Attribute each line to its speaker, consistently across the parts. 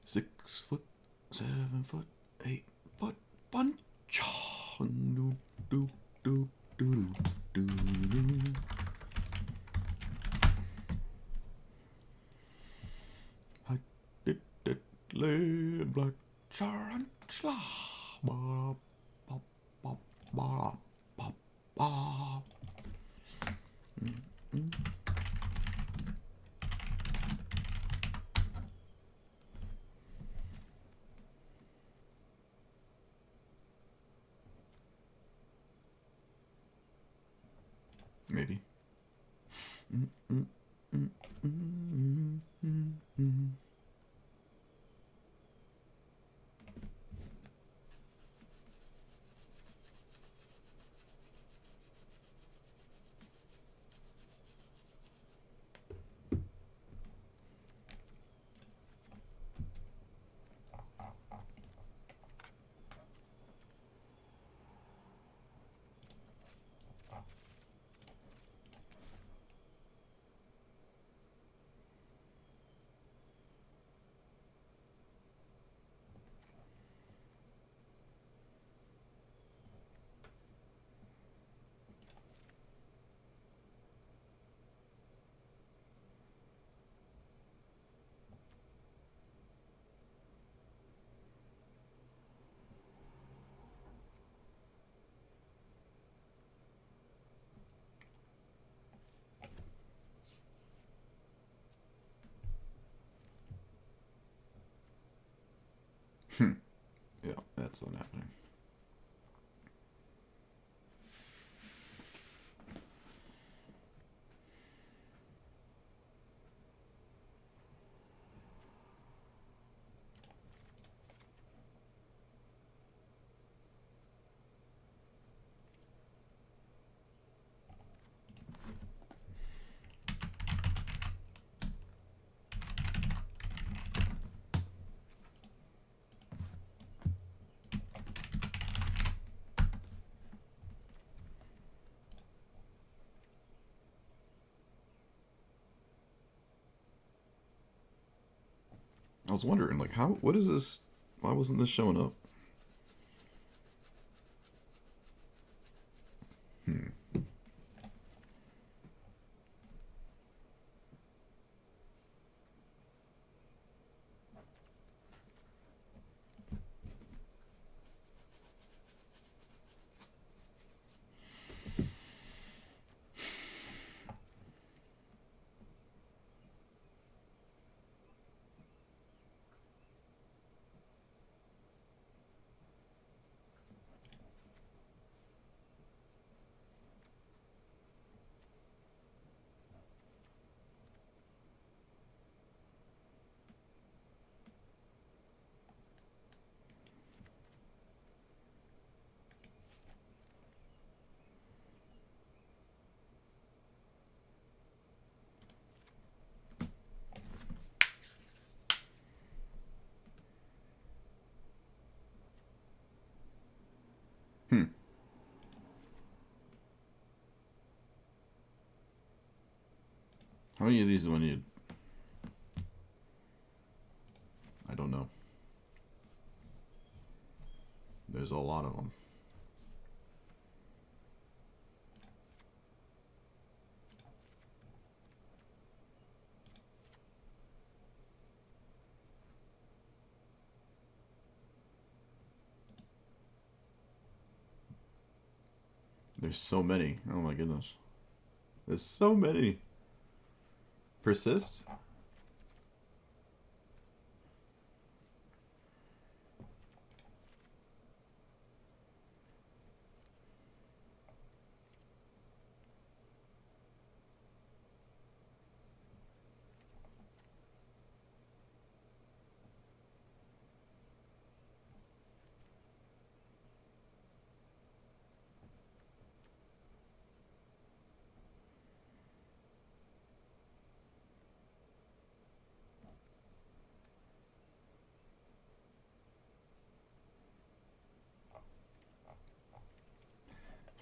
Speaker 1: 6 foot, 7 foot, 8 foot bunch. Do, do, do, do, do, do. I did it, lay black tarantula. Ba, ba, ba, ba, ba, ba. Maybe. Yeah, that's not happening. I was wondering, like, what is this? Why wasn't this showing up? Hmm. How many of these do I need? I don't know. There's a lot of them. There's so many. Oh my goodness. There's so many. Persist?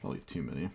Speaker 1: Probably too many.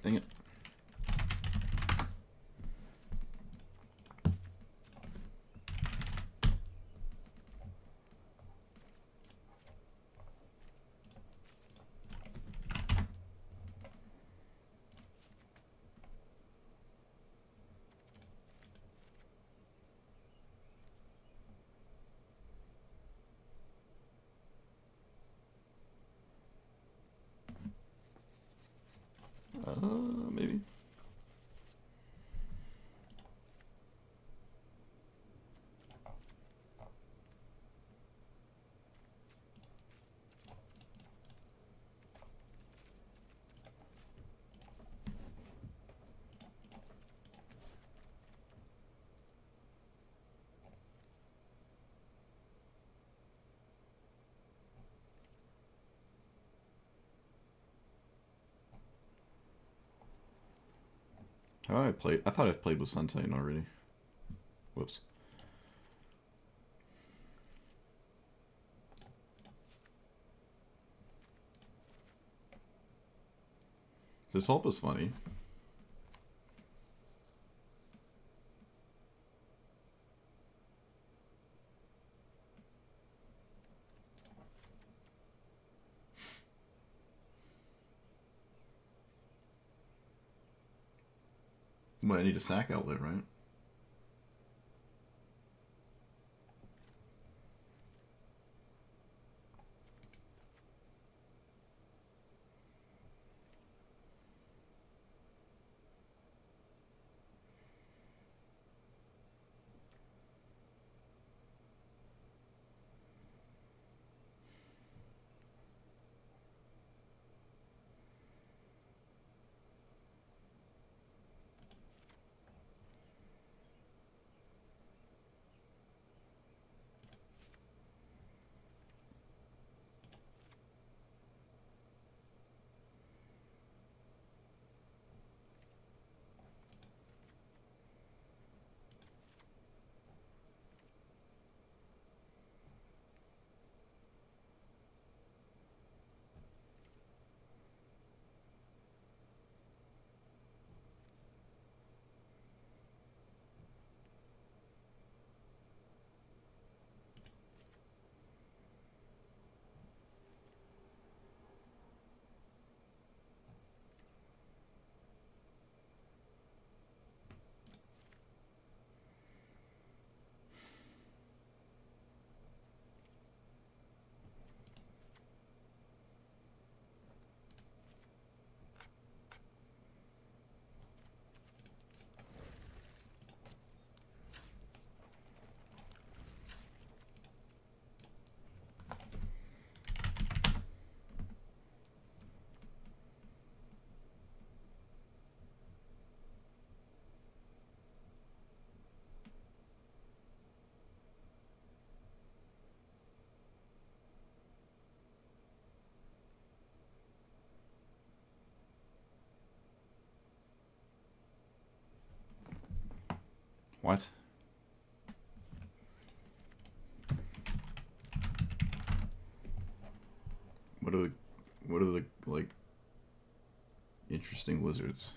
Speaker 1: Dang it. Maybe. How I played? I thought I've played with Sun Titan already. Whoops. This help is funny. Well, I need a sack outlet, right? What? What are the like interesting lizards?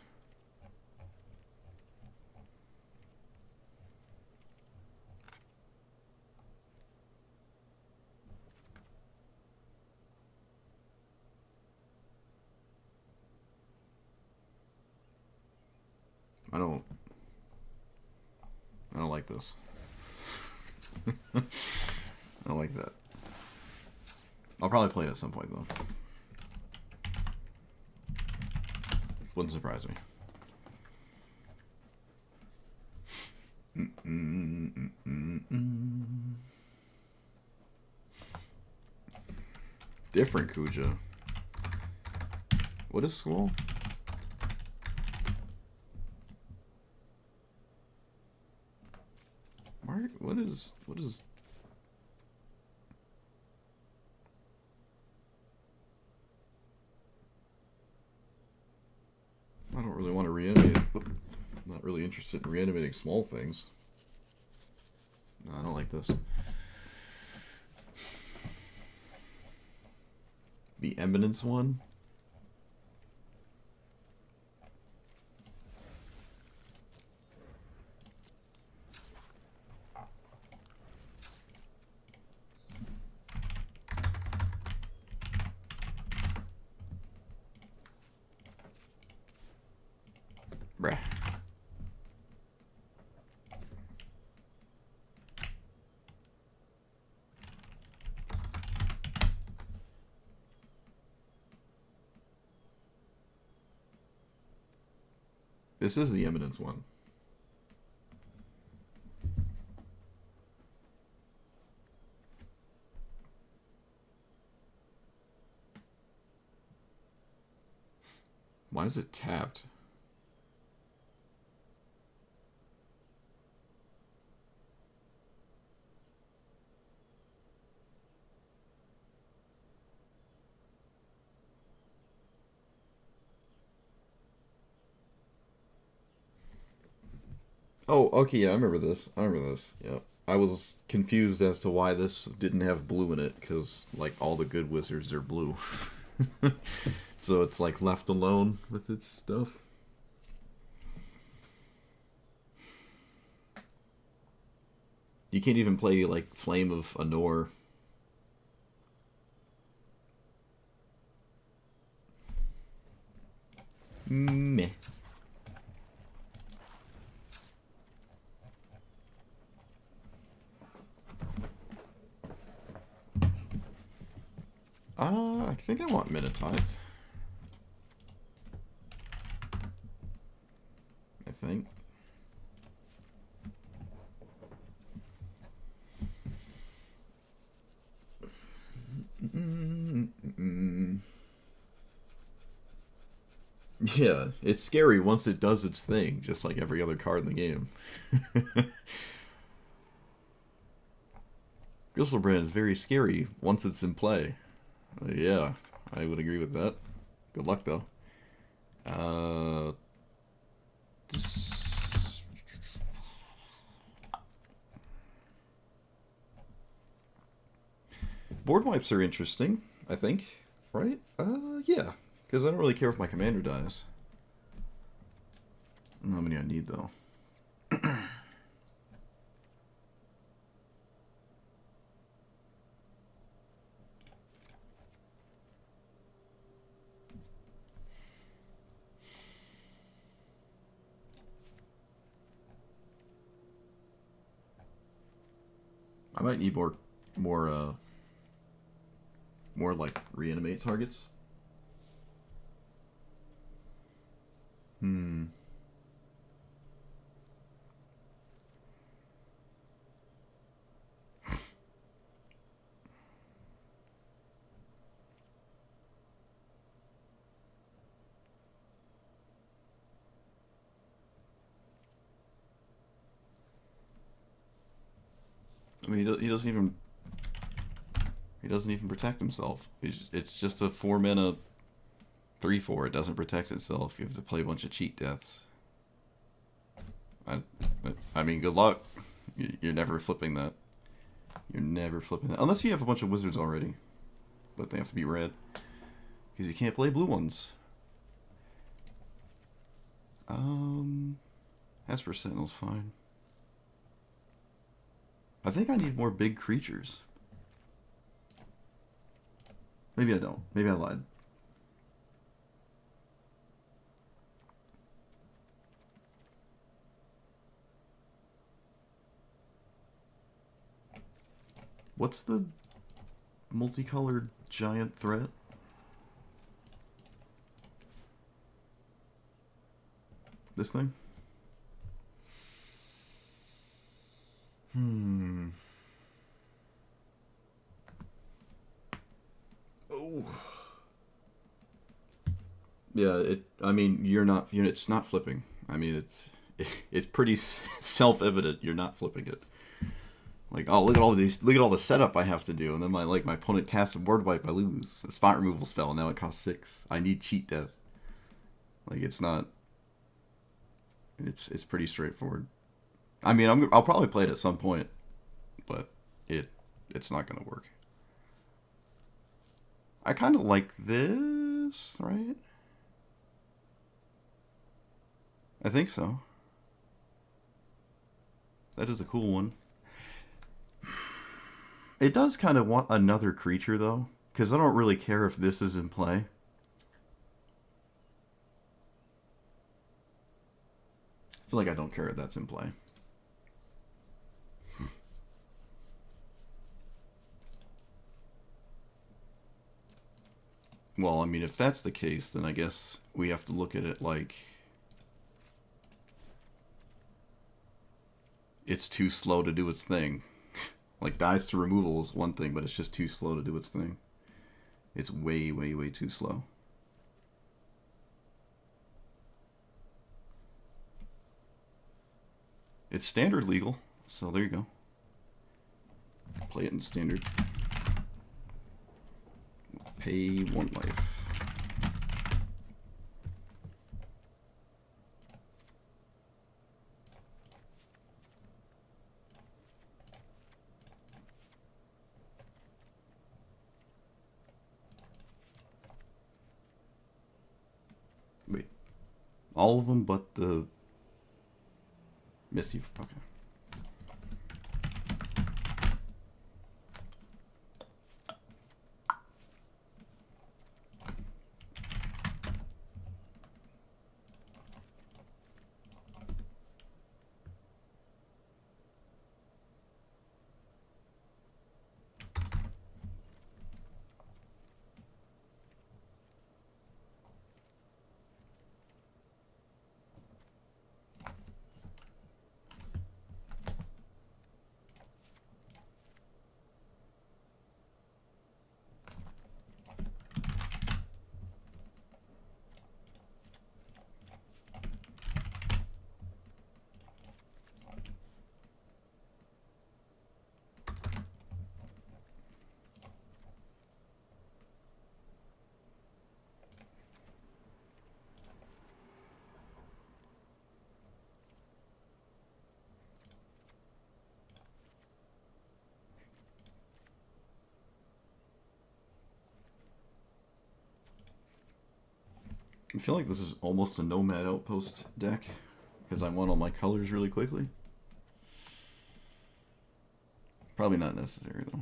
Speaker 1: I don't like this. I don't like that. I'll probably play it at some point though. Wouldn't surprise me. Different Kuja. What is Squall? What is really interested in reanimating small things. No, I don't like this. The Eminence one? Bruh. This is the Eminence one. Why is it tapped? Oh, okay, yeah, I remember this. Yeah. I was confused as to why this didn't have blue in it, because, like, all the good wizards are blue. So it's, like, left alone with its stuff. You can't even play, like, Flame of Anor. Meh. I think I want Minotaur. I think. Yeah, it's scary once it does its thing, just like every other card in the game. Griselbrand is very scary once it's in play. Yeah, I would agree with that. Good luck, though. Board wipes are interesting, I think. Right? Yeah. Because I don't really care if my commander dies. I don't know how many I need, though. I might need more like reanimate targets. I mean, he doesn't even protect himself. It's just a 4-mana 3/4. It doesn't protect itself. You have to play a bunch of cheat deaths. I mean, good luck. You're never flipping that. You're never flipping that. Unless you have a bunch of wizards already. But they have to be red. Because you can't play blue ones. Esper Sentinel's fine. I think I need more big creatures. Maybe I don't. Maybe I lied. What's the multicolored giant threat? This thing? Oh. Yeah, I mean, it's not flipping. I mean, it's pretty self-evident you're not flipping it. Like, oh, look at all the setup I have to do, and then my opponent casts a board wipe, I lose. A spot removal spell, now it costs 6. I need cheat death. Like, it's not. It's pretty straightforward. I mean, I'll probably play it at some point, but it's not gonna work. I kind of like this, right? I think so. That is a cool one. It does kind of want another creature, though, because I don't really care if this is in play. I feel like I don't care if that's in play. Well, I mean, if that's the case, then I guess we have to look at it like it's too slow to do its thing. Like, dies to removal is one thing, but it's just too slow to do its thing. It's way, way, way too slow. It's standard legal, so there you go. Play it in standard. Pay 1 life. Wait. All of them but the Misty. Okay. I feel like this is almost a Nomad Outpost deck because I want all my colors really quickly. Probably not necessary though.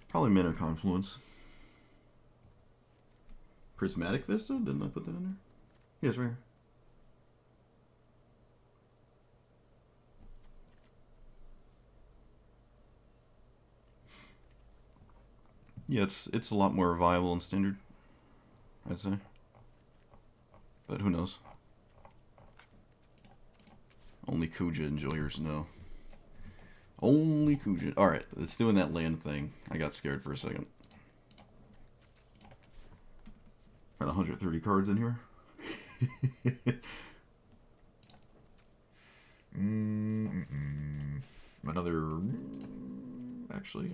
Speaker 1: Probably Mana Confluence. Prismatic Vista? Didn't I put that in there? Yeah, it's right here. Yeah, it's a lot more viable in standard, I'd say. But who knows? Only Kuja enjoyers know. Only Kuja. Alright, it's doing that land thing. I got scared for a second. Got 130 cards in here. Another... Actually...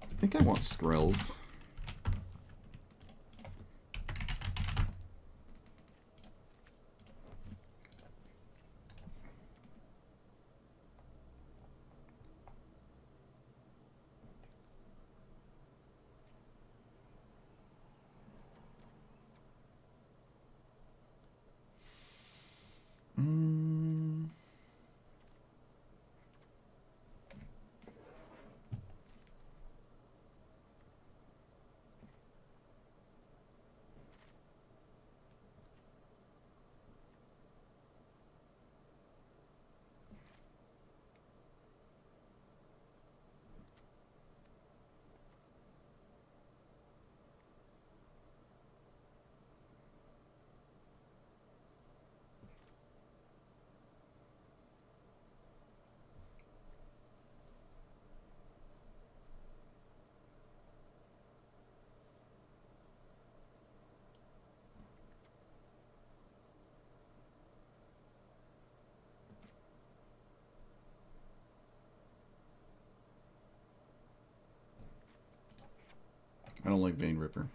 Speaker 1: I think I want Skrelv. don't like Vein Ripper.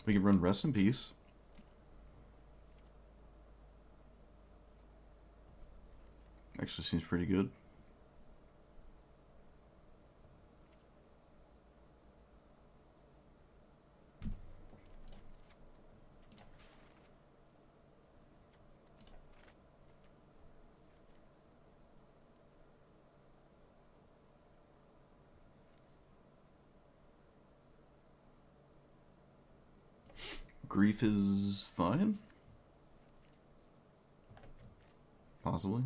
Speaker 1: We can run Rest in Peace. Actually seems pretty good. Grief is fine. Possibly.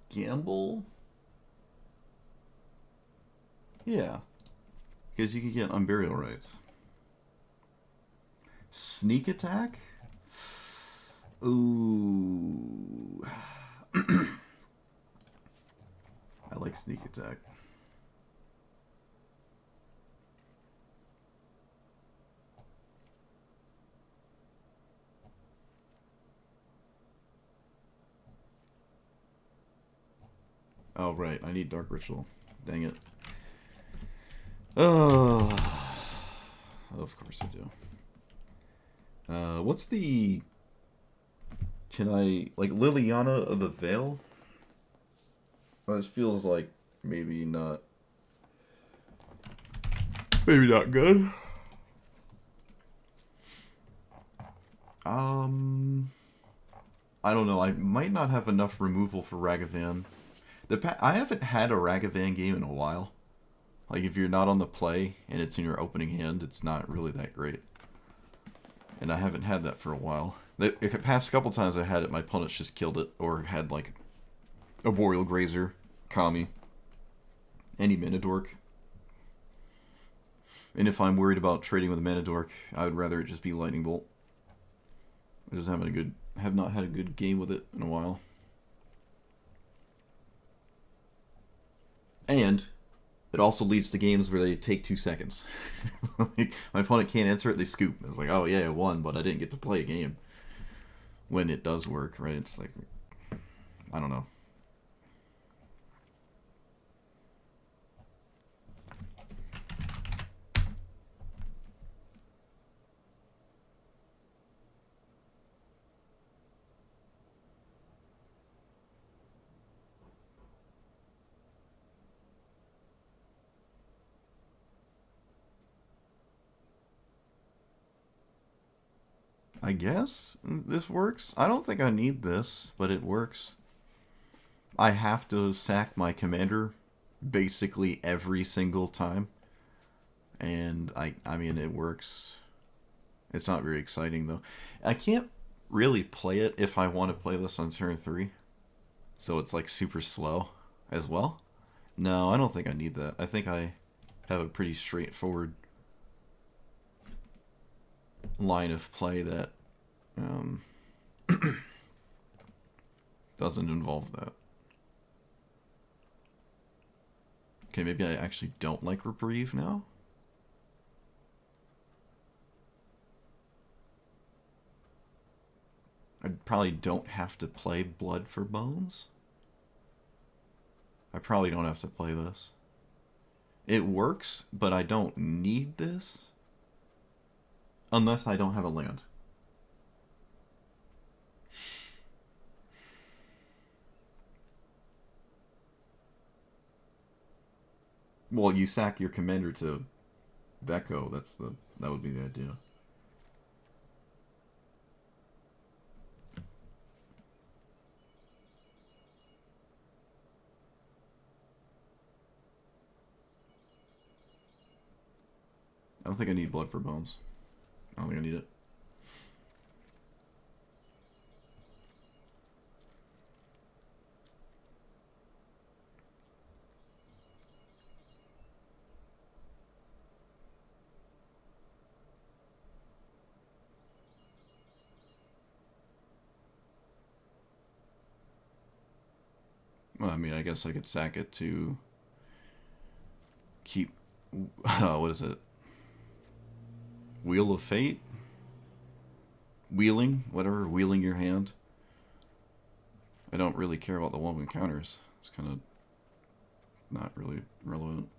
Speaker 1: Gamble? Yeah. Because you can get Unburial Rights. Sneak Attack? Ooh. I like Sneak Attack. Oh, right. I need Dark Ritual. Dang it. Oh. Of course I do. What's the... Can I... Like, Liliana of the Veil? Well, this feels like maybe not... Maybe not good. I don't know. I might not have enough removal for Ragavan. I haven't had a Ragavan game in a while. Like, if you're not on the play and it's in your opening hand, it's not really that great. And I haven't had that for a while. If the past couple times I had it, my opponents just killed it, or had, like, a Boreal Grazer, Kami, any Mana Dork. And if I'm worried about trading with a Mana Dork, I would rather it just be Lightning Bolt. I just have not had a good game with it in a while. And it also leads to games where they take 2 seconds. Like, my opponent can't answer it, they scoop. It's like, oh yeah, I won, but I didn't get to play a game. When it does work, right? It's like, I don't know. I guess this works. I don't think I need this, but it works. I have to sack my commander basically every single time. And I mean, it works. It's not very exciting, though. I can't really play it if I want to play this on turn 3. So it's like super slow as well. No, I don't think I need that. I think I have a pretty straightforward line of play that doesn't involve that. Okay, maybe I actually don't like Reprieve now? I probably don't have to play Blood for Bones. I probably don't have to play this. It works, but I don't need this. Unless I don't have a land. Well, you sack your commander to Veko. That would be the idea. I don't think I need blood for bones. I don't think I need it. Well, I mean, I guess I could sack it to keep... what is it? Wheel of Fate? Wheeling? Whatever. Wheeling your hand. I don't really care about the one encounters. It's kind of not really relevant.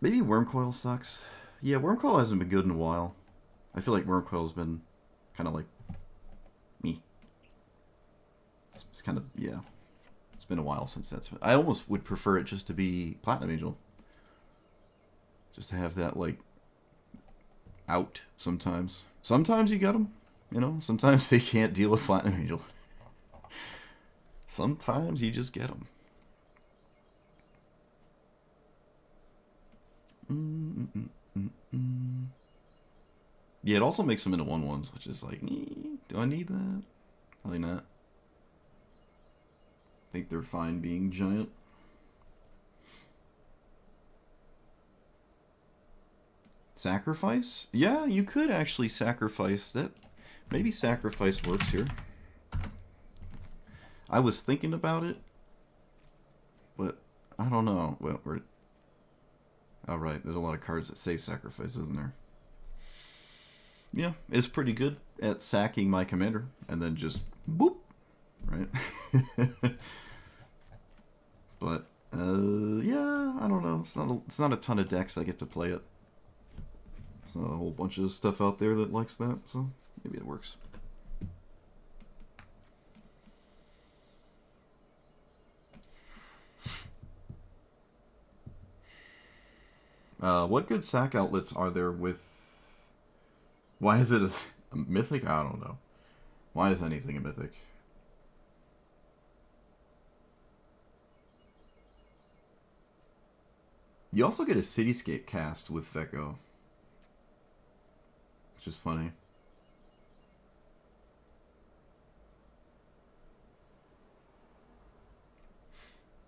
Speaker 1: Maybe Wormcoil sucks. Yeah, Wormcoil hasn't been good in a while. I feel like Wormcoil's been kind of like me. It's kind of, yeah. It's been a while since that's... I almost would prefer it just to be Platinum Angel. Just to have that, like, out sometimes. Sometimes you get them, you know? Sometimes they can't deal with Platinum Angel. Sometimes you just get them. Yeah, it also makes them into 1/1s, which is like, do I need that? Probably not. I think they're fine being giant. Sacrifice? Yeah, you could actually sacrifice that. Maybe sacrifice works here. I was thinking about it, but I don't know. Well, we're... Oh, right. There's a lot of cards that say sacrifice, isn't there? Yeah, it's pretty good at sacking my commander, and then just boop, right? But yeah, I don't know. It's not a ton of decks I get to play it. There's not a whole bunch of stuff out there that likes that, so maybe it works. What good sack outlets are there with... Why is it a mythic? I don't know. Why is anything a mythic? You also get a Cityscape cast with Veko, which is funny.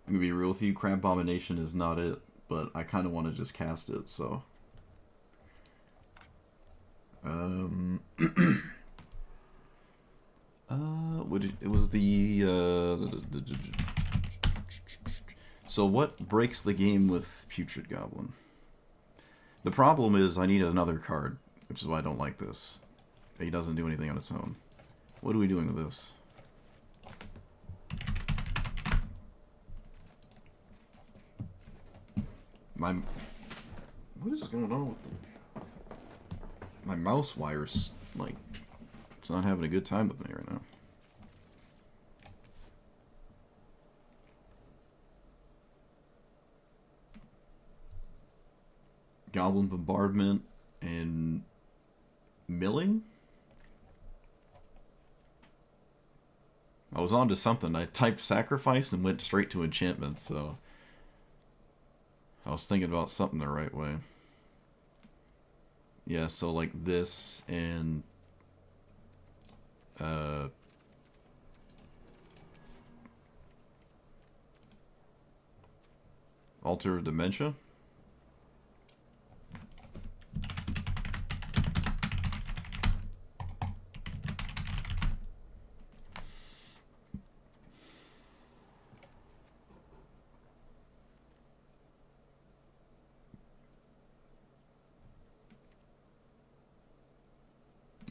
Speaker 1: I'm gonna be real with you, Crab Abomination is not it, but I kind of want to just cast it, so... it was the so what breaks the game with Putrid Goblin? The problem is I need another card, which is why I don't like this. He doesn't do anything on its own. What are we doing with this? What is going on with my mouse wire's like, it's not having a good time with me right now. Goblin Bombardment and Milling? I was on to something. I typed Sacrifice and went straight to Enchantment, so... I was thinking about something the right way. Yeah, so like this and... Altar of Dementia?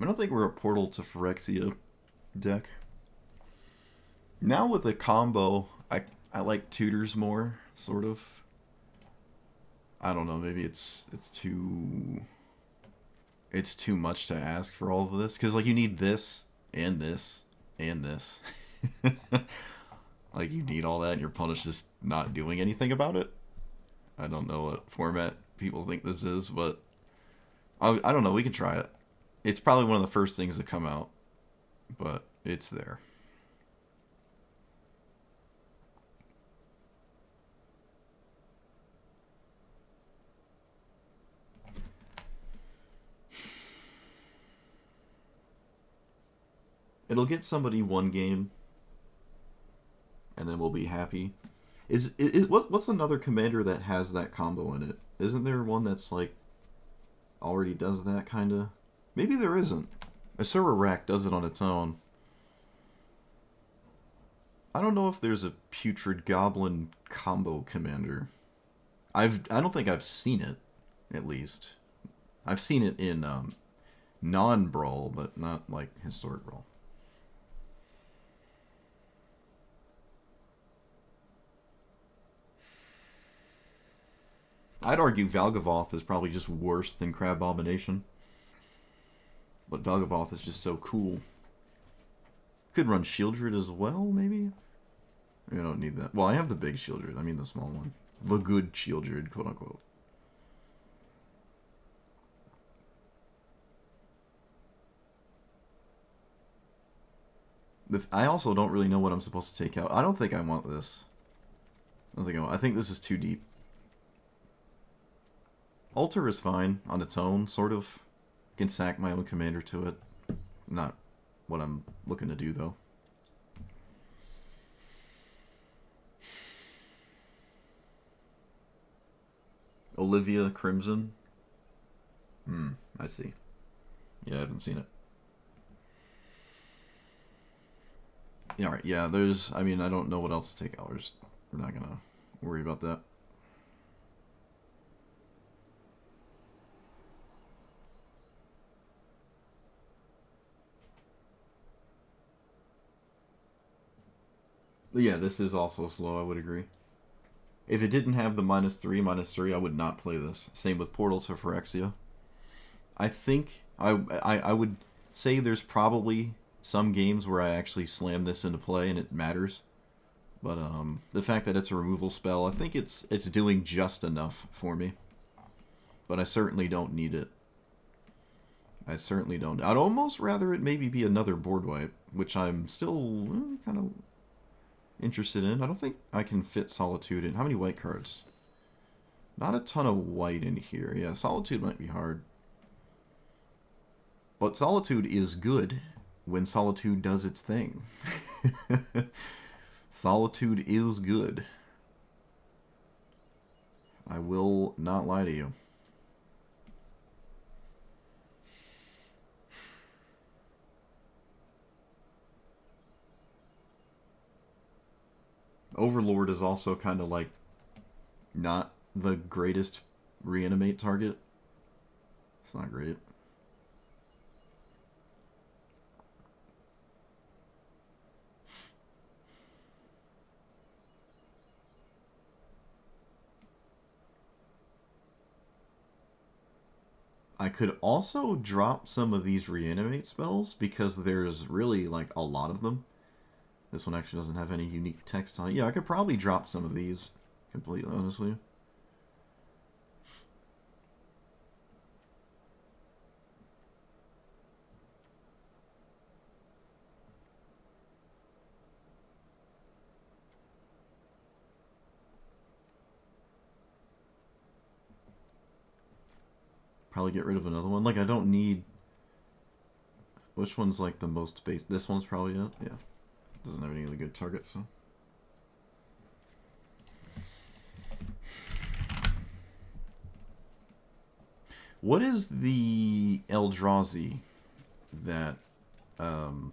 Speaker 1: I don't think we're a Portal to Phyrexia deck. Now with the combo, I like tutors more, sort of. I don't know, maybe it's too much to ask for all of this, because like you need this and this and this. Like you need all that and your opponent's just not doing anything about it. I don't know what format people think this is, but I don't know, we can try it. It's probably one of the first things that come out, but it's there. it'll get somebody one game, and then we'll be happy. What's another commander that has that combo in it? Isn't there one that's like already does that kind of? Maybe there isn't. Asura Rack does it on its own. I don't know if there's a Putrid Goblin combo commander. I don't think I've seen it, at least. I've seen it in non-Brawl, but not like Historic Brawl. I'd argue Valgavoth is probably just worse than Crab Abomination. But Valgavoth is just so cool. Could run Shieldred as well, maybe? I don't need that. Well, I have the big Shieldred. I mean the small one. The good Shieldred, quote unquote. I also don't really know what I'm supposed to take out. I don't think I want this. I think this is too deep. Altar is fine on its own, sort of. I can sack my own commander to it. Not what I'm looking to do, though. Olivia Crimson? I see. Yeah, I haven't seen it. Yeah, alright, yeah, there's... I mean, I don't know what else to take out. We're not gonna worry about that. Yeah, this is also slow, I would agree. If it didn't have the -3/-3, I would not play this. Same with Portals to Phyrexia. I think I would say there's probably some games where I actually slam this into play and it matters. But the fact that it's a removal spell, I think it's doing just enough for me. But I certainly don't need it. I certainly don't. I'd almost rather it maybe be another board wipe, which I'm still kind of interested in. I don't think I can fit Solitude in. How many white cards? Not a ton of white in here. Yeah, Solitude might be hard. But Solitude is good when Solitude does its thing. Solitude is good. I will not lie to you. Overlord is also kind of like not the greatest reanimate target. It's not great. I could also drop some of these reanimate spells because there's really like a lot of them. This one actually doesn't have any unique text on it. Yeah, I could probably drop some of these completely, honestly. Probably get rid of another one. Like, I don't need... Which one's like the most base? This one's probably it? Yeah. Doesn't have any other good targets, so... What is the Eldrazi that... Oh,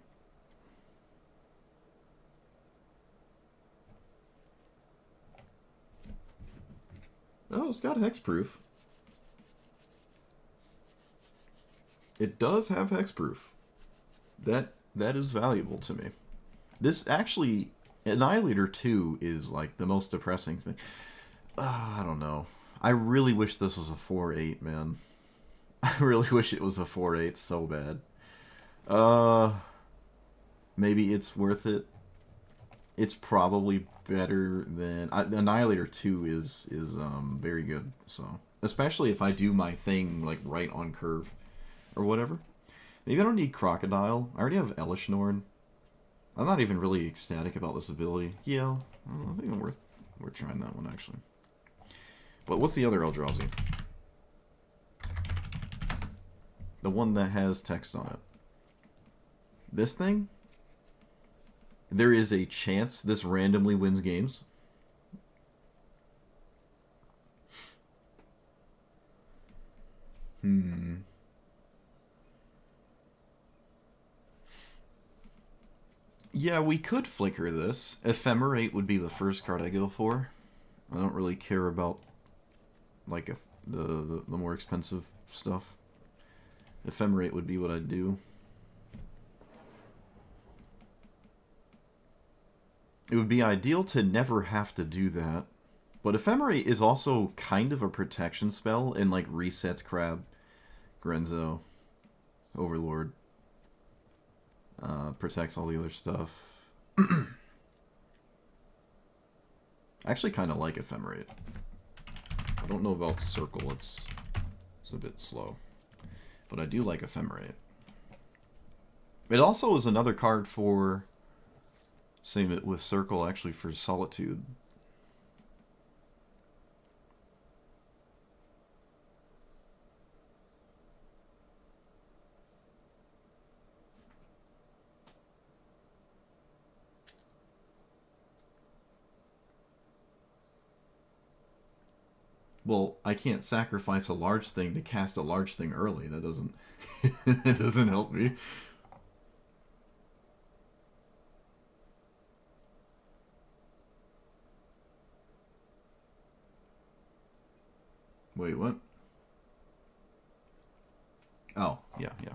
Speaker 1: it's got hexproof. It does have hexproof. That is valuable to me. This actually, Annihilator 2 is like the most depressing thing. I don't know. I really wish this was a 4/8, man. I really wish it was a 4/8 so bad. Maybe it's worth it. It's probably better than Annihilator 2 is very good. So especially if I do my thing like right on curve or whatever. Maybe I don't need Crocodile. I already have Elishnorn. I'm not even really ecstatic about this ability. Yeah, I think it's worth trying that one actually. But what's the other Eldrazi? The one that has text on it. This thing? There is a chance this randomly wins games. Yeah, we could flicker this. Ephemerate would be the first card I go for. I don't really care about like the more expensive stuff. Ephemerate would be what I'd do. It would be ideal to never have to do that. But Ephemerate is also kind of a protection spell and like resets Crab, Grenzo, Overlord. Protects all the other stuff. I actually kind of like Ephemerate. I don't know about Circle, it's a bit slow. But I do like Ephemerate. It also is another card for, same it with Circle, actually for Solitude. Well, I can't sacrifice a large thing to cast a large thing early. That doesn't it doesn't help me. Wait, what? Oh, yeah, yeah.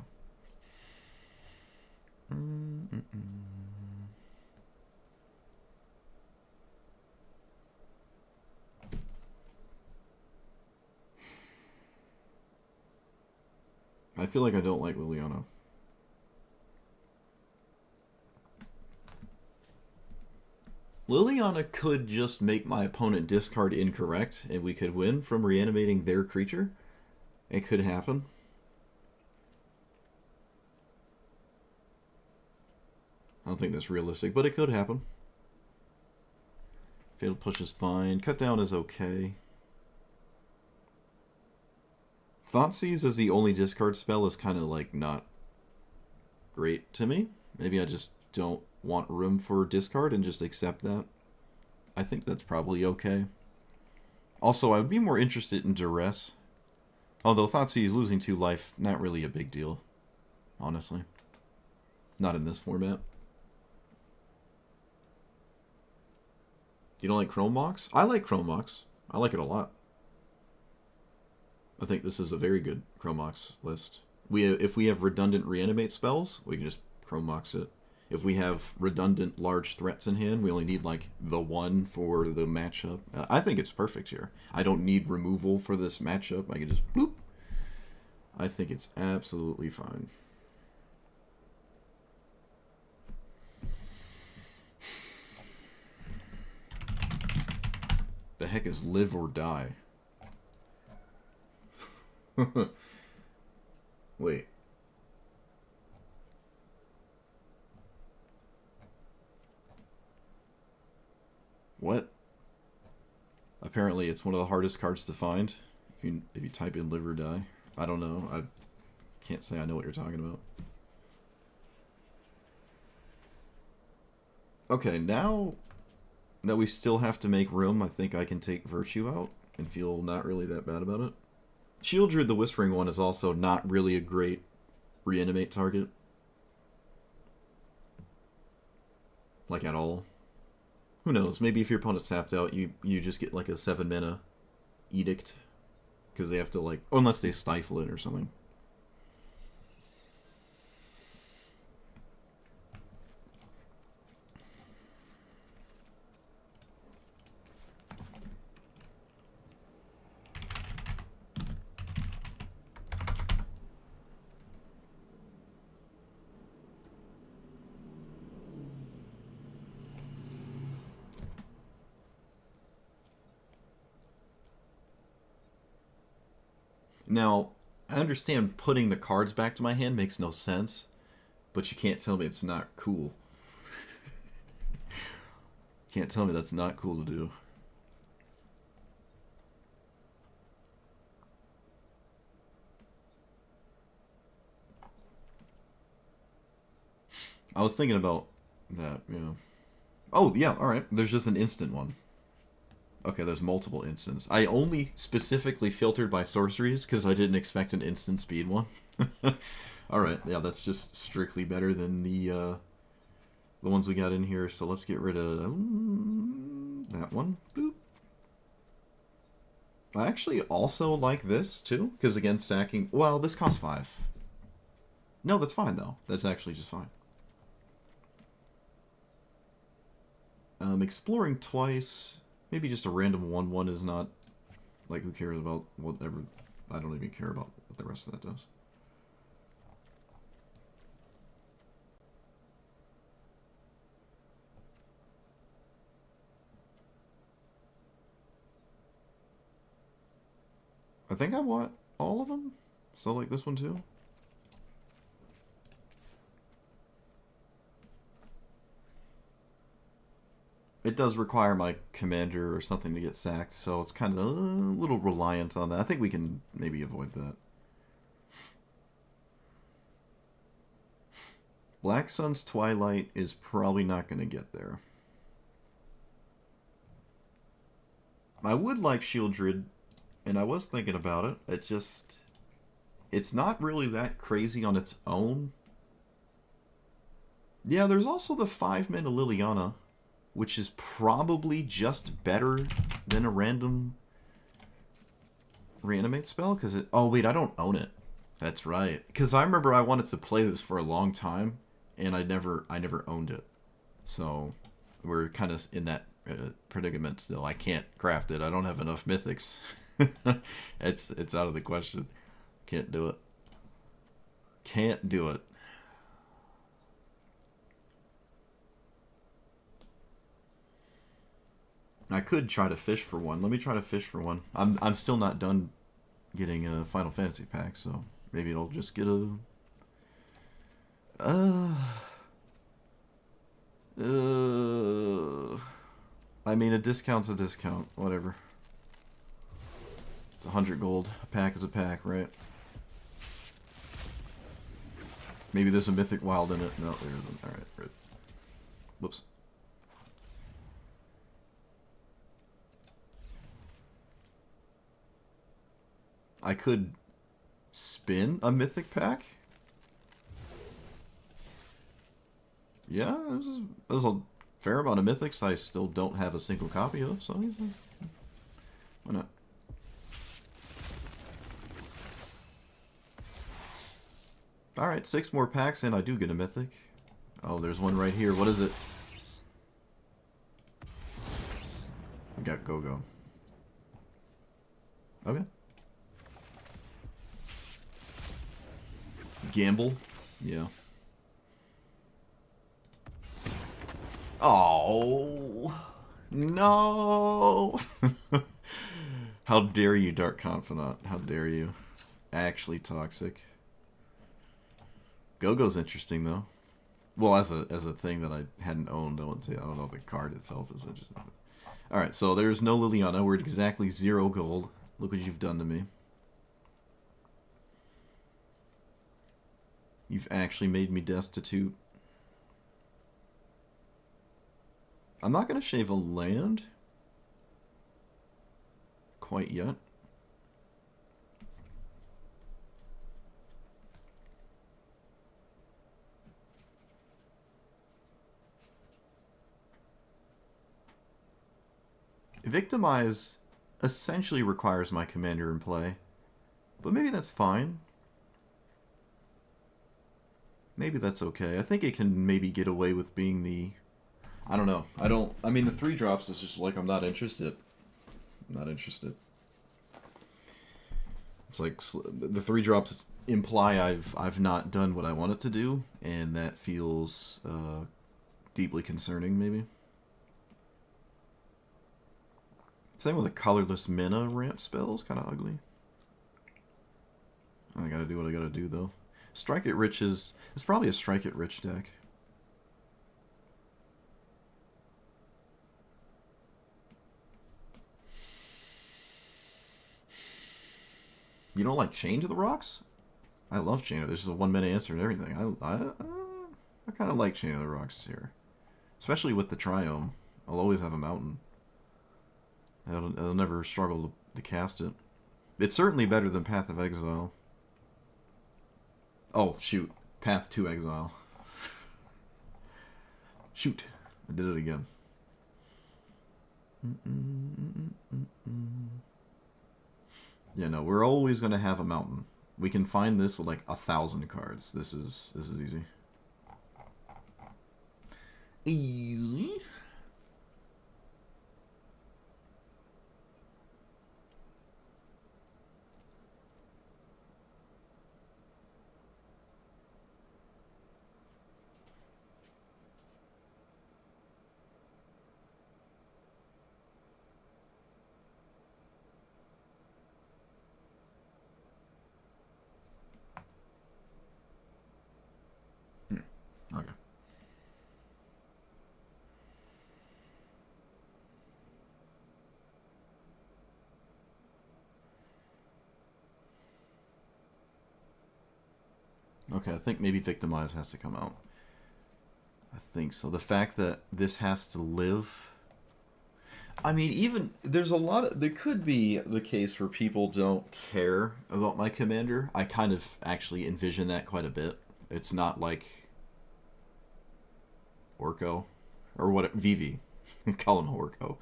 Speaker 1: I feel like I don't like Liliana. Liliana could just make my opponent discard incorrect, and we could win from reanimating their creature. It could happen. I don't think that's realistic, but it could happen. Fatal Push is fine. Cut Down is okay. Thoughtseize as the only discard spell is kind of like not great to me. Maybe I just don't want room for discard and just accept that. I think that's probably okay. Also, I would be more interested in Duress. Although Thoughtseize losing 2 life, not really a big deal. Honestly. Not in this format. You don't like Chrome Mox? I like Chrome Mox. I like it a lot. I think this is a very good Chrome Mox list. If we have redundant reanimate spells, we can just Chrome Mox it. If we have redundant large threats in hand, we only need like the one for the matchup. I think it's perfect here. I don't need removal for this matchup. I can just bloop. I think it's absolutely fine. The heck is Live or Die? Wait. What? Apparently it's one of the hardest cards to find. If you type in Live or Die. I don't know. I can't say I know what you're talking about. Okay, now that we still have to make room, I think I can take Virtue out and feel not really that bad about it. Shieldred, the Whispering one, is also not really a great reanimate target. Like, at all. Who knows? Maybe if your opponent's tapped out, you just get like a 7 mana Edict. Because they have to like... Unless they stifle it or something. Now, I understand putting the cards back to my hand makes no sense, but you can't tell me it's not cool. Can't tell me that's not cool to do. I was thinking about That, yeah. Oh, yeah, alright. There's just an instant one. Okay, there's multiple instants. I only specifically filtered by sorceries because I didn't expect an instant speed one. Alright, yeah, that's just strictly better than the ones we got in here. So let's get rid of that one. Boop. I actually also like this, too, because, again, sacking... Well, this costs 5. No, that's fine, though. That's actually just fine. Exploring twice... Maybe just a random 1/1 is not... Like, who cares about whatever... I don't even care about what the rest of that does. I think I want all of them. So, like, this one, too. It does require my commander or something to get sacked, so it's kind of a little reliant on that. I think we can maybe avoid that. Black Sun's Twilight is probably not going to get there. I would like Shieldred, and I was thinking about it. It just... It's not really that crazy on its own. Yeah, there's also the 5-mana Liliana, which is probably just better than a random reanimate spell, because it... Oh, wait, I don't own it. That's right. Because I remember I wanted to play this for a long time, and I never owned it. So, we're kind of in that predicament still. I can't craft it. I don't have enough mythics. It's out of the question. Can't do it. Can't do it. I could try to fish for one. Let me try to fish for one. I'm still not done getting a Final Fantasy pack, so maybe it'll just get a... I mean, a discount's a discount. Whatever. It's 100 gold. A pack is a pack, right? Maybe there's a Mythic Wild in it. No, there isn't. Alright, right. Whoops. I could spin a Mythic pack? Yeah, there's a fair amount of Mythics I still don't have a single copy of, so why not? Alright, 6 more packs and I do get a Mythic. Oh, there's one right here. What is it? I got Go-Go. Okay. Gamble? Yeah. Oh no! How dare you, Dark Confidant? How dare you? Actually toxic. Go-Go's interesting though. Well, as a thing that I hadn't owned, I wouldn't say. I don't know if the card itself is interesting. All right, so there's no Liliana. We're at exactly 0 gold. Look what you've done to me. You've actually made me destitute. I'm not going to shave a land quite yet. Victimize essentially requires my commander in play, but maybe that's fine. Maybe that's okay. I think it can maybe get away with being the... I don't know. I mean, the 3 drops is just like, I'm not interested. I'm not interested. It's like, the 3 drops imply I've not done what I wanted to do, and that feels deeply concerning, maybe. Same with a colorless mana ramp spell is kind of ugly. I gotta do what I gotta do, though. Strike it Rich is... It's probably a Strike it Rich deck. You don't like Chain to the Rocks? I love Chain. This is a 1-minute answer and everything. I kind of like Chain of the Rocks here. Especially with the Triome. I'll always have a Mountain. I'll never struggle to cast it. It's certainly better than Path of Exile. Oh, shoot. Path to Exile. Shoot. I did it again. Yeah, no, we're always going to have a Mountain. We can find this with like 1,000 cards. This is easy. Easy. Okay. Okay, I think maybe Victimize has to come out. I think so. The fact that this has to live... I mean, even... There's a lot of... There could be the case where people don't care about my commander. I kind of actually envision that quite a bit. It's not like... Orko. Or what... VV. Call him Orko.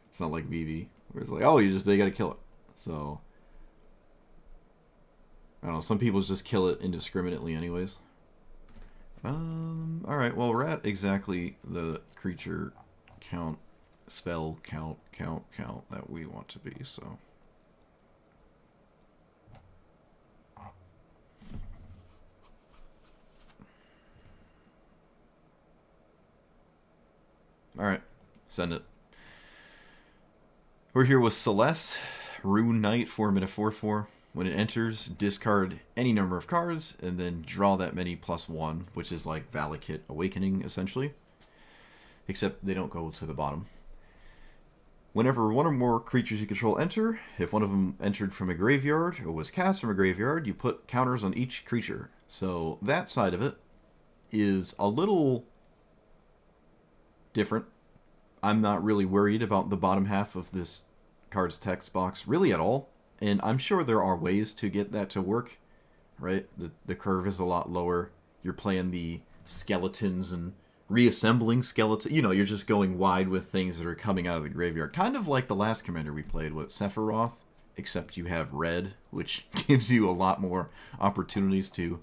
Speaker 1: It's not like VV. Where it's like, oh, they gotta kill it. So... I don't know, some people just kill it indiscriminately anyways. Alright, well, we're at exactly the creature count, spell count that we want to be, so... Alright, send it. We're here with Celes, Rune Knight, 4-mana 4/4. When it enters, discard any number of cards, and then draw that many +1, which is like Valakut Awakening, essentially. Except they don't go to the bottom. Whenever one or more creatures you control enter, if one of them entered from a graveyard or was cast from a graveyard, you put counters on each creature. So that side of it is a little different. I'm not really worried about the bottom half of this card's text box really at all. And I'm sure there are ways to get that to work, right? The curve is a lot lower. You're playing the skeletons and reassembling skeletons. You know, you're just going wide with things that are coming out of the graveyard. Kind of like the last commander we played with Sephiroth, except you have red, which gives you a lot more opportunities to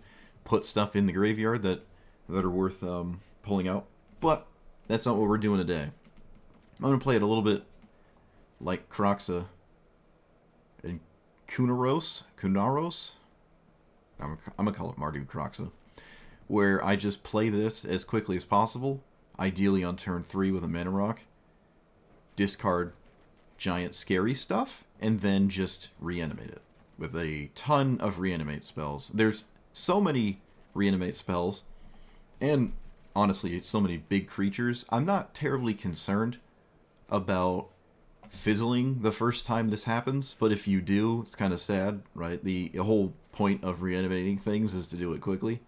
Speaker 1: put stuff in the graveyard that are worth pulling out. But that's not what we're doing today. I'm going to play it a little bit like Kroxa and Kunaros, I'm going to call it Mardu Kroxa, where I just play this as quickly as possible, ideally on turn 3 with a mana rock, discard giant scary stuff, and then just reanimate it with a ton of reanimate spells. There's so many reanimate spells, and honestly, so many big creatures. I'm not terribly concerned about fizzling the first time this happens, but if you do, it's kind of sad, right? The whole point of reanimating things is to do it quickly.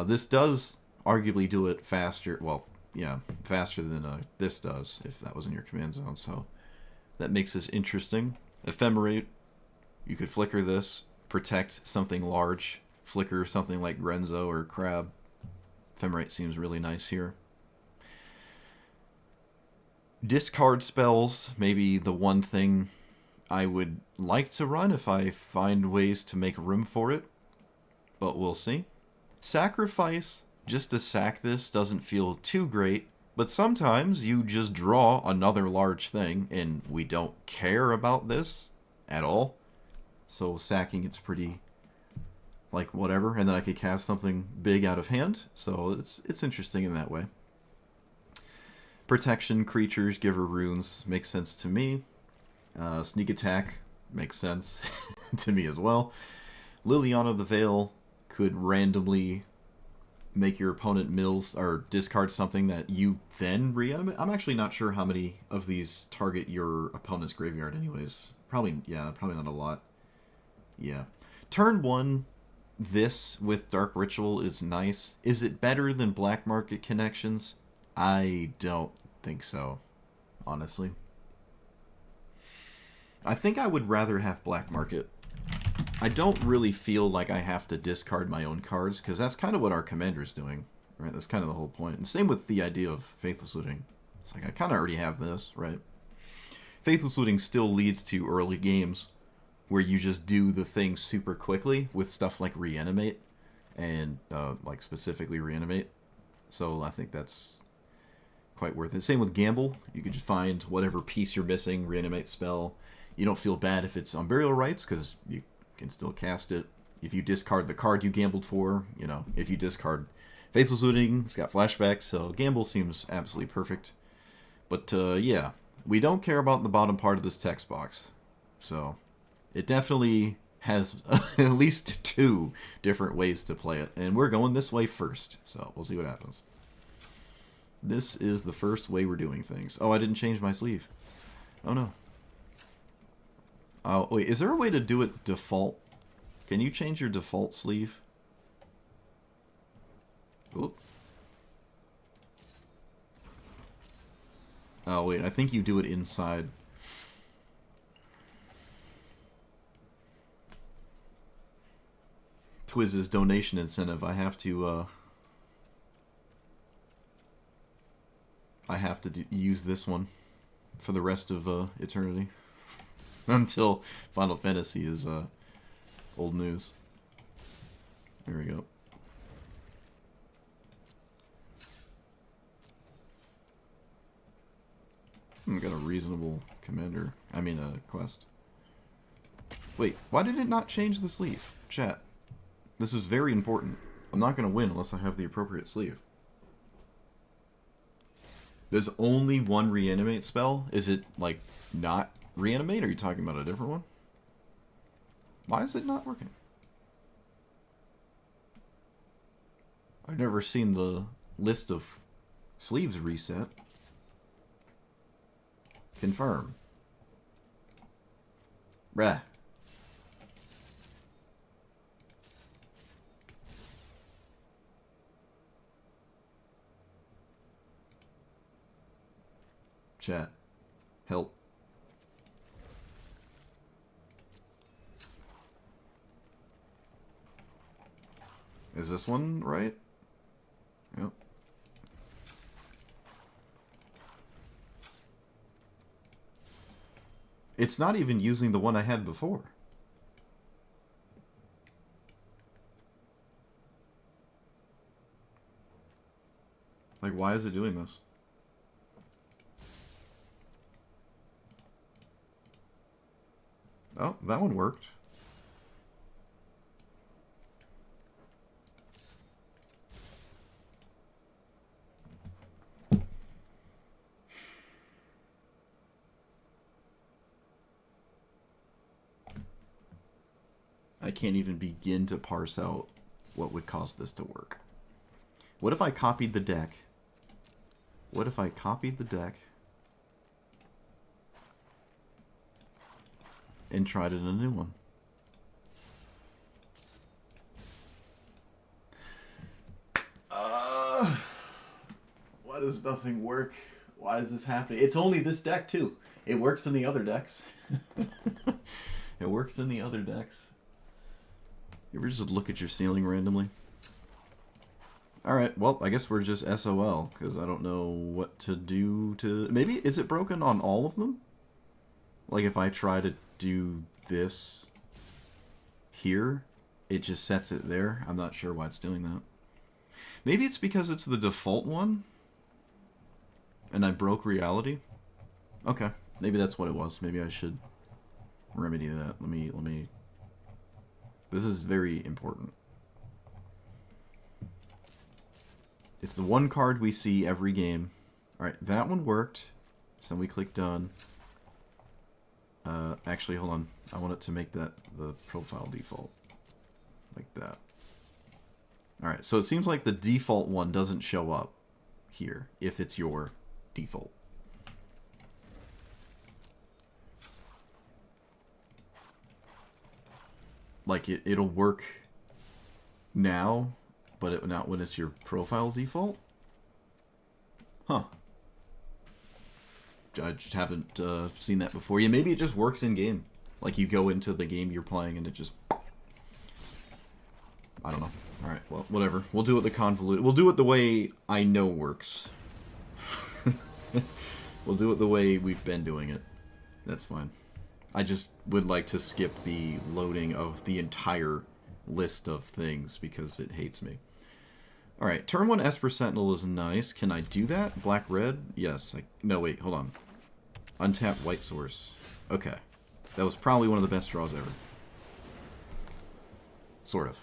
Speaker 1: This does arguably do it faster. Well, yeah, faster than this does, if that was in your command zone. So that makes this interesting. Ephemerate, you could flicker this, protect something large, flicker something like Grenzo or Crab. Ephemerate seems really nice here. Discard spells, maybe the one thing I would like to run if I find ways to make room for it, but we'll see. Sacrifice, just to sack this, doesn't feel too great, but sometimes you just draw another large thing, and we don't care about this at all. So sacking, it's pretty, like, whatever, and then I could cast something big out of hand, so it's interesting in that way. Protection, creatures, giver runes, makes sense to me. Sneak attack makes sense to me as well. Liliana the Veil could randomly make your opponent mills or discard something that you then reanimate. I'm actually not sure how many of these target your opponent's graveyard anyways. Probably not a lot. Yeah. Turn 1, this with Dark Ritual is nice. Is it better than Black Market Connections? I don't think so, honestly. I think I would rather have black market. I don't really feel like I have to discard my own cards, because that's kind of what our commander's doing, right? That's kind of the whole point. And same with the idea of Faithless Looting. It's like, I kind of already have this, right? Faithless Looting still leads to early games where you just do the thing super quickly with stuff like Reanimate, and like specifically Reanimate. So I think that's quite worth it. Same with Gamble. You could just find whatever piece you're missing, Reanimate spell. You don't feel bad if it's on Burial Rites, because you can still cast it. If you discard the card you gambled for, you know, if you discard Faithless Looting, it's got flashbacks, so Gamble seems absolutely perfect. But yeah, we don't care about the bottom part of this text box. So it definitely has at least 2 different ways to play it, and we're going this way first, so we'll see what happens. This is the first way we're doing things. Oh, I didn't change my sleeve. Oh no. Oh, wait, is there a way to do it default? Can you change your default sleeve? Oop. Oh, wait, I think you do it inside. Twizz's donation incentive. I have to use this one for the rest of eternity. Until Final Fantasy is old news. There we go. I got a reasonable commander. I mean, a quest. Wait, why did it not change the sleeve? Chat. This is very important. I'm not going to win unless I have the appropriate sleeve. There's only one Reanimate spell? Is it, like, not Reanimate? Or are you talking about a different one? Why is it not working? I've never seen the list of sleeves reset. Confirm. Bruh. Chat. Help. Is this one right? Yep. It's not even using the one I had before. Like, why is it doing this? Oh, that one worked. I can't even begin to parse out what would cause this to work. What if I copied the deck? What if I copied the deck and tried it in a new one? Why does nothing work? Why is this happening? It's only this deck, too. It works in the other decks. It works in the other decks. You ever just look at your ceiling randomly? Alright, well, I guess we're just SOL, because I don't know what to do to... Maybe, is it broken on all of them? Like, if I try to do this here, it just sets it there? I'm not sure why it's doing that. Maybe it's because it's the default one, and I broke reality? Okay, maybe that's what it was. Maybe I should remedy that. Let me... This is very important. It's the one card we see every game. Alright, that one worked. So then we click done. Actually, hold on. I want it to make that the profile default. Like that. Alright, so it seems like the default one doesn't show up here, if it's your default. Like, it'll work now, but not when it's your profile default? Huh. I just haven't seen that before. Yeah, maybe it just works in-game. Like, you go into the game you're playing and it just... I don't know. Alright, well, whatever. We'll do it the convoluted... We'll do it the way I know works. We'll do it the way we've been doing it. That's fine. I just would like to skip the loading of the entire list of things because it hates me. Alright, turn 1 Esper Sentinel is nice. Can I do that? Black-red? Yes. No, wait, hold on. Untap White Source. Okay. That was probably one of the best draws ever. Sort of.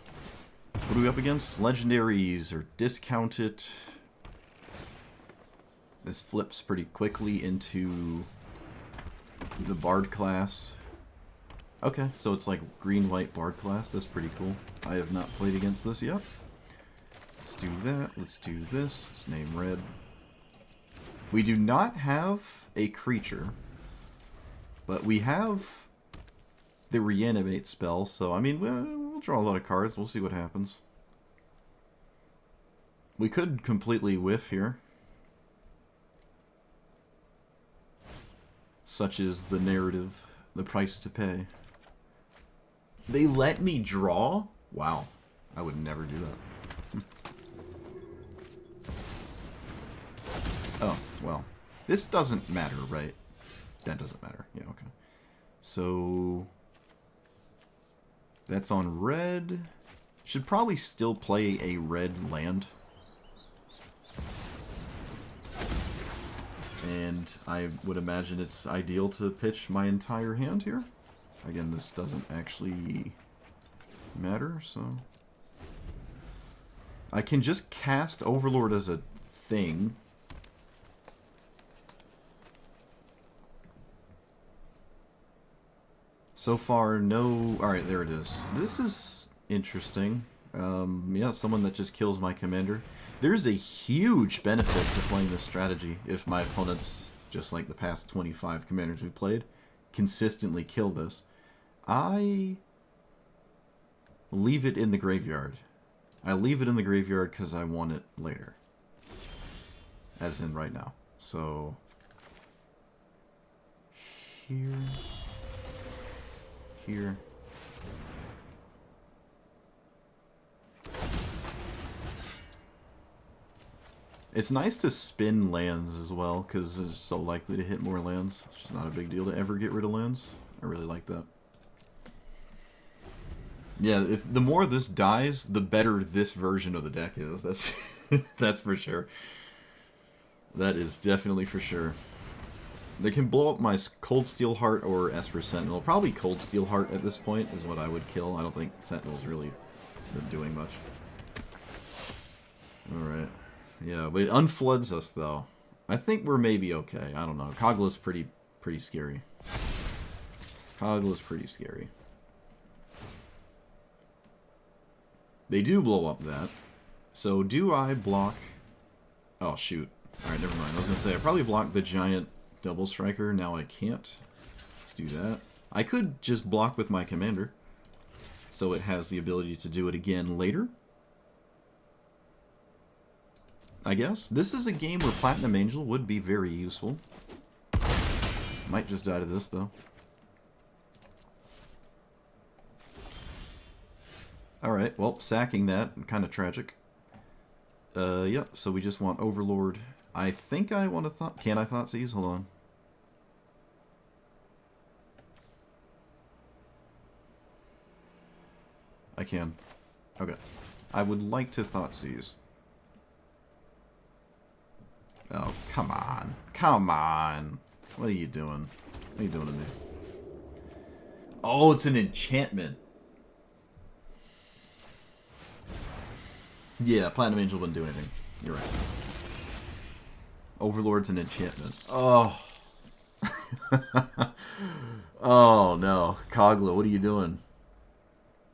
Speaker 1: What are we up against? Legendaries are discounted. This flips pretty quickly into the Bard class. Okay, so it's like green-white Bard class. That's pretty cool. I have not played against this yet. Let's do that. Let's do this. Let's name red. We do not have a creature, but we have the reanimate spell, so I mean, we'll draw a lot of cards. We'll see what happens. We could completely whiff here. Such is the narrative, the price to pay. They let me draw? Wow. I would never do that. Oh, well. This doesn't matter, right? That doesn't matter. Yeah, okay. So... that's on red. Should probably still play a red land. And I would imagine it's ideal to pitch my entire hand here. Again, this doesn't actually matter, so... I can just cast Overlord as a thing. So far, no... Alright, there it is. This is interesting. Yeah, someone that just kills my commander. There's a huge benefit to playing this strategy if my opponents, just like the past 25 commanders we played, consistently kill this. I leave it in the graveyard. I leave it in the graveyard because I want it later. As in right now. So... here... here... It's nice to spin lands as well, because it's so likely to hit more lands. It's just not a big deal to ever get rid of lands. I really like that. Yeah, if the more this dies, the better this version of the deck is. That's that's for sure. That is definitely for sure. They can blow up my Cold Steel Heart or Esper Sentinel. Probably Cold Steel Heart at this point is what I would kill. I don't think Sentinel's really been doing much. Alright. Yeah, but it unfloods us, though. I think we're maybe okay. I don't know. Kogla's pretty scary. Kogla's pretty scary. They do blow up that. So, do I block... oh, shoot. Alright, never mind. I was going to say, I probably blocked the giant double striker. Now I can't. Let's do that. I could just block with my commander. So it has the ability to do it again later. I guess. This is a game where Platinum Angel would be very useful. Might just die to this, though. Alright, well, sacking that, kind of tragic. Yep, so we just want Overlord. I think I want to thought... can I thought seize? Hold on. I can. Okay. I would like to thought seize. Oh, come on. Come on. What are you doing? What are you doing to me? Oh, it's an enchantment. Yeah, Platinum Angel wouldn't do anything. You're right. Overlord's an enchantment. Oh. Oh, no. Kogla, what are you doing?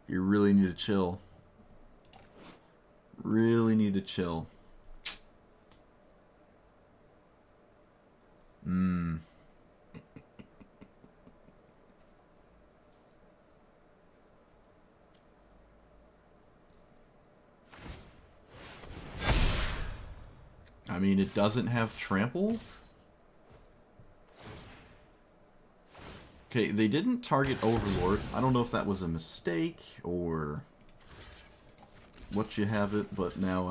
Speaker 1: You really need to chill. Really need to chill. I mean, it doesn't have trample. Okay, they didn't target Overlord. I don't know if that was a mistake or what you have it, but now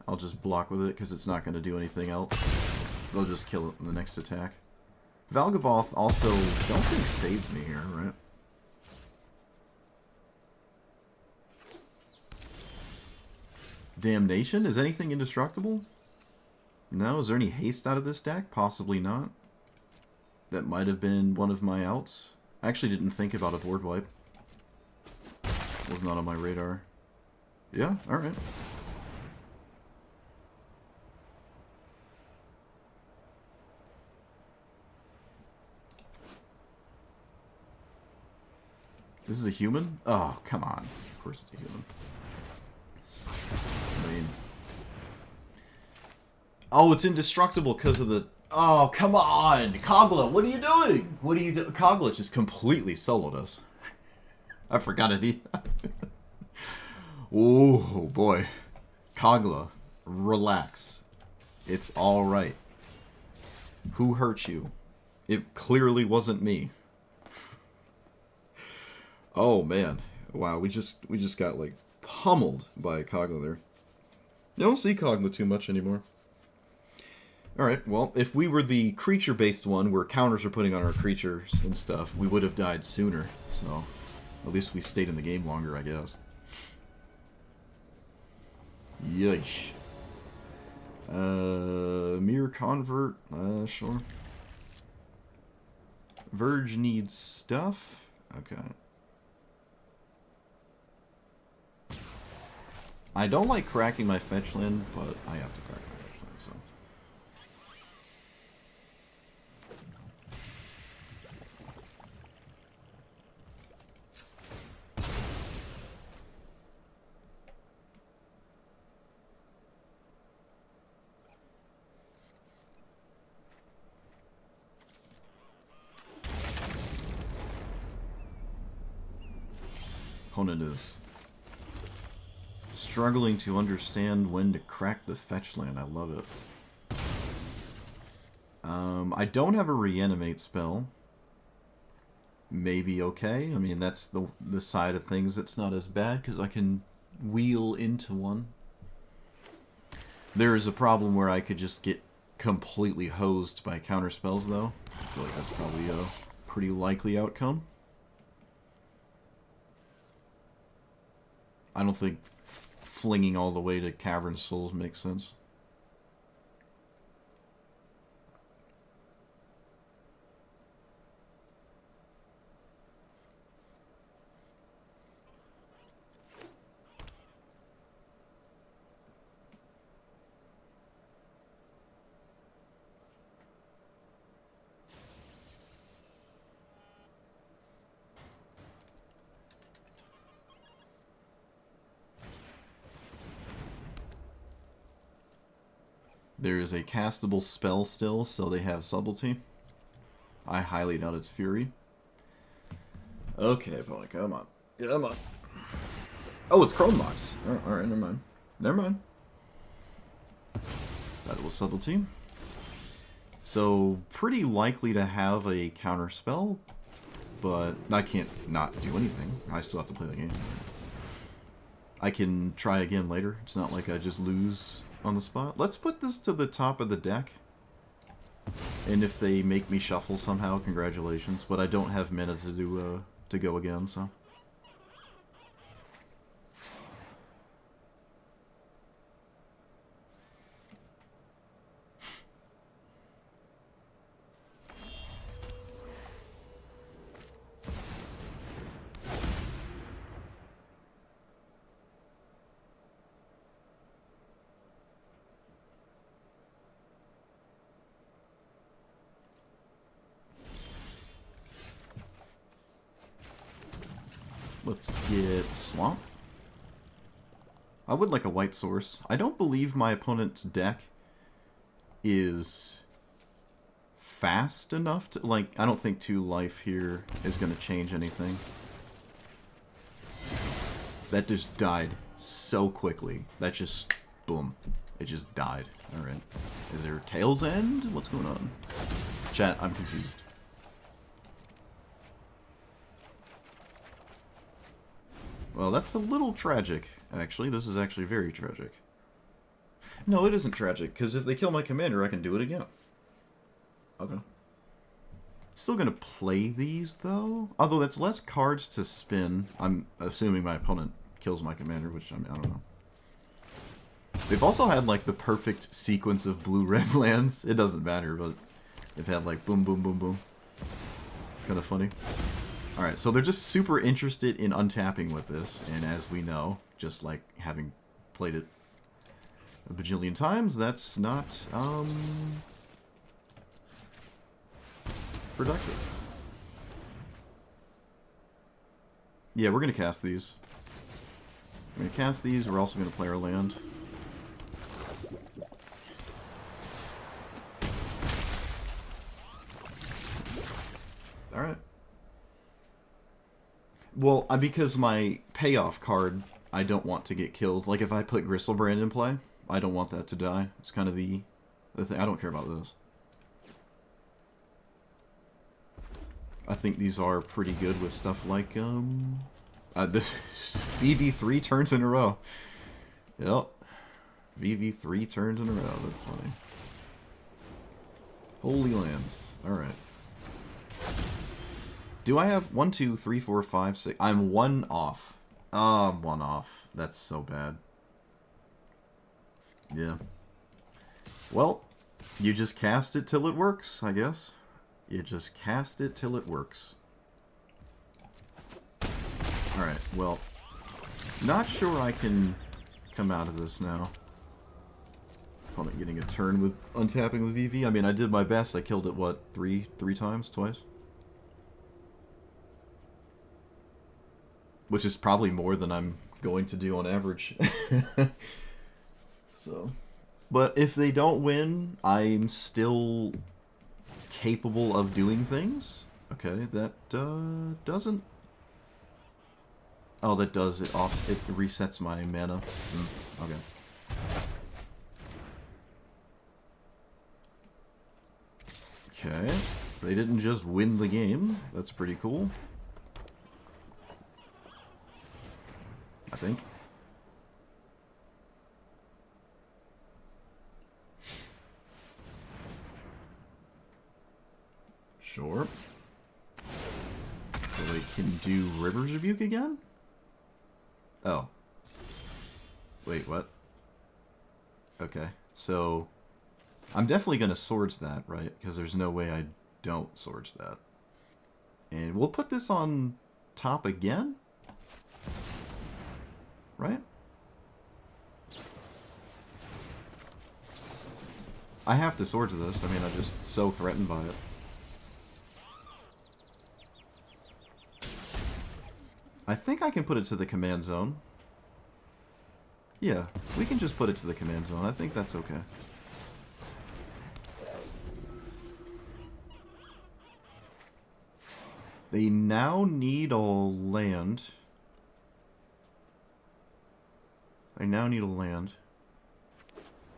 Speaker 1: I'll just block with it because it's not going to do anything else. They'll just kill it in the next attack. Valgavoth also, don't think saves me here, right? Damnation? Is anything indestructible? No? Is there any haste out of this deck? Possibly not. That might have been one of my outs. I actually didn't think about a board wipe. Was not on my radar. Yeah, alright. This is a human? Oh, come on. Of course it's a human. I mean... Oh, it's indestructible because of the... Oh, come on! Kogla, what are you doing? What are you doing? Kogla just completely soloed us. I forgot it. Oh, boy. Kogla, relax. It's alright. Who hurt you? It clearly wasn't me. Oh, man. Wow, we just got, like, pummeled by Kogla there. You don't see Kogla too much anymore. Alright, well, if we were the creature-based one, where counters are putting on our creatures and stuff, we would have died sooner. So, at least we stayed in the game longer, I guess. Yeesh. Mirror Convert, sure. Verge needs stuff. Okay. I don't like cracking my fetch land, but I have to crack my fetch land, so. Opponent is struggling to understand when to crack the fetch land. I love it. I don't have a reanimate spell. Maybe okay. I mean, that's the side of things that's not as bad because I can wheel into one. There is a problem where I could just get completely hosed by counter spells, though. I feel like that's probably a pretty likely outcome. I don't think flinging all the way to Cavern Souls makes sense. There is a castable spell still, so they have Subtlety. I highly doubt it's Fury. Okay, Pony, come on. Come on. Oh, it's Chrome Box. Oh, alright, never mind. Never mind. That was Subtlety. So, pretty likely to have a counter spell, but I can't not do anything. I still have to play the game. I can try again later. It's not like I just lose on the spot. Let's put this to the top of the deck. And if they make me shuffle somehow, congratulations. But I don't have mana to do to go again, so. Let's get Swamp. I would like a white source. I don't believe my opponent's deck is fast enough to, like, I don't think 2 life here is going to change anything. That just died so quickly. That just, boom. It just died. Alright. Is there Tail's End? What's going on? Chat, I'm confused. Well, that's a little tragic, actually. This is actually very tragic. No, it isn't tragic, because if they kill my commander, I can do it again. Okay. Still gonna play these, though. Although that's less cards to spin. I'm assuming my opponent kills my commander, which, I mean, I don't know. They've also had, like, the perfect sequence of blue-red lands. It doesn't matter, but they've had, like, boom, boom, boom, boom. It's kind of funny. Alright, so they're just super interested in untapping with this, and as we know, just like having played it a bajillion times, that's not, productive. Yeah, we're gonna cast these. We're gonna cast these, we're also gonna play our land. Alright. Well, because my payoff card, I don't want to get killed. Like, if I put Gristlebrand in play, I don't want that to die. It's kind of the thing. I don't care about this. I think these are pretty good with stuff like, this VV3 turns in a row. Yep. VV3 turns in a row. That's funny. Holy lands. Alright. Do I have 1, 2, 3, 4, 5, 6? I'm 1 off. I'm 1 off. That's so bad. Yeah. Well, you just cast it till it works, I guess. You just cast it till it works. Alright, well, not sure I can come out of this now. Opponent getting a turn with untapping with VV. I mean, I did my best. I killed it, what, three times? Twice? Which is probably more than I'm going to do on average. So, but if they don't win, I'm still capable of doing things. Okay, that doesn't... Oh, that does. It resets my mana. Okay. Okay. They didn't just win the game. That's pretty cool. I think. Sure. So they can do River's Rebuke again? Oh. Wait, what? Okay, so... I'm definitely going to Swords that, right? Because there's no way I don't Swords that. And we'll put this on top again? Right? I have to Swords this. I mean, I'm just so threatened by it. I think I can put it to the command zone. Yeah, we can just put it to the command zone. I think that's okay. They now need a land. They now need a land.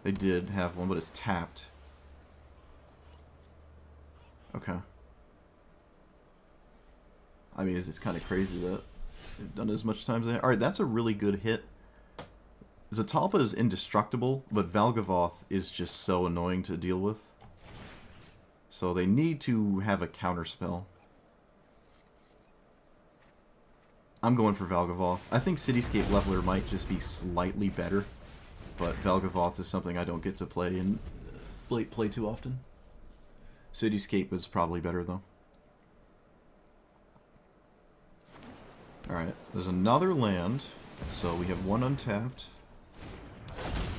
Speaker 1: They did have one, but it's tapped. Okay. I mean, it's kind of crazy that they've done it as much times as they... Alright, that's a really good hit. Zatalpa is indestructible, but Valgavoth is just so annoying to deal with. So they need to have a counterspell. I'm going for Valgavoth. I think Cityscape Leveler might just be slightly better, but Valgavoth is something I don't get to play and play too often. Cityscape is probably better, though. Alright, there's another land, so we have one untapped.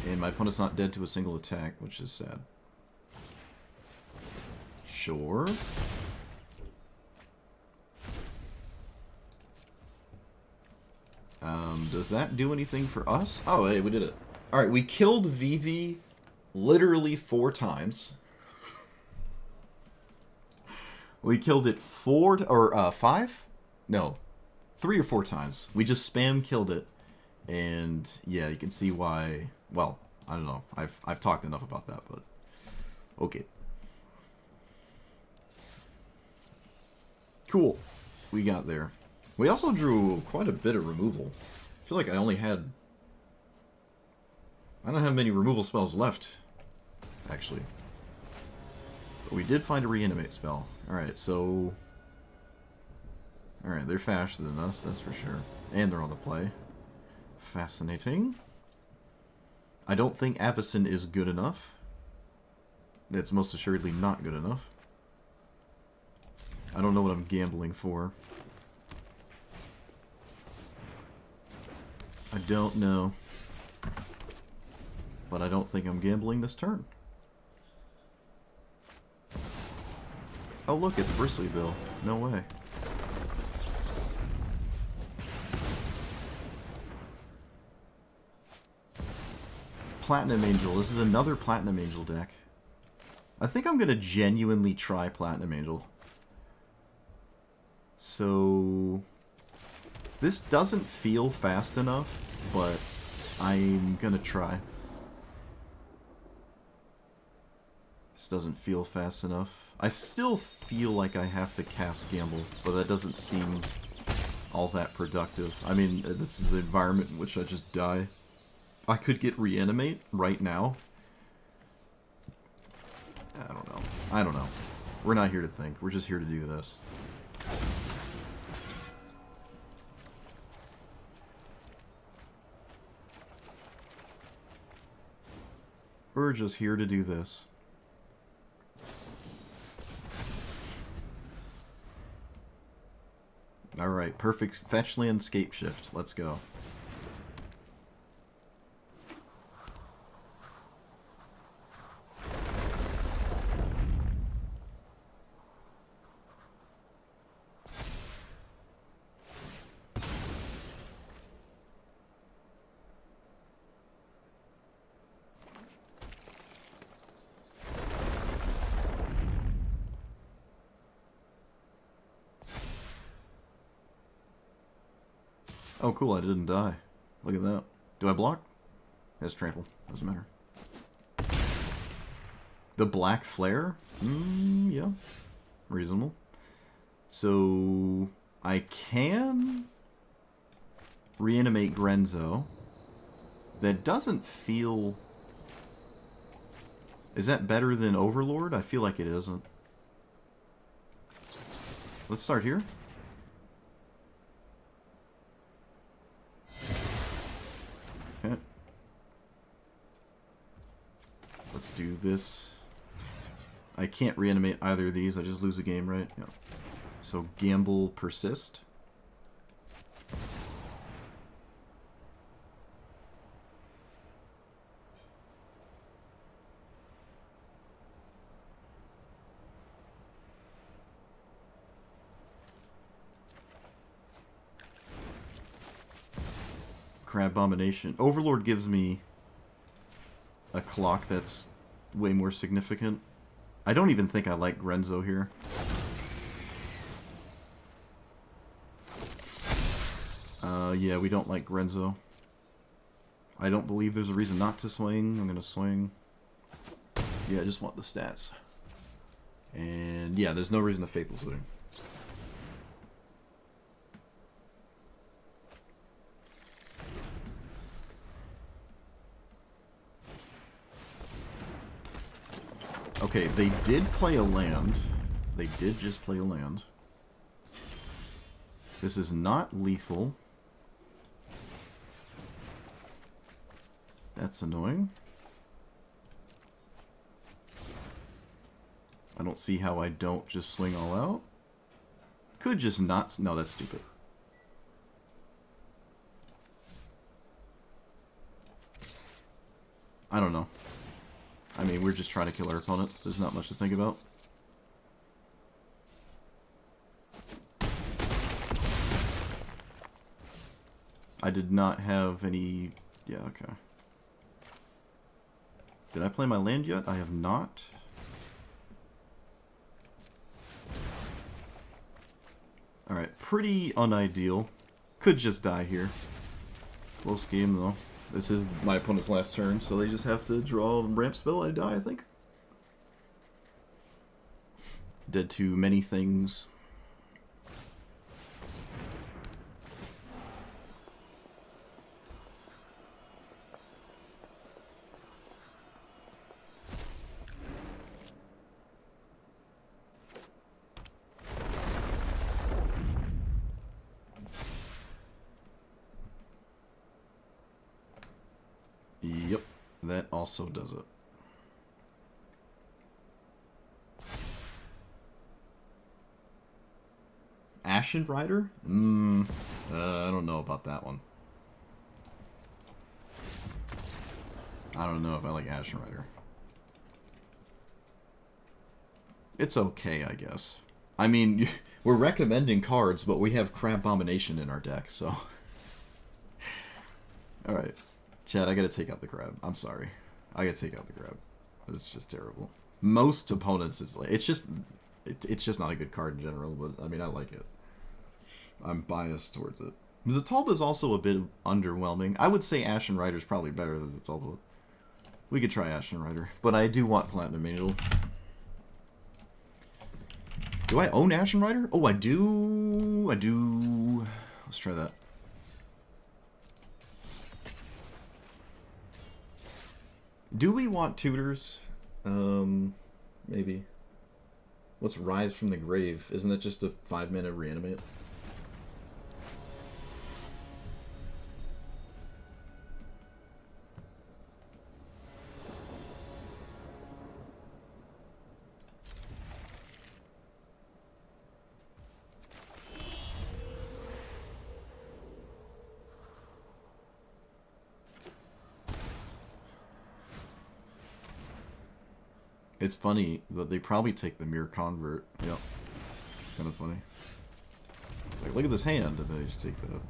Speaker 1: And my opponent's not dead to a single attack, which is sad. Sure. Does that do anything for us? Oh, hey, we did it. Alright, we killed Vivi literally 4 times. We killed it 5? No, 3 or 4 times. We just spam killed it. And, yeah, you can see why... Well, I don't know. I've talked enough about that, but okay. Cool. We got there. We also drew quite a bit of removal. I feel like I only had... I don't have many removal spells left, actually. But we did find a reanimate spell. Alright, so... Alright, they're faster than us, that's for sure. And they're on the play. Fascinating. I don't think Avacyn is good enough. It's most assuredly not good enough. I don't know what I'm gambling for. I don't know. But I don't think I'm gambling this turn. Oh look, it's Bristly Bill. No way. Platinum Angel. This is another Platinum Angel deck. I think I'm going to genuinely try Platinum Angel. So... This doesn't feel fast enough, but I'm going to try. This doesn't feel fast enough. I still feel like I have to cast Gamble, but that doesn't seem all that productive. I mean, this is the environment in which I just die. I could get Reanimate right now. I don't know. I don't know. We're not here to think. We're just here to do this. We're just here to do this. Alright, perfect fetch land scape shift. Let's go. Oh, cool, I didn't die. Look at that. Do I block? Yes, trample. Doesn't matter. The Black Flare? Yeah. Reasonable. So... I can... reanimate Grenzo. That doesn't feel... Is that better than Overlord? I feel like it isn't. Let's start here. Okay. Let's do this. I can't reanimate either of these. I just lose the game, right? Yeah. So Gamble Persist. Abomination. Overlord gives me a clock that's way more significant. I don't even think I like Grenzo here. Yeah, we don't like Grenzo. I don't believe there's a reason not to swing. I'm gonna swing. Yeah, I just want the stats. And yeah, there's no reason to Faithless Looting. Okay, they did play a land. They did just play a land. This is not lethal. That's annoying. I don't see how I don't just swing all out. Could just not... No, that's stupid. I don't know. I mean, we're just trying to kill our opponent. There's not much to think about. I did not have any... Yeah, okay. Did I play my land yet? I have not. Alright, pretty unideal. Could just die here. Close game, though. This is my opponent's last turn, so they just have to draw a ramp spell. I die, I think. Dead to many things. Yep, that also does it. Ashen Rider? I don't know about that one. I don't know if I like Ashen Rider. It's okay, I guess. I mean, we're recommending cards, but we have Crab Abomination in our deck, so... Alright. Chad, I gotta take out the crab. I'm sorry. I gotta take out the crab. It's just terrible. Most opponents, it's just not a good card in general, but I mean, I like it. I'm biased towards it. Zatalba is also a bit underwhelming. I would say Ashen Rider is probably better than Zatalba. We could try Ashen Rider, but I do want Platinum Angel. Do I own Ashen Rider? Oh, I do. I do. Let's try that. Do we want tutors? Maybe. What's Rise from the Grave? Isn't that just a 5-minute reanimate? It's funny that they probably take the Mirror Convert. Yep. It's kind of funny. It's like, look at this hand, and they just take that.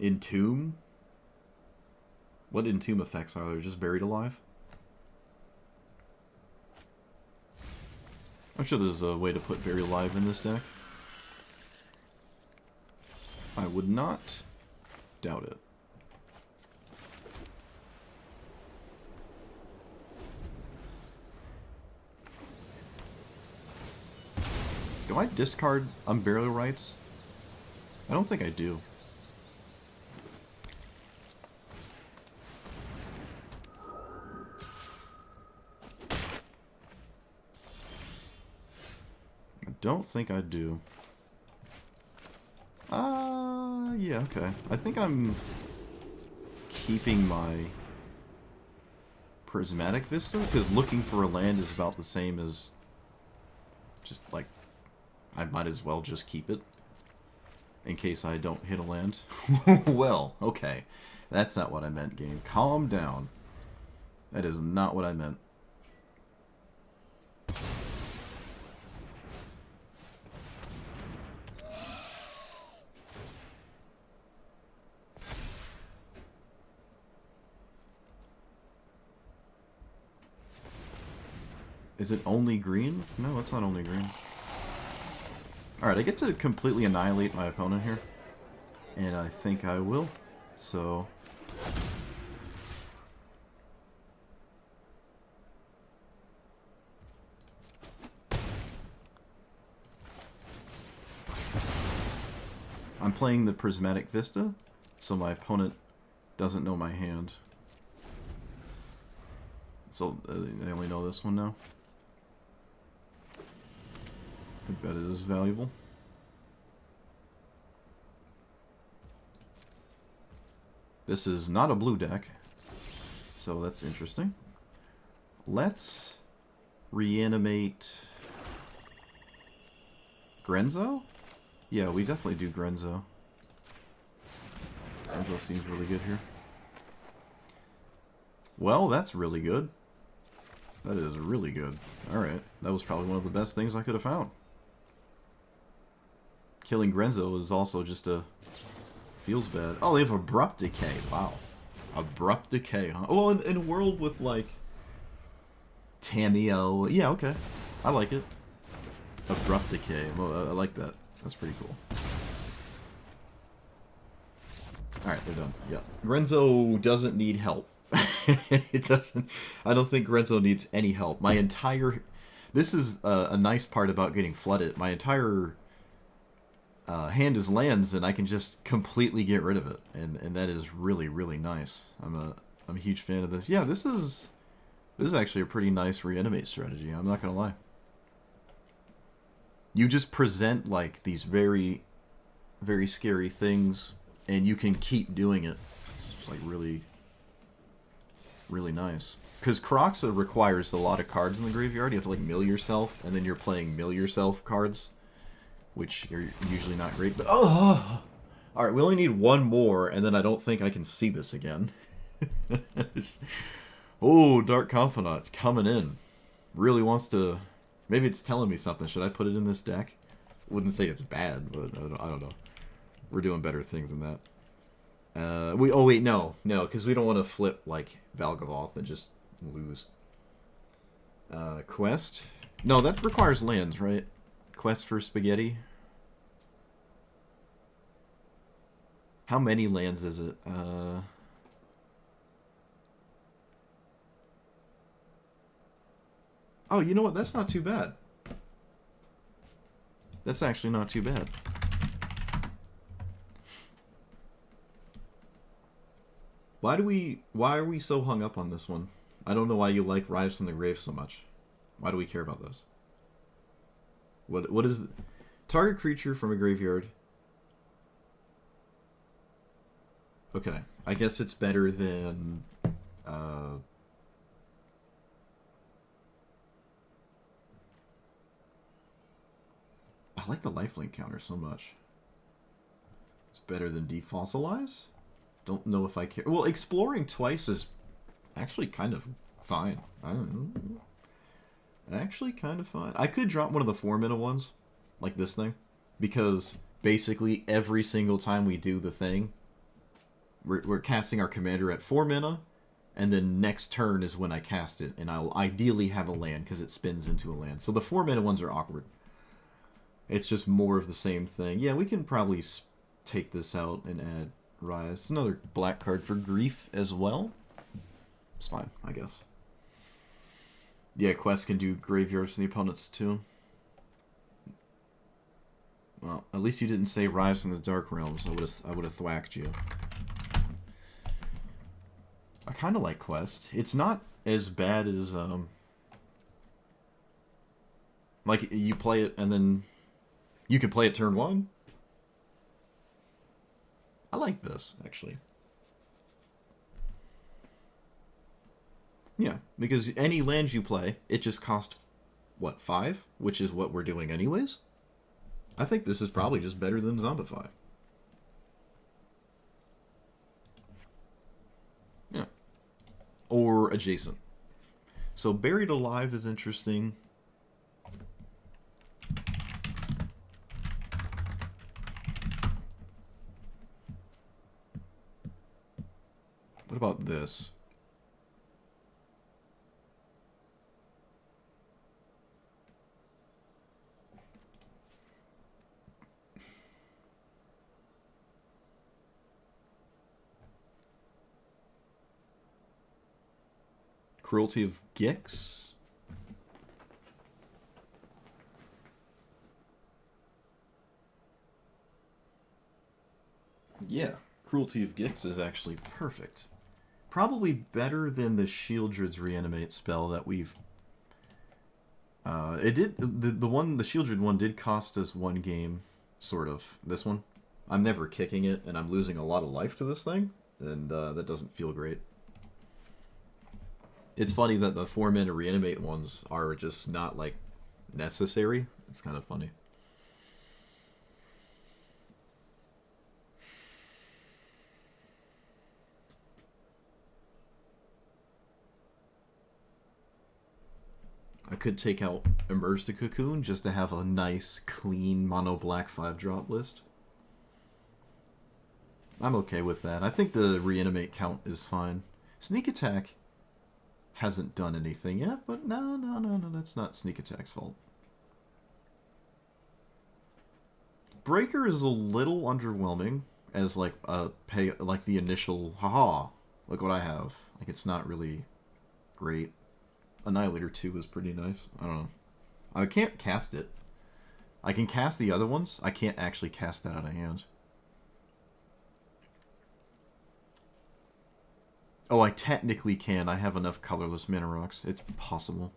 Speaker 1: Entomb? What Entomb effects are there? Just Buried Alive? I'm sure there's a way to put Buried Alive in this deck. I would not doubt it. Do I discard Unburial Rites? I don't think I do. I don't think I do. Yeah, okay. I think I'm keeping my Prismatic Vista, because looking for a land is about the same as just, like, I might as well just keep it in case I don't hit a land. Well, okay. That's not what I meant, game. Calm down. That is not what I meant. Is it only green? No, it's not only green. Alright, I get to completely annihilate my opponent here. And I think I will. So... I'm playing the Prismatic Vista, so my opponent doesn't know my hand. So, they only know this one now. I think that is valuable. This is not a blue deck, so that's interesting. Let's reanimate Grenzo? Yeah, we definitely do Grenzo. Grenzo seems really good here. Well, that's really good. That is really good. Alright, that was probably one of the best things I could have found. Killing Grenzo is also just a... feels bad. Oh, they have Abrupt Decay. Wow. Abrupt Decay, huh? Well, in a world with, like... Tameo... Yeah, okay. I like it. Abrupt Decay. Well, I like that. That's pretty cool. Alright, they're done. Yeah. Renzo doesn't need help. It doesn't... I don't think Renzo needs any help. My entire... This is a nice part about getting flooded. My entire hand is lands, and I can just completely get rid of it. And that is really, really nice. I'm a huge fan of this. Yeah, this is actually a pretty nice reanimate strategy. I'm not gonna lie. You just present like these very, very scary things, and you can keep doing it. It's like really, really nice. Because Kroxa requires a lot of cards in the graveyard. You have to like mill yourself, and then you're playing mill yourself cards, which are usually not great. But oh, all right, we only need one more, and then I don't think I can see this again. Oh, Dark Confidant coming in. Really wants to... Maybe it's telling me something. Should I put it in this deck? Wouldn't say it's bad, but I don't know. We're doing better things than that. Oh wait, no, because we don't want to flip like Valgavoth and just lose. Quest? No, that requires lands, right? Quest for Spaghetti. How many lands is it? Oh, you know what? That's not too bad. That's actually not too bad. Why are we so hung up on this one? I don't know why you like Rise from the Grave so much. Why do we care about this? What is... Target creature from a graveyard. Okay. I guess it's better than... I like the lifelink counter so much. It's better than Defossilize? Don't know if I care. Well, exploring twice is actually kind of fine. I don't know. Actually kind of fine. I could drop one of the 4-mana ones, like this thing, because basically every single time we do the thing, we're casting our commander at 4 mana, and then next turn is when I cast it, and I'll ideally have a land because it spins into a land. So the 4-mana ones are awkward. It's just more of the same thing. Yeah, we can probably take this out and add Rise. Another black card for Grief as well. It's fine, I guess. Yeah, Quest can do graveyards to the opponents too. Well, at least you didn't say Rise from the Dark Realms. I would have thwacked you. I kind of like Quest. It's not as bad as like you play it and then you can play it turn 1. I like this, actually. Yeah, because any land you play, it just costs, what, 5? Which is what we're doing anyways? I think this is probably just better than Zombify. Yeah. Or adjacent. So Buried Alive is interesting. What about this? Cruelty of Gix? Yeah, Cruelty of Gix is actually perfect. Probably better than the Shieldred's Reanimate spell that we've... it did... The Shieldred one did cost us 1 game, sort of. This one. I'm never kicking it, and I'm losing a lot of life to this thing, and that doesn't feel great. It's funny that the 4-mana Reanimate ones are just not, like, necessary. It's kind of funny. I could take out Emerge the Cocoon just to have a nice, clean, mono black 5-drop list. I'm okay with that. I think the Reanimate count is fine. Sneak Attack hasn't done anything yet, but no, that's not Sneak Attack's fault. Breaker is a little underwhelming as like like the initial haha, look what I have. Like it's not really great. Annihilator 2 is pretty nice. I don't know. I can't cast it. I can cast the other ones. I can't actually cast that out of hand. Oh, I technically can. I have enough colorless mana rocks. It's possible.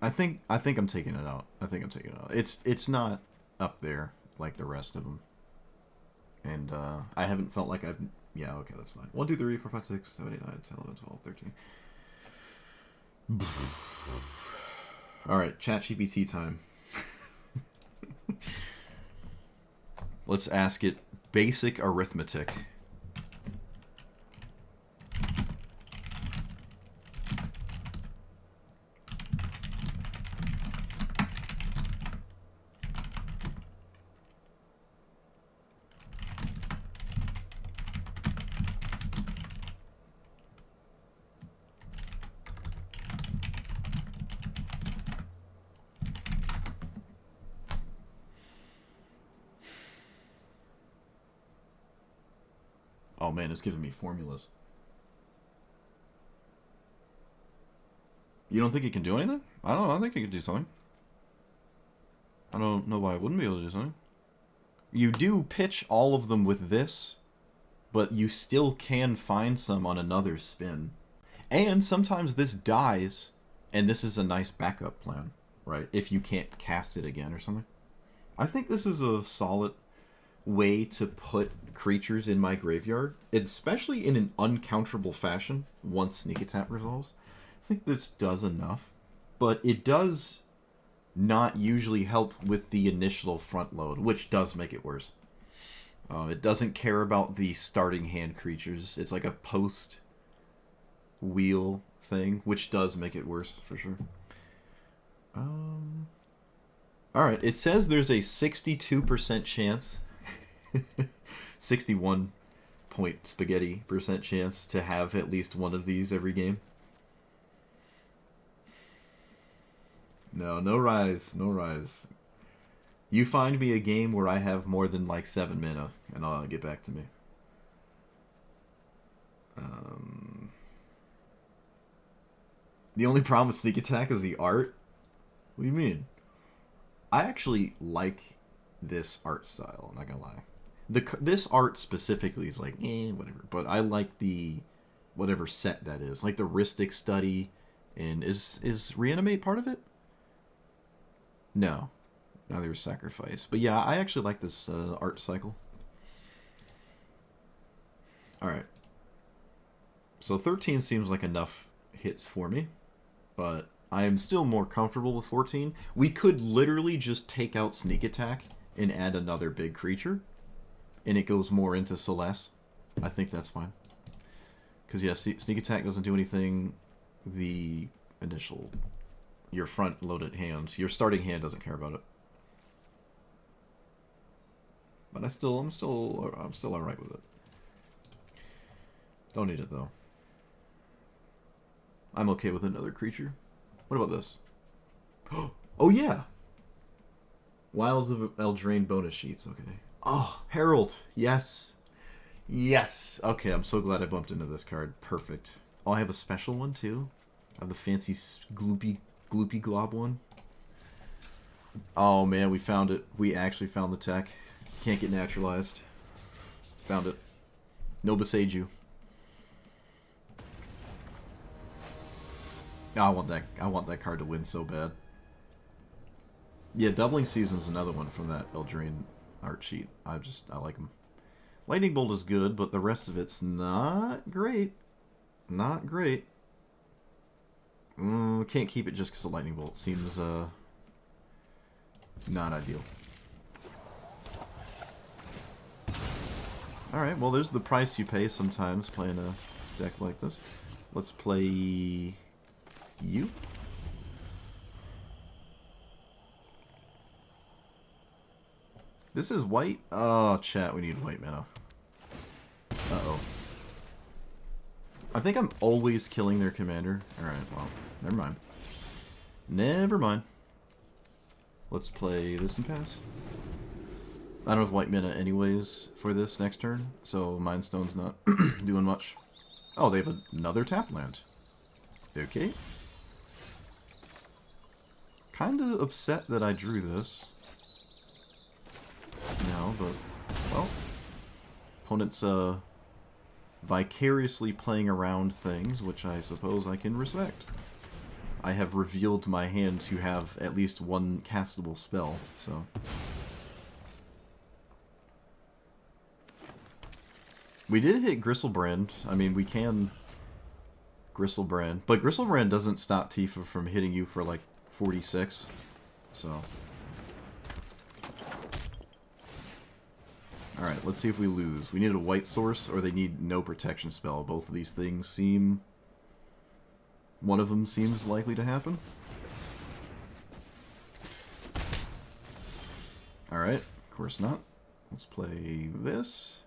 Speaker 1: I think I'm taking it out. I think I'm taking it out. It's not up there like the rest of them. And I haven't felt like I've... Yeah, okay, that's fine. 1, 2, 3, 4, 5, 6, 7, 8, 9, 10, 11, 12, 13. Alright, ChatGPT time. Let's ask it basic arithmetic. Oh man, it's giving me formulas. You don't think it can do anything? I don't know. I think it can do something. I don't know why I wouldn't be able to do something. You do pitch all of them with this, but you still can find some on another spin. And sometimes this dies, and this is a nice backup plan, right? If you can't cast it again or something. I think this is a solid way to put creatures in my graveyard, especially in an uncounterable fashion once Sneak Attack resolves. I think this does enough, but it does not usually help with the initial front load, which does make it worse. It doesn't care about the starting hand creatures. It's like a post wheel thing, which does make it worse for sure. Alright, it says there's a 62% chance 61 point spaghetti % chance to have at least one of these every game. No rise, no rise. You find me a game where I have more than like 7 mana, and I'll get back to me. The only problem with Sneak Attack is the art. What do you mean? I actually like this art style, I'm not gonna lie. This art specifically is like, whatever. But I like the whatever set that is. Like the Rhystic Study, and is Reanimate part of it? No. Neither is Sacrifice. But yeah, I actually like this art cycle. Alright. So 13 seems like enough hits for me. But I am still more comfortable with 14. We could literally just take out Sneak Attack and add another big creature. And it goes more into Celes. I think that's fine. Because, yeah, Sneak Attack doesn't do anything. The initial... Your front-loaded hand. Your starting hand doesn't care about it. But I'm still alright with it. Don't need it, though. I'm okay with another creature. What about this? Oh, yeah! Wilds of Eldraine bonus sheets. Okay. Oh, Herald. Yes. Yes. Okay, I'm so glad I bumped into this card. Perfect. Oh, I have a special one, too. I have the fancy gloopy glob one. Oh, man, we found it. We actually found the tech. Can't get naturalized. Found it. No Beseiju. I want that card to win so bad. Yeah, Doubling Season's another one from that Eldraine art sheet. I like them. Lightning Bolt is good, but the rest of it's not great. Not great. Can't keep it just because of Lightning Bolt. Seems not ideal. Alright, well there's the price you pay sometimes playing a deck like this. Let's play you. This is white? Oh, chat, we need white mana. I think I'm always killing their commander. Alright, well, never mind. Never mind. Let's play this and pass. I don't have white mana anyways for this next turn, so Mind Stone's not doing much. Oh, they have another tap land. Okay. Kinda upset that I drew this. No, but, well. Opponent's, vicariously playing around things, which I suppose I can respect. I have revealed my hand to have at least one castable spell, so... We did hit Gristlebrand. I mean, we can Gristlebrand. But Gristlebrand doesn't stop Tifa from hitting you for, like, 46. So... Alright, let's see if we lose. We need a white source, or they need no protection spell. Both of these things seem... One of them seems likely to happen. Alright, of course not. Let's play this.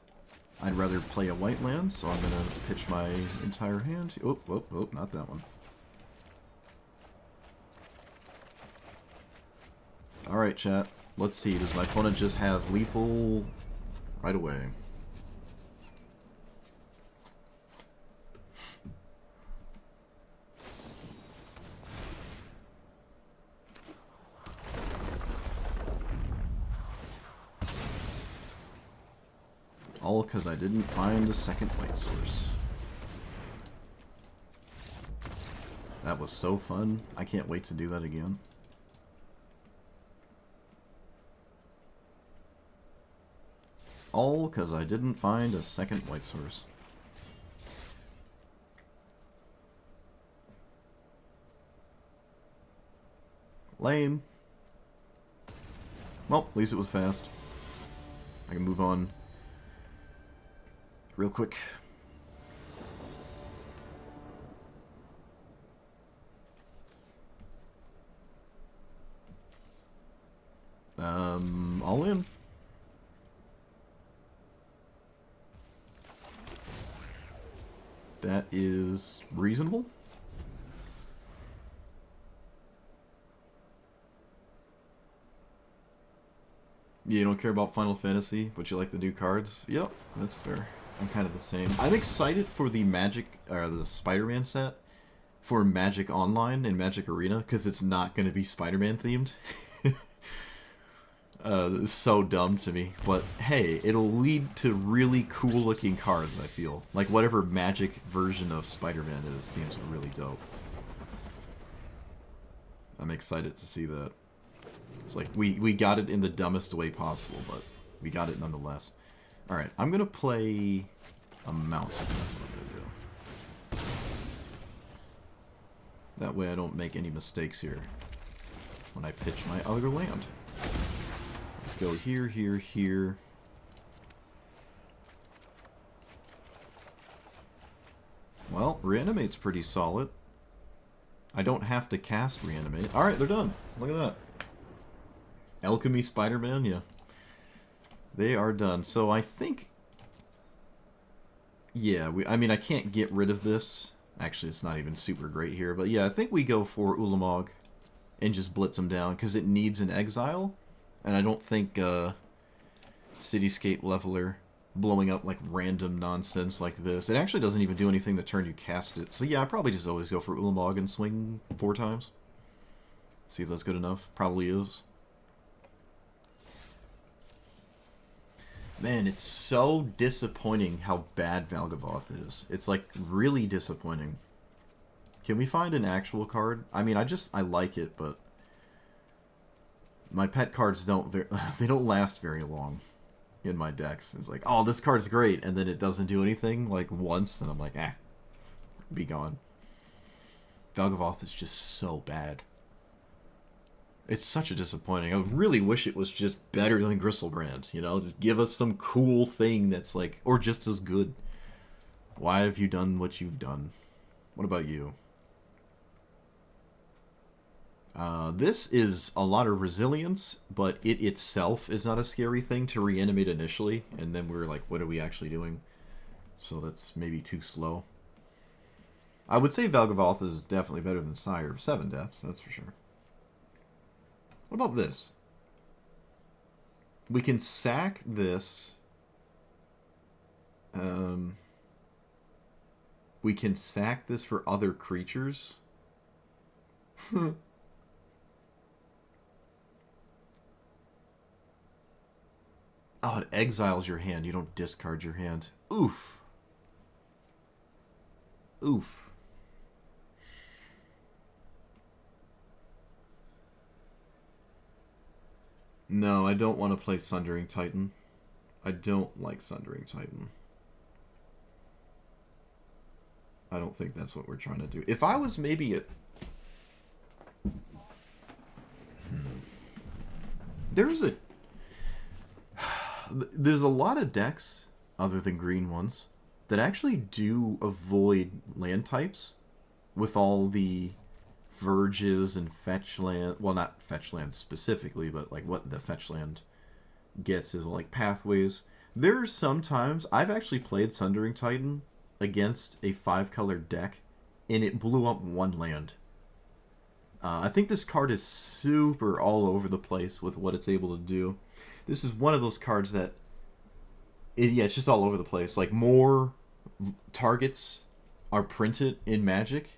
Speaker 1: I'd rather play a white land, so I'm gonna pitch my entire hand. Oh, oh, oh, not that one. Alright, chat. Let's see. Does my opponent just have lethal right away? All because I didn't find a second white source. That was so fun. I can't wait to do that again. All because I didn't find a second white source. Lame. Well, at least it was fast. I can move on real quick. All in. That is reasonable. You don't care about Final Fantasy, but you like the new cards? Yep, that's fair. I'm kind of the same. I'm excited for the the Spider-Man set for Magic Online and Magic Arena, because it's not going to be Spider-Man themed. It's so dumb to me. But hey, it'll lead to really cool looking cards, I feel. Like whatever Magic version of Spider-Man is seems really dope. I'm excited to see that. It's like, we got it in the dumbest way possible, but we got it nonetheless. Alright, I'm gonna play a mouse. That's what I'm gonna do. That way I don't make any mistakes here when I pitch my other land. Let's go here, here, here. Well, Reanimate's pretty solid. I don't have to cast Reanimate. Alright, they're done. Look at that. Alchemy Spider-Man, yeah. They are done. So I think... Yeah, I mean, I can't get rid of this. Actually, it's not even super great here. But yeah, I think we go for Ulamog and just blitz him down, because it needs an exile. And I don't think Cityscape Leveler blowing up like random nonsense like this. It actually doesn't even do anything the turn you cast it. So yeah, I probably just always go for Ulamog and swing 4 times. See if that's good enough. Probably is. Man, it's so disappointing how bad Valgavoth is. It's like really disappointing. Can we find an actual card? I mean, I like it, but my pet cards they don't last very long in my decks. It's like, oh, this card's great, and then it doesn't do anything like once, and I'm like, be gone. Valgavoth is just so bad. It's such a disappointing. I really wish it was just better than Gristlebrand, you know? Just give us some cool thing that's like, or just as good. Why have you done what you've done? What about you? This is a lot of resilience, but it itself is not a scary thing to reanimate initially, and then we're like, what are we actually doing? So that's maybe too slow. I would say Valgavoth is definitely better than Sire of 7 Deaths, that's for sure. What about this? We can sack this. We can sack this for other creatures. Oh, it exiles your hand. You don't discard your hand. Oof. Oof. No, I don't want to play Sundering Titan. I don't like Sundering Titan. I don't think that's what we're trying to do. If I was maybe at... There's a lot of decks, other than green ones, that actually do avoid land types with all the verges and fetch land. Well, not fetch land specifically, but like what the fetch land gets is like pathways. There are sometimes I've actually played Sundering Titan against a 5-color deck, and it blew up 1 land. I think this card is super all over the place with what it's able to do. This is one of those cards that, it's just all over the place. Like, more targets are printed in Magic,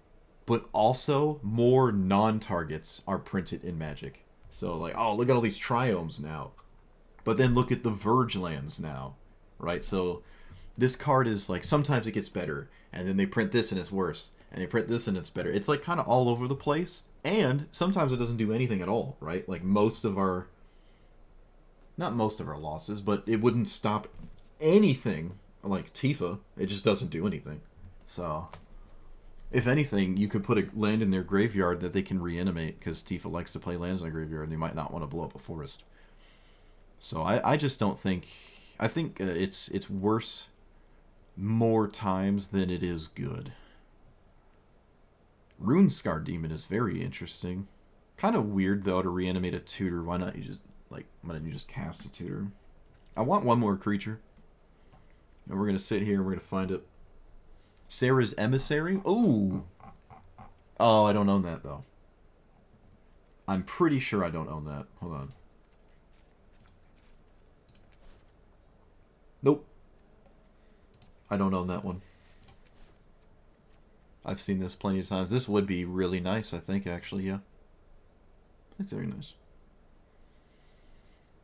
Speaker 1: but also more non-targets are printed in Magic. So, like, oh, look at all these triomes now. But then look at the Verge lands now, right? So, this card is, like, sometimes it gets better, and then they print this and it's worse. And they print this and it's better. It's, like, kind of all over the place. And sometimes it doesn't do anything at all, right? Like, most of our... Not most of our losses, but it wouldn't stop anything like Tifa. It just doesn't do anything. So, if anything, you could put a land in their graveyard that they can reanimate, because Tifa likes to play lands in a graveyard, and they might not want to blow up a forest. So, I just don't think... I think it's worse more times than it is good. Rune Scar Demon is very interesting. Kind of weird, though, to reanimate a tutor. Why not you just... Like, why don't you just cast a tutor? I want one more creature. And we're going to sit here and we're going to find it. Sarah's Emissary? Ooh! Oh, I don't own that, though. I'm pretty sure I don't own that. Hold on. Nope. I don't own that one. I've seen this plenty of times. This would be really nice, I think, actually, yeah. It's very nice.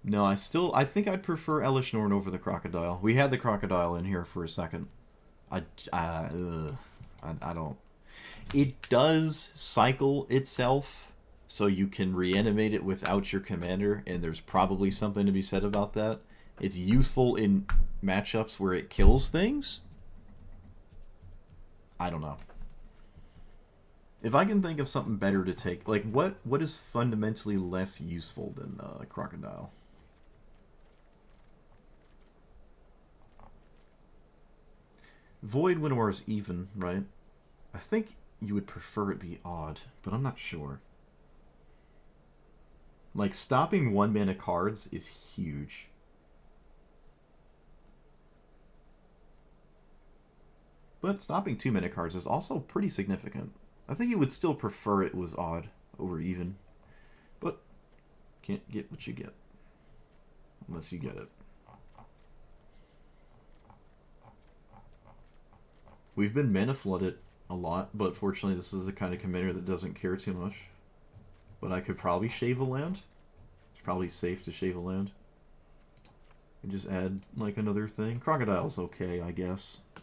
Speaker 1: No, I think I'd prefer Elish Norn over the Crocodile. We had the Crocodile in here for a second. I don't... It does cycle itself, so you can reanimate it without your commander, and there's probably something to be said about that. It's useful in matchups where it kills things. I don't know. If I can think of something better to take, like, what is fundamentally less useful than Crocodile? Void Winnower is even, right? I think you would prefer it be odd, but I'm not sure. Like, stopping 1-mana cards is huge. But stopping 2-mana cards is also pretty significant. I think you would still prefer it was odd over even. But can't get what you get. Unless you get it. We've been mana flooded a lot, but fortunately this is the kind of commander that doesn't care too much. But I could probably shave a land. It's probably safe to shave a land. And just add, like, another thing. Crocodile's okay, I guess. I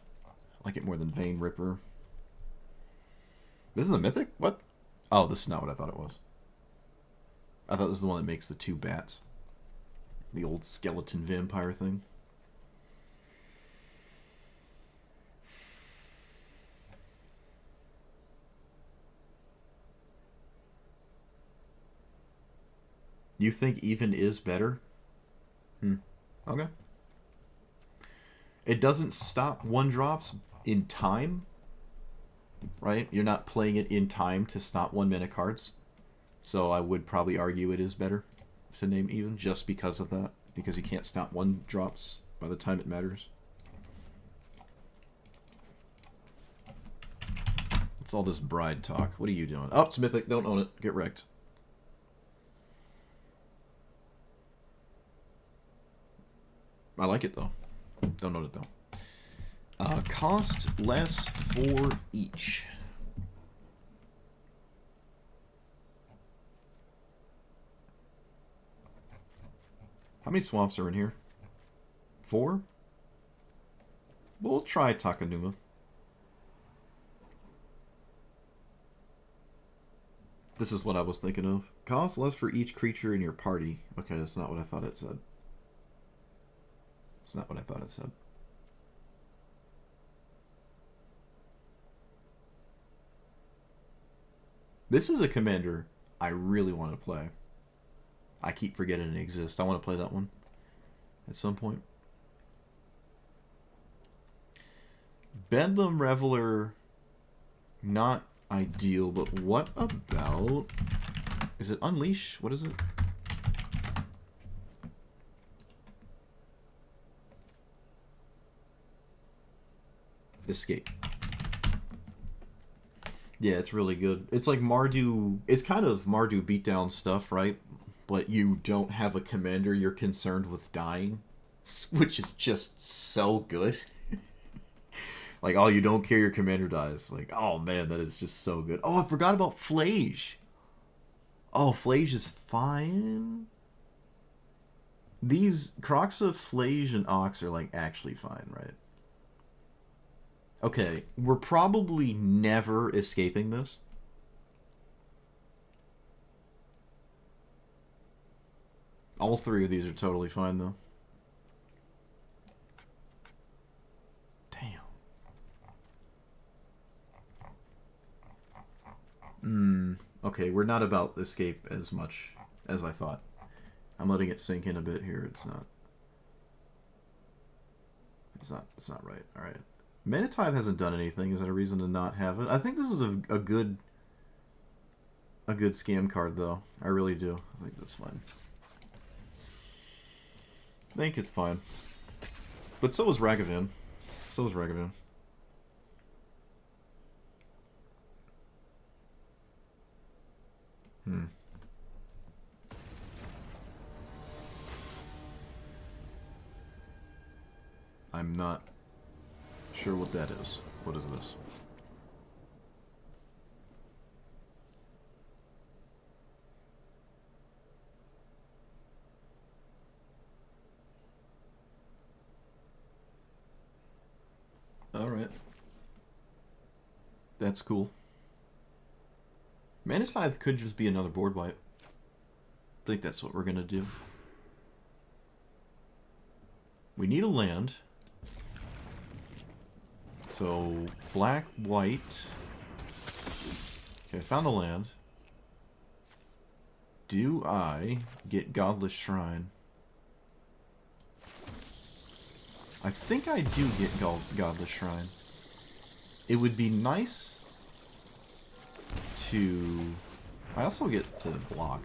Speaker 1: like it more than Vein Ripper. This is a mythic? What? Oh, this is not what I thought it was. I thought this was the one that makes the 2 bats. The old skeleton vampire thing. You think even is better? Okay. It doesn't stop 1-drops in time, right? You're not playing it in time to stop 1-mana cards. So I would probably argue it is better to name even, just because of that. Because you can't stop 1-drops by the time it matters. What's all this bride talk? What are you doing? Oh, it's Mythic. Don't own it. Get wrecked. I like it, though. Don't own it, though. Cost less for each. How many swamps are in here? 4? We'll try Takanuma. This is what I was thinking of. Cost less for each creature in your party. Okay, that's not what I thought it said. It's not what I thought it said. This is a commander I really want to play. I keep forgetting it exists. I want to play that one at some point. Bedlam Reveler, not ideal, but what about... Is it Unleash? What is it? Escape. Yeah, it's really good. It's like Mardu... It's kind of Mardu beatdown stuff, right? But you don't have a commander you're concerned with dying, which is just so good. Like, oh, you don't care your commander dies. Like, oh man, that is just so good. Oh, I forgot about Flage. Oh, Flage is fine. These Croxa, Flage, and Ox are like actually fine, right? Okay, we're probably never escaping this. All 3 of these are totally fine, though. Okay, we're not about escape as much as I thought. I'm letting it sink in a bit here. It's not right. Alright. Mana Tithe hasn't done anything. Is that a reason to not have it? I think this is a good scam card, though. I really do. I think that's fine. I think it's fine. But so is Ragavan. So is Ragavan. I'm not sure what that is. What is this? Alright. That's cool. Mana Tithe could just be another board wipe. I think that's what we're gonna do. We need a land. So, black, white. Okay, I found a land. Do I get Godless Shrine? I think I do get Godless Shrine. It would be nice to... I also get to block.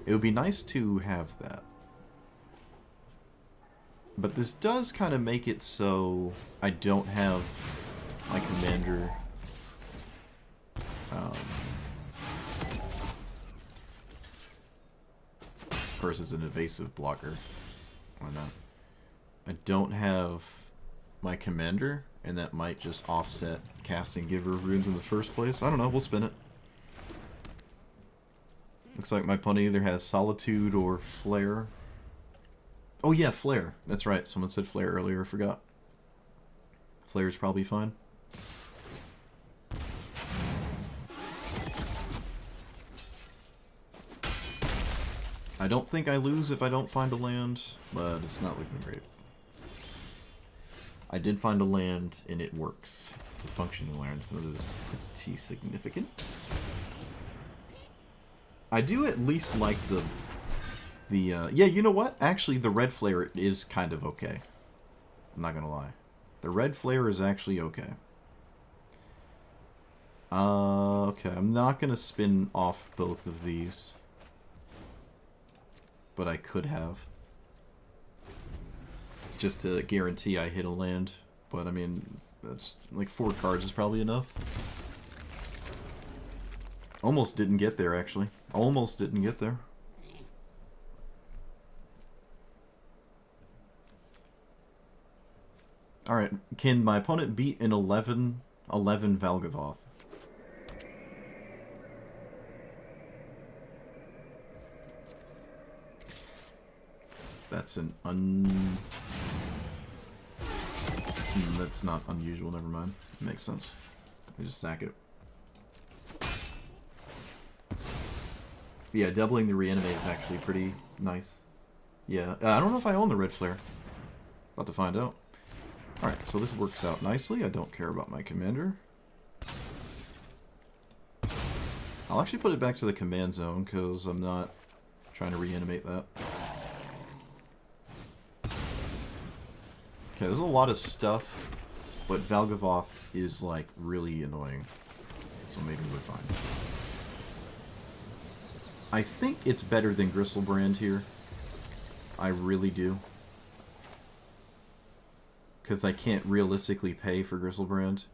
Speaker 1: It would be nice to have that. But this does kind of make it so I don't have my commander... of course, it's an evasive blocker. Why not? I don't have my commander, and that might just offset casting Giver of Runes in the first place. I don't know, we'll spin it. Looks like my opponent either has Solitude or Flare. Oh yeah, Flare. That's right, someone said Flare earlier, I forgot. Flare's probably fine. I don't think I lose if I don't find a land, but it's not looking great. I did find a land, and it works. It's a functioning land, so that is pretty significant. I do at least like the yeah, you know what? Actually, the red flare is kind of okay. I'm not gonna lie. The red flare is actually okay. Okay, I'm not gonna spin off both of these. But I could have. Just to guarantee I hit a land. But I mean, that's like 4 cards is probably enough. Almost didn't get there, actually. Almost didn't get there. Alright, can my opponent beat an 11-11 Valgavoth? That's an that's not unusual, never mind. Makes sense. We just sack it. Yeah, doubling the reanimate is actually pretty nice. Yeah, I don't know if I own the red flare. About to find out. Alright, so this works out nicely. I don't care about my commander. I'll actually put it back to the command zone, because I'm not trying to reanimate that. Okay, there's a lot of stuff, but Valgavoth is, like, really annoying. So maybe we're fine. I think it's better than Gristlebrand here. I really do. Because I can't realistically pay for Gristlebrand.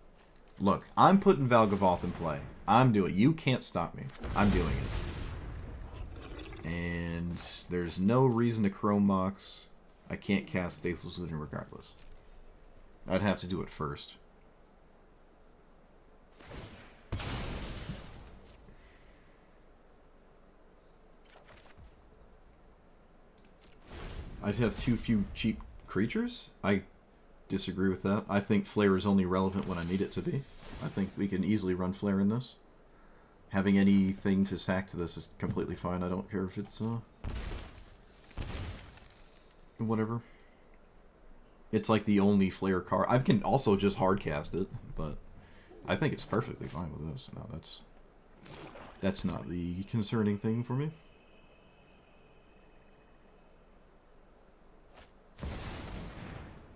Speaker 1: Look, I'm putting Valgavoth in play. I'm doing it. You can't stop me. I'm doing it. And there's no reason to Chrome Mox. I can't cast Faithless Looting regardless. I'd have to do it first. I'd have too few cheap creatures? I disagree with that. I think Flare is only relevant when I need it to be. I think we can easily run Flare in this. Having anything to sack to this is completely fine. I don't care if it's, whatever. It's like the only Flare card. I can also just hardcast it, but I think it's perfectly fine with this. No, that's not the concerning thing for me.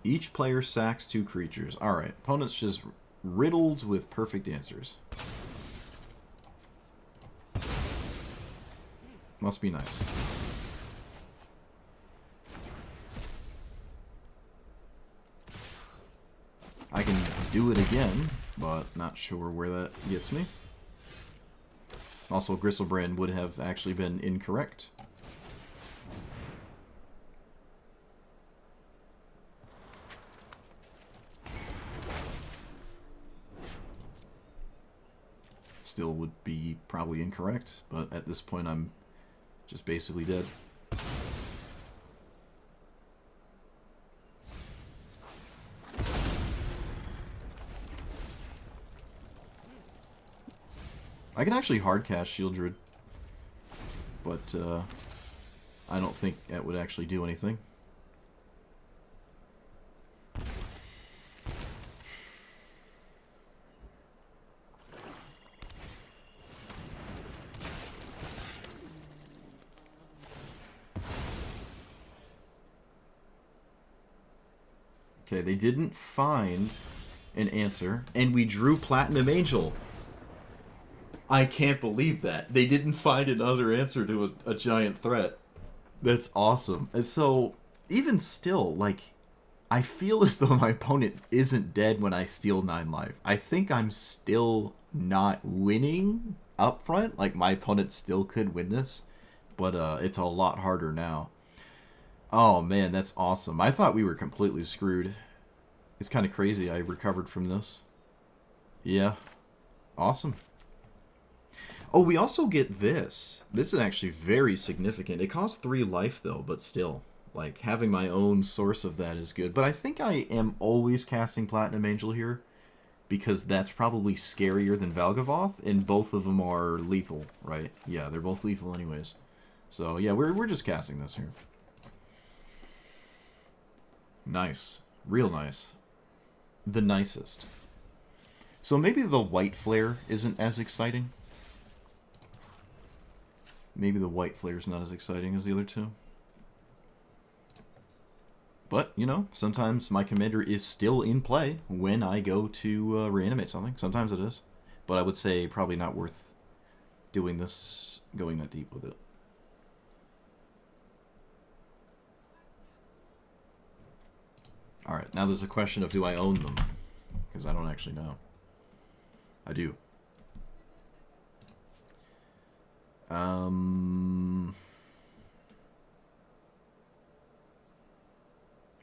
Speaker 1: Each player sacks 2 creatures. Alright, opponent's just riddled with perfect answers. Must be nice. I can do it again, but not sure where that gets me. Also, Gristlebrand would have actually been incorrect. Still would be probably incorrect, but at this point I'm just basically dead. I can actually hardcast Shieldred, but I don't think that would actually do anything. Okay, they didn't find an answer, and we drew Platinum Angel. I can't believe that. They didn't find another answer to a giant threat. That's awesome. And so, even still, like, I feel as though my opponent isn't dead when I steal 9 life. I think I'm still not winning up front. Like, my opponent still could win this, but it's a lot harder now. Oh, man, that's awesome. I thought we were completely screwed. It's kind of crazy I recovered from this. Yeah. Awesome. Oh, we also get this. This is actually very significant. It costs 3 life, though, but still. Like, having my own source of that is good. But I think I am always casting Platinum Angel here, because that's probably scarier than Valgavoth, and both of them are lethal, right? Yeah, they're both lethal anyways. So, yeah, we're just casting this here. Nice. Real nice. The nicest. So maybe the white flare isn't as exciting. Maybe the white flare is not as exciting as the other two. But, you know, sometimes my commander is still in play when I go to reanimate something. Sometimes it is. But I would say probably not worth doing this, going that deep with it. Alright, now there's a question of do I own them? Because I don't actually know. I do. Um.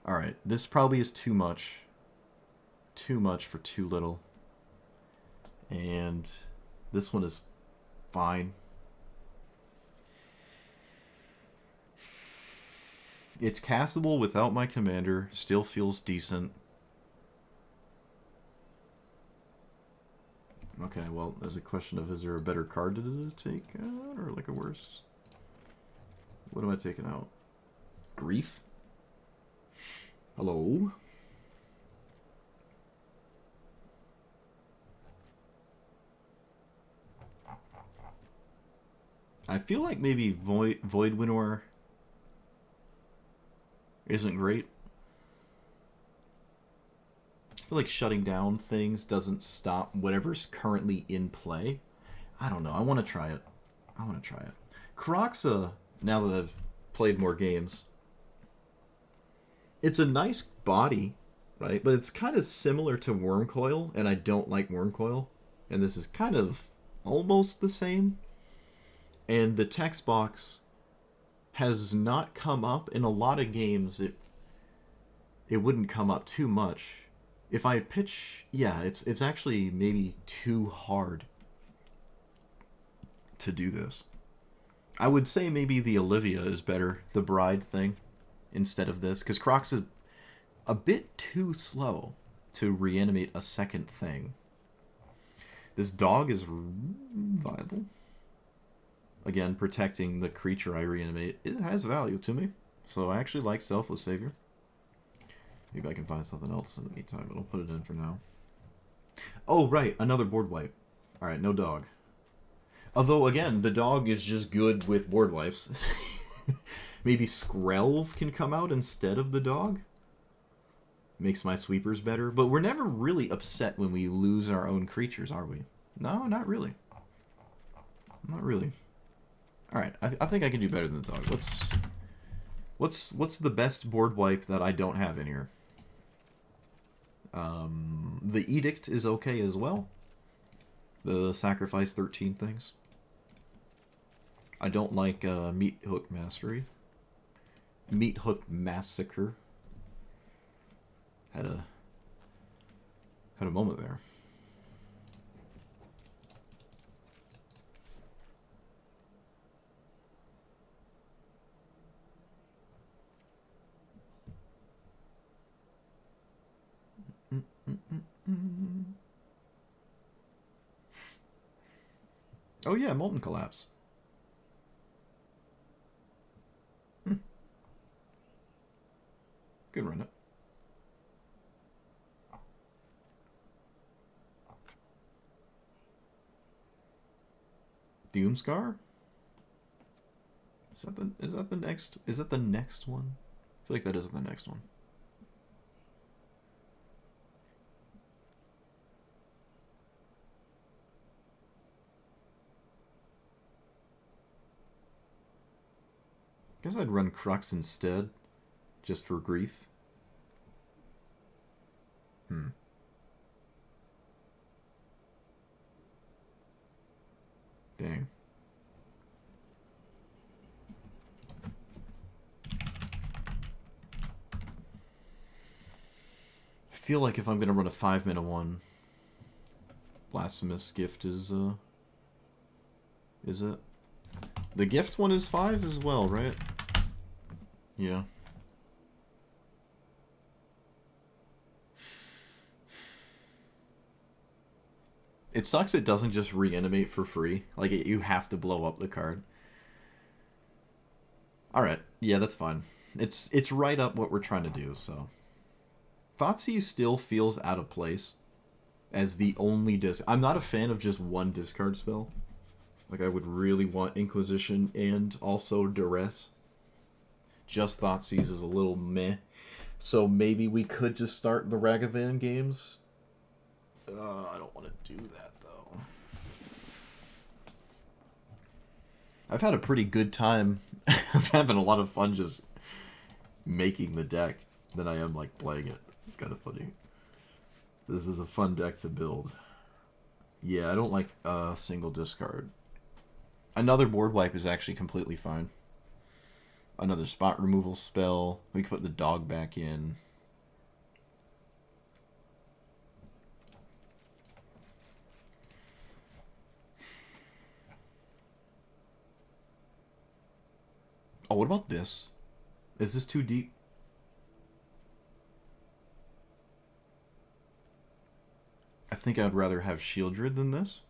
Speaker 1: All right, this probably is too much. Too much for too little. And this one is fine. It's castable without my commander. Still feels decent. Okay, well, there's a question of, is there a better card to take out, or like a worse? What am I taking out? Grief? Hello? I feel like maybe Void Winnower isn't great. I feel like shutting down things doesn't stop whatever's currently in play. I don't know. I want to try it. I want to try it. Kroxa, now that I've played more games, it's a nice body, right? But it's kind of similar to Wormcoil, and I don't like Wormcoil. And this is kind of almost the same. And the text box has not come up in a lot of games. It wouldn't come up too much. If I pitch, yeah, it's actually maybe too hard to do this. I would say maybe the Olivia is better, the bride thing, instead of this, because Crocs is a bit too slow to reanimate a second thing. This dog is viable. Again, protecting the creature I reanimate, it has value to me. So I actually like Selfless Savior. Maybe I can find something else in the meantime, but I'll put it in for now. Oh, right, another board wipe. Alright, no dog. Although, again, the dog is just good with board wipes. Maybe Skrelv can come out instead of the dog? Makes my sweepers better. But we're never really upset when we lose our own creatures, are we? No, not really. Not really. Alright, I think I can do better than the dog. What's the best board wipe that I don't have in here? The Edict is okay as well. The Sacrifice 13 things. I don't like Meat Hook Mastery. Meat Hook Massacre. Had a moment there. Oh yeah, Molten Collapse. Good run it. Doomscar? Is that the next? Is that the next one? I feel like that isn't the next one. Guess I'd run Crux instead, just for grief. Dang. I feel like if I'm gonna run a 5-mana one, Blasphemous Gift is it? The gift one is 5 as well, right? Yeah. It sucks it doesn't just reanimate for free. Like, you have to blow up the card. Alright, yeah, that's fine. It's right up what we're trying to do, so. Thoughtseize still feels out of place as the only I'm not a fan of just one discard spell. Like, I would really want Inquisition and also Duress. Just Thoughtseize is a little meh. So maybe we could just start the Ragavan games. I don't want to do that, though. I've had a pretty good time. I'm having a lot of fun just making the deck than I am, like, playing it. It's kind of funny. This is a fun deck to build. Yeah, I don't like single discard. Another board wipe is actually completely fine. Another spot removal spell. We can put the dog back in. Oh, what about this? Is this too deep? I think I'd rather have Shieldred than this.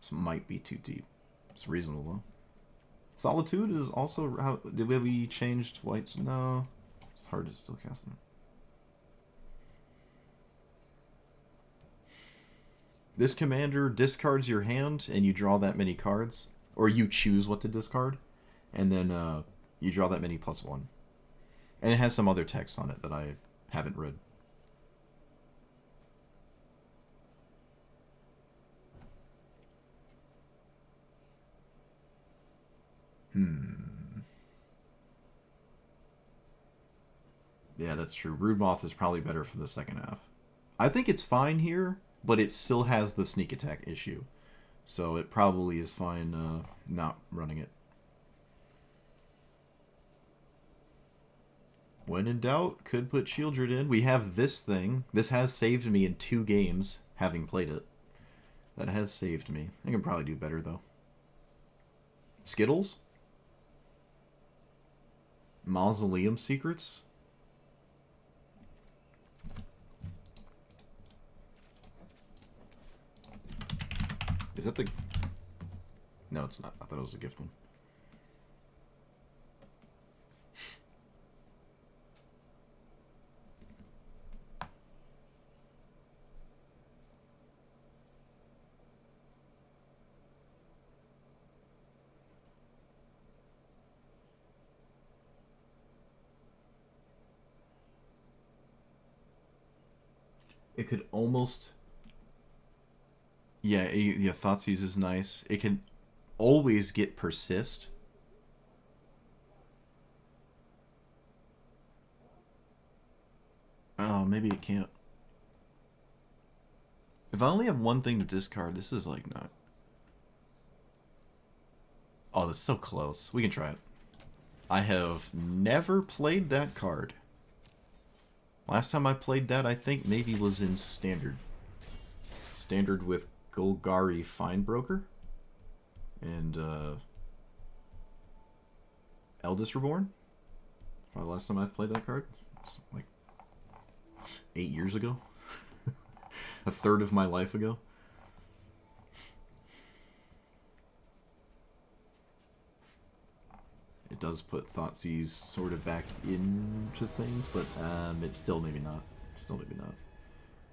Speaker 1: This might be too deep. It's reasonable though. Solitude is also how did we changed whites? No. It's hard to still cast them. This commander discards your hand and you draw that many cards. Or you choose what to discard. And then you draw that many +1. And it has some other text on it that I haven't read. Yeah, that's true. Broodmoth is probably better for the second half. I think it's fine here, but it still has the sneak attack issue. So it probably is fine not running it. When in doubt, could put Shieldred in. We have this thing. This has saved me in 2 games, having played it. That has saved me. I can probably do better, though. Skittles? Mausoleum Secrets? Is that the... No, it's not. I thought it was a gift one. It could almost... Yeah, Thoughtseize is nice. It can always get Persist. Oh, maybe it can't. If I only have one thing to discard, this is like not... Oh, that's so close. We can try it. I have never played that card. Last time I played that, I think maybe was in Standard. Standard with Golgari Finebroker. And, Eldest Reborn. Probably the last time I played that card. It's like 8 years ago. A third of my life ago. It does put Thoughtseize sort of back into things, but it's still maybe not. Still maybe not.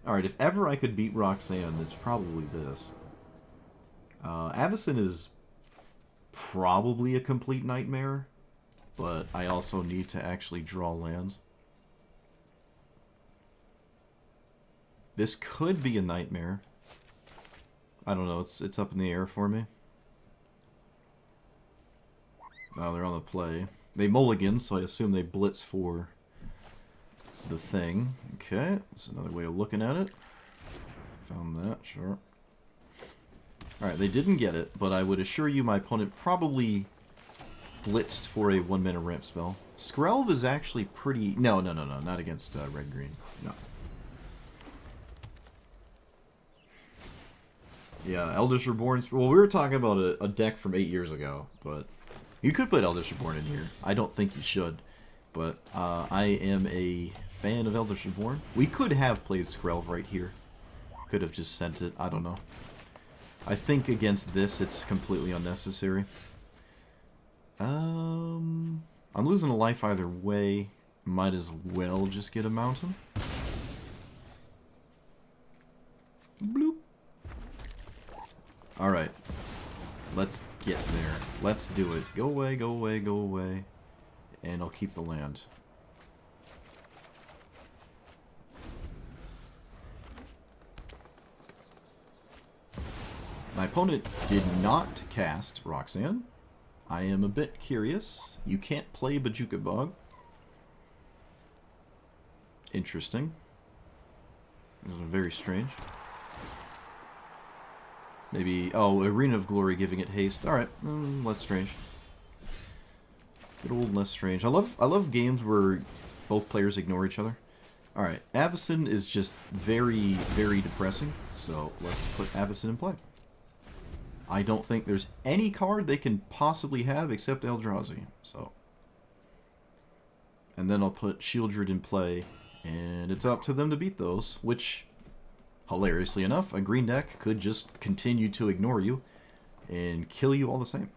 Speaker 1: Alright, if ever I could beat Roxanne, it's probably this. Avacyn is probably a complete nightmare, but I also need to actually draw lands. This could be a nightmare. I don't know, it's up in the air for me. Oh, they're on the play. They mulligan, so I assume they blitz for the thing. Okay, that's another way of looking at it. Found that, sure. Alright, they didn't get it, but I would assure you my opponent probably blitzed for a 1-mana ramp spell. Skrelv is actually pretty... No, not against red-green. No. Yeah, Eldest Reborn... Well, we were talking about a deck from 8 years ago, but... You could put Eldest Reborn in here. I don't think you should. But I am a fan of Eldest Reborn. We could have played Skrelv right here. Could have just sent it. I don't know. I think against this, it's completely unnecessary. I'm losing a life either way. Might as well just get a mountain. Bloop. Alright. Let's get there. Let's do it. Go away, go away, go away. And I'll keep the land. My opponent did not cast Roxanne. I am a bit curious. You can't play Bojuka Bog. Interesting. This is very strange. Maybe... Oh, Arena of Glory giving it haste. Alright, less strange. Good old less strange. I love games where both players ignore each other. Alright, Avacyn is just very, very depressing. So, let's put Avacyn in play. I don't think there's any card they can possibly have except Eldrazi. So... And then I'll put Shieldred in play, and it's up to them to beat those, which, hilariously enough, a green deck could just continue to ignore you and kill you all the same.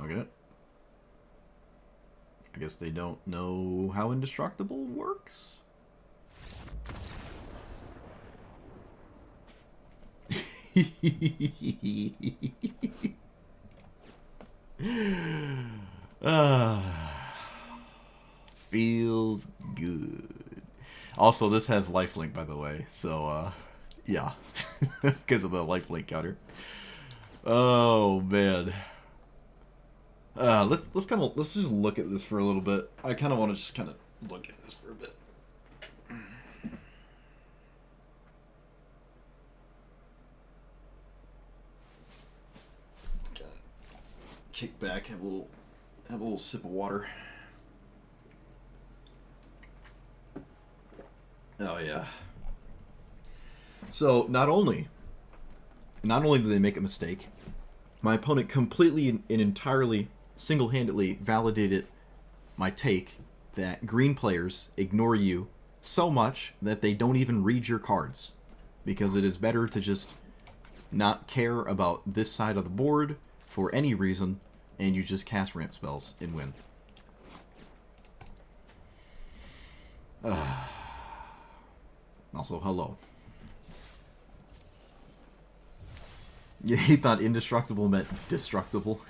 Speaker 1: Okay. I guess they don't know how indestructible works. Feels good. Also, this has lifelink, by the way, so yeah, because of the lifelink counter. Oh man. Let's just look at this for a little bit. I kind of want to just kind of look at this for a bit. Kick back, have a little sip of water. Oh yeah. So not only did they make a mistake, my opponent completely and entirely single-handedly validated my take that green players ignore you so much that they don't even read your cards, because it is better to just not care about this side of the board for any reason, and you just cast ramp spells and win. Also, hello. Yeah, he thought indestructible meant destructible.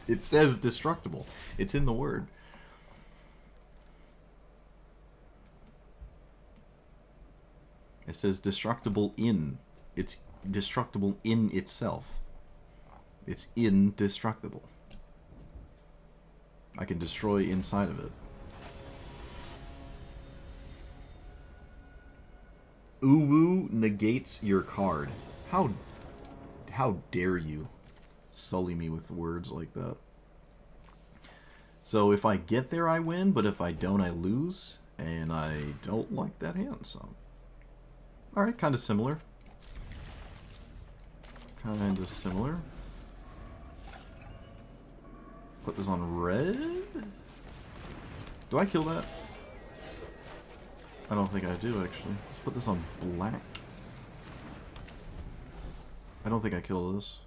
Speaker 1: It says destructible. It's in the word. It says destructible in. It's destructible in itself. It's indestructible. I can destroy inside of it. Uwu negates your card. How dare you sully me with words like that? So if I get there, I win, but if I don't, I lose, and I don't like that hand, so... Alright, kind of similar. Kind of similar. Put this on red? Do I kill that? I don't think I do, actually. Let's put this on black. I don't think I kill this.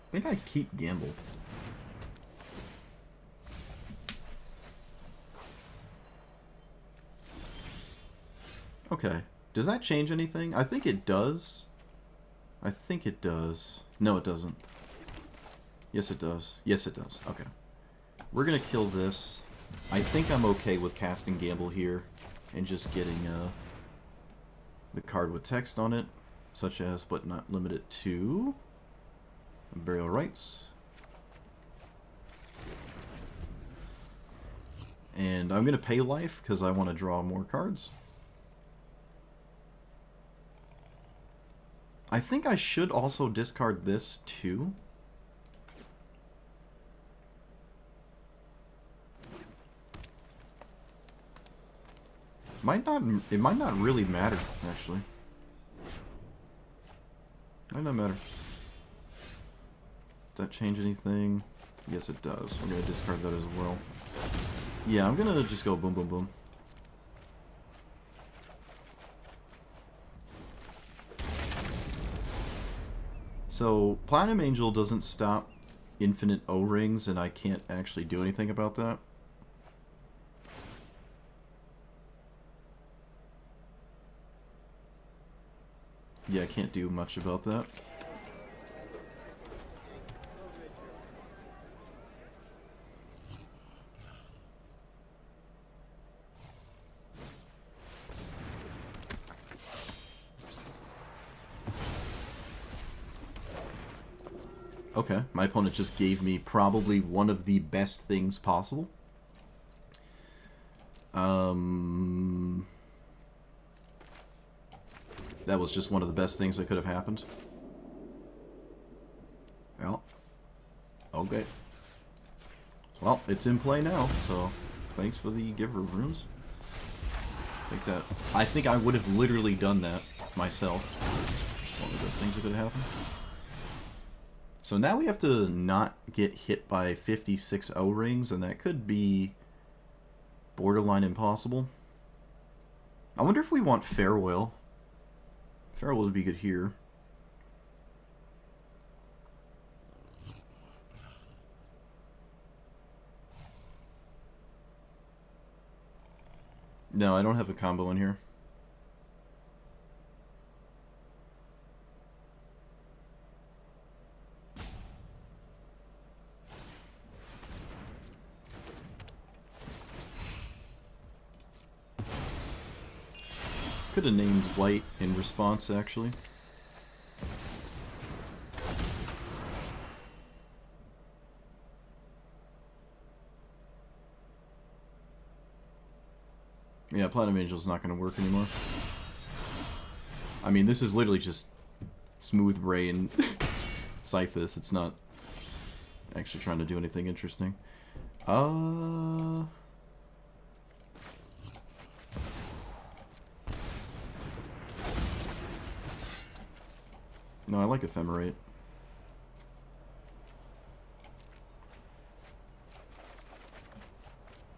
Speaker 1: I think I keep gamble. Okay. Does that change anything? I think it does. I think it does. No, it doesn't. Yes, it does. Yes, it does. Okay. We're gonna kill this. I think I'm okay with casting Gamble here and just getting the card with text on it, such as, but not limited to, Burial Rites. And I'm gonna pay life because I want to draw more cards. I think I should also discard this too. It might not really matter, actually. Might not matter. Does that change anything? Yes, it does. I'm gonna discard that as well. Yeah, I'm gonna just go boom, boom, boom. So, Platinum Angel doesn't stop infinite O-rings, and I can't actually do anything about that. Yeah, I can't do much about that. Okay, my opponent just gave me probably one of the best things possible. That was just one of the best things that could have happened. Well, okay. Well, it's in play now, so thanks for the giver of runes. Take that. I think I would have literally done that myself. One of the things that could have happened. So now we have to not get hit by 56 O-rings, and that could be borderline impossible. I wonder if we want Farewell. Farewell would be good here. No, I don't have a combo in here. Could have named white in response, actually. Yeah, Platinum Angel's not going to work anymore. I mean, this is literally just smooth brain Scythus. It's not actually trying to do anything interesting. No, I like Ephemerate.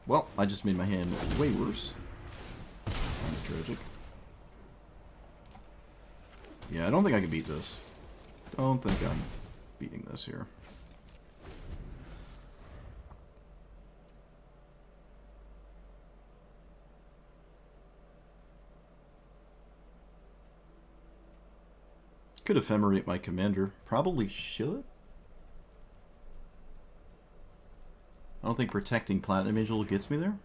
Speaker 1: Well, I just made my hand way worse. Kind of tragic. Yeah, I don't think I can beat this. Don't think I'm beating this here. Could ephemerate my commander. Probably should. I don't think protecting Platinum Angel gets me there.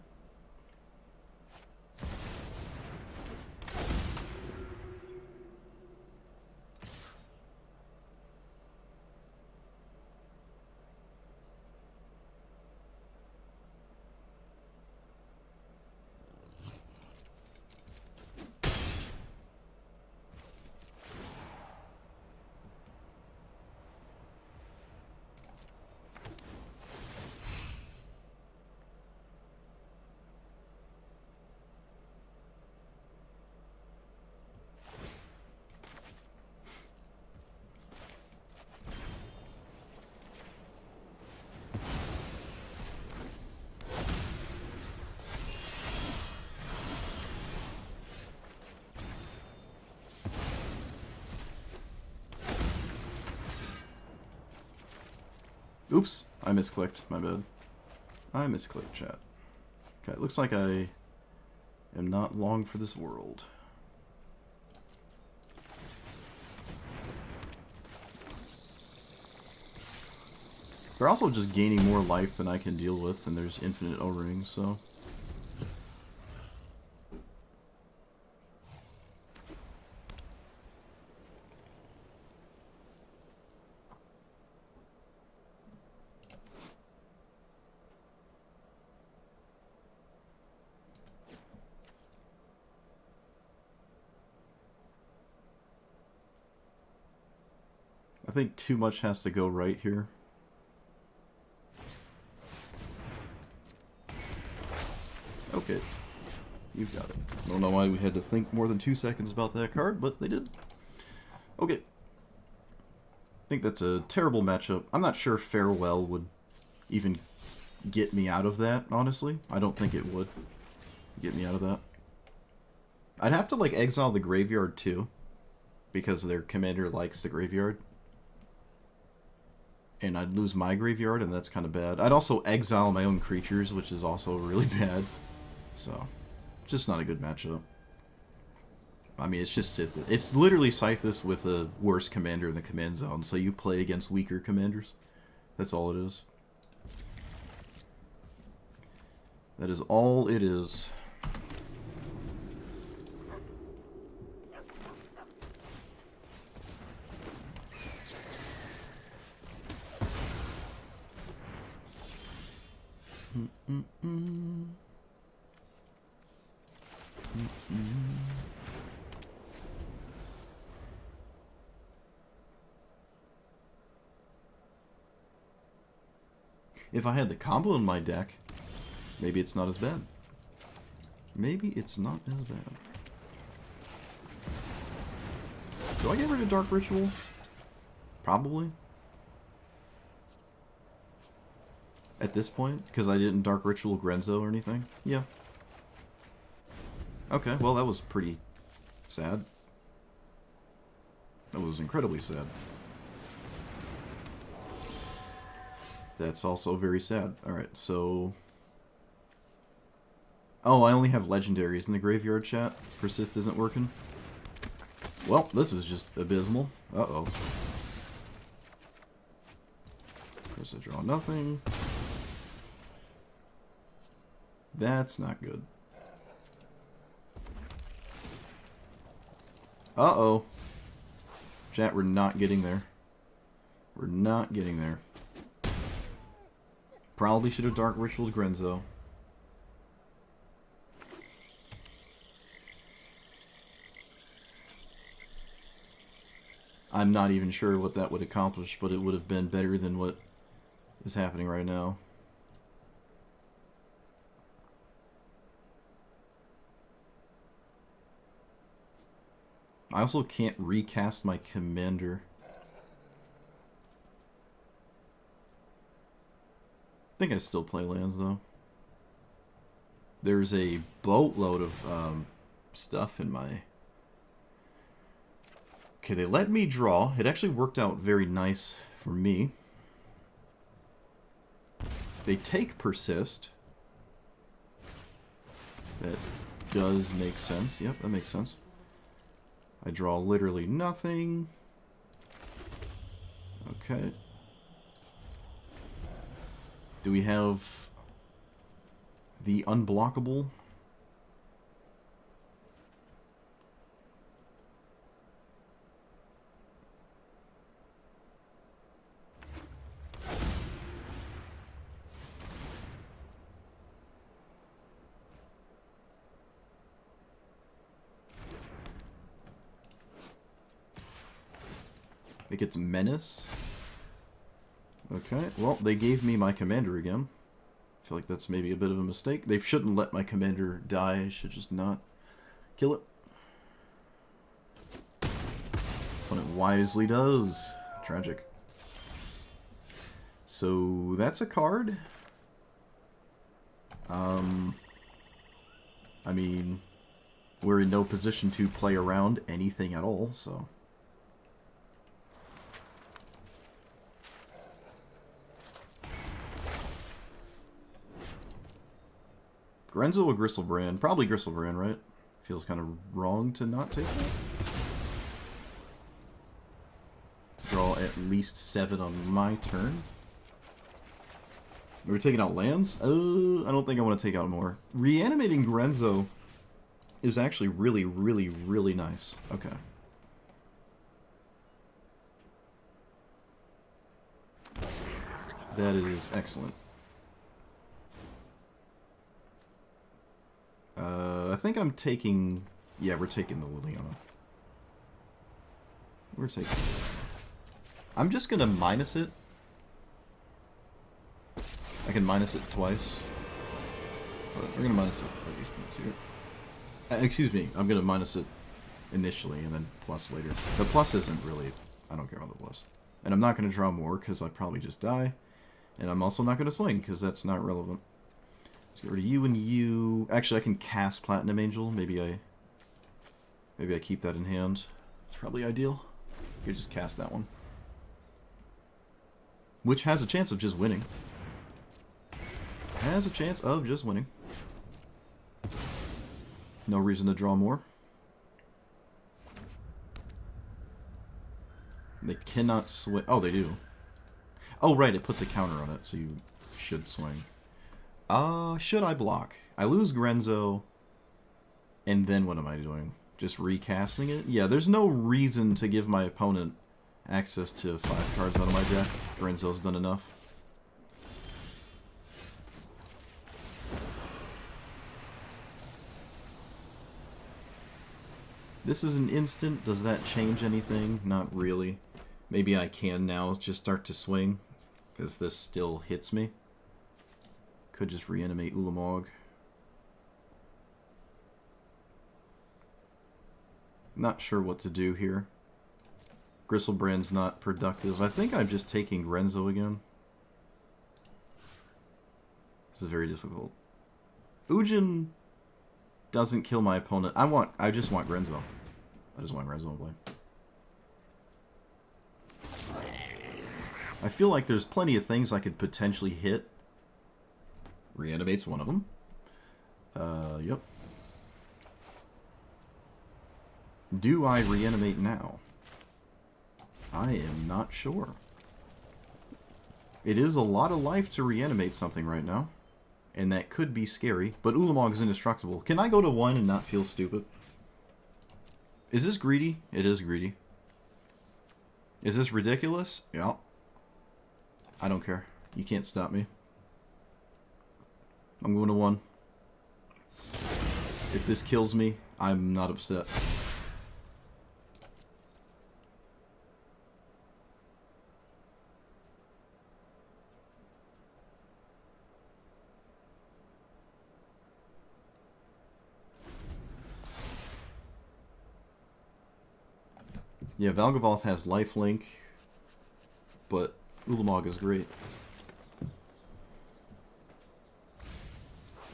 Speaker 1: Oops, I misclicked, my bad. I misclicked, chat. Okay, it looks like I am not long for this world. They're also just gaining more life than I can deal with, and there's infinite O-rings, so... I think too much has to go right here. Okay. You've got it. I don't know why we had to think more than 2 seconds about that card, but they did. Okay. I think that's a terrible matchup. I'm not sure Farewell would even get me out of that, honestly. I don't think it would get me out of that. I'd have to, like, exile the graveyard, too, because their commander likes the graveyard. And I'd lose my graveyard, and that's kind of bad. I'd also exile my own creatures, which is also really bad. So, just not a good matchup. I mean, it's just Sith. It's literally Scythus with a worse commander in the command zone, so you play against weaker commanders. That's all it is. That is all it is. If I had the combo in my deck, maybe it's not as bad. Maybe it's not as bad. Do I get rid of Dark Ritual? Probably. At this point, because I didn't Dark Ritual Grenzo or anything? Yeah. Okay, well that was pretty sad. That was incredibly sad. That's also very sad. Alright, so... Oh, I only have legendaries in the graveyard chat. Persist isn't working. Well, this is just abysmal. Uh-oh. First I draw nothing. That's not good. Uh-oh. Chat, we're not getting there. We're not getting there. Probably should have Dark Ritual Grenzo. I'm not even sure what that would accomplish, but it would have been better than what is happening right now. I also can't recast my commander. I think I still play lands, though. There's a boatload of stuff in my... Okay, they let me draw. It actually worked out very nice for me. They take Persist. That does make sense. Yep, that makes sense. I draw literally nothing. Okay. Do we have the unblockable? It gets Menace. Okay, well, they gave me my commander again. I feel like that's maybe a bit of a mistake. They shouldn't let my commander die. I should just not kill it. When it wisely does. Tragic. So, that's a card. I mean, we're in no position to play around anything at all, so... Grenzo or Gristlebrand? Probably Gristlebrand, right? Feels kind of wrong to not take that. Draw at least 7 on my turn. Are we taking out lands? I don't think I want to take out more. Reanimating Grenzo is actually really, really, really nice. Okay. That is excellent. I think I'm taking... Yeah, we're taking the Liliana. We're taking... I'm just gonna minus it. I can minus it twice. But we're gonna minus it at least once here. Excuse me, I'm gonna minus it initially and then plus later. The plus isn't really... I don't care about the plus. And I'm not gonna draw more because I'd probably just die. And I'm also not gonna swing because that's not relevant. Let's get rid of you and you. Actually, I can cast Platinum Angel. Maybe I keep that in hand. It's probably ideal. You could just cast that one. Which has a chance of just winning. Has a chance of just winning. No reason to draw more. They cannot swing. Oh, they do. Oh, right, it puts a counter on it, so you should swing. Should I block? I lose Grenzo, and then what am I doing? Just recasting it? Yeah, there's no reason to give my opponent access to 5 cards out of my deck. Grenzo's done enough. This is an instant. Does that change anything? Not really. Maybe I can now just start to swing, because this still hits me. Could just reanimate Ulamog. Not sure what to do here. Gristlebrand's not productive. I think I'm just taking Renzo again. This is very difficult. Ujin doesn't kill my opponent. I just want Renzo. I just want Renzo to play. I feel like there's plenty of things I could potentially hit. Reanimate's one of them. Yep. Do I reanimate now? I am not sure. It is a lot of life to reanimate something right now. And that could be scary. But Ulamog is indestructible. Can I go to 1 and not feel stupid? Is this greedy? It is greedy. Is this ridiculous? Yeah. I don't care. You can't stop me. I'm going to 1. If this kills me, I'm not upset. Yeah, Valgavoth has lifelink, but Ulamog is great.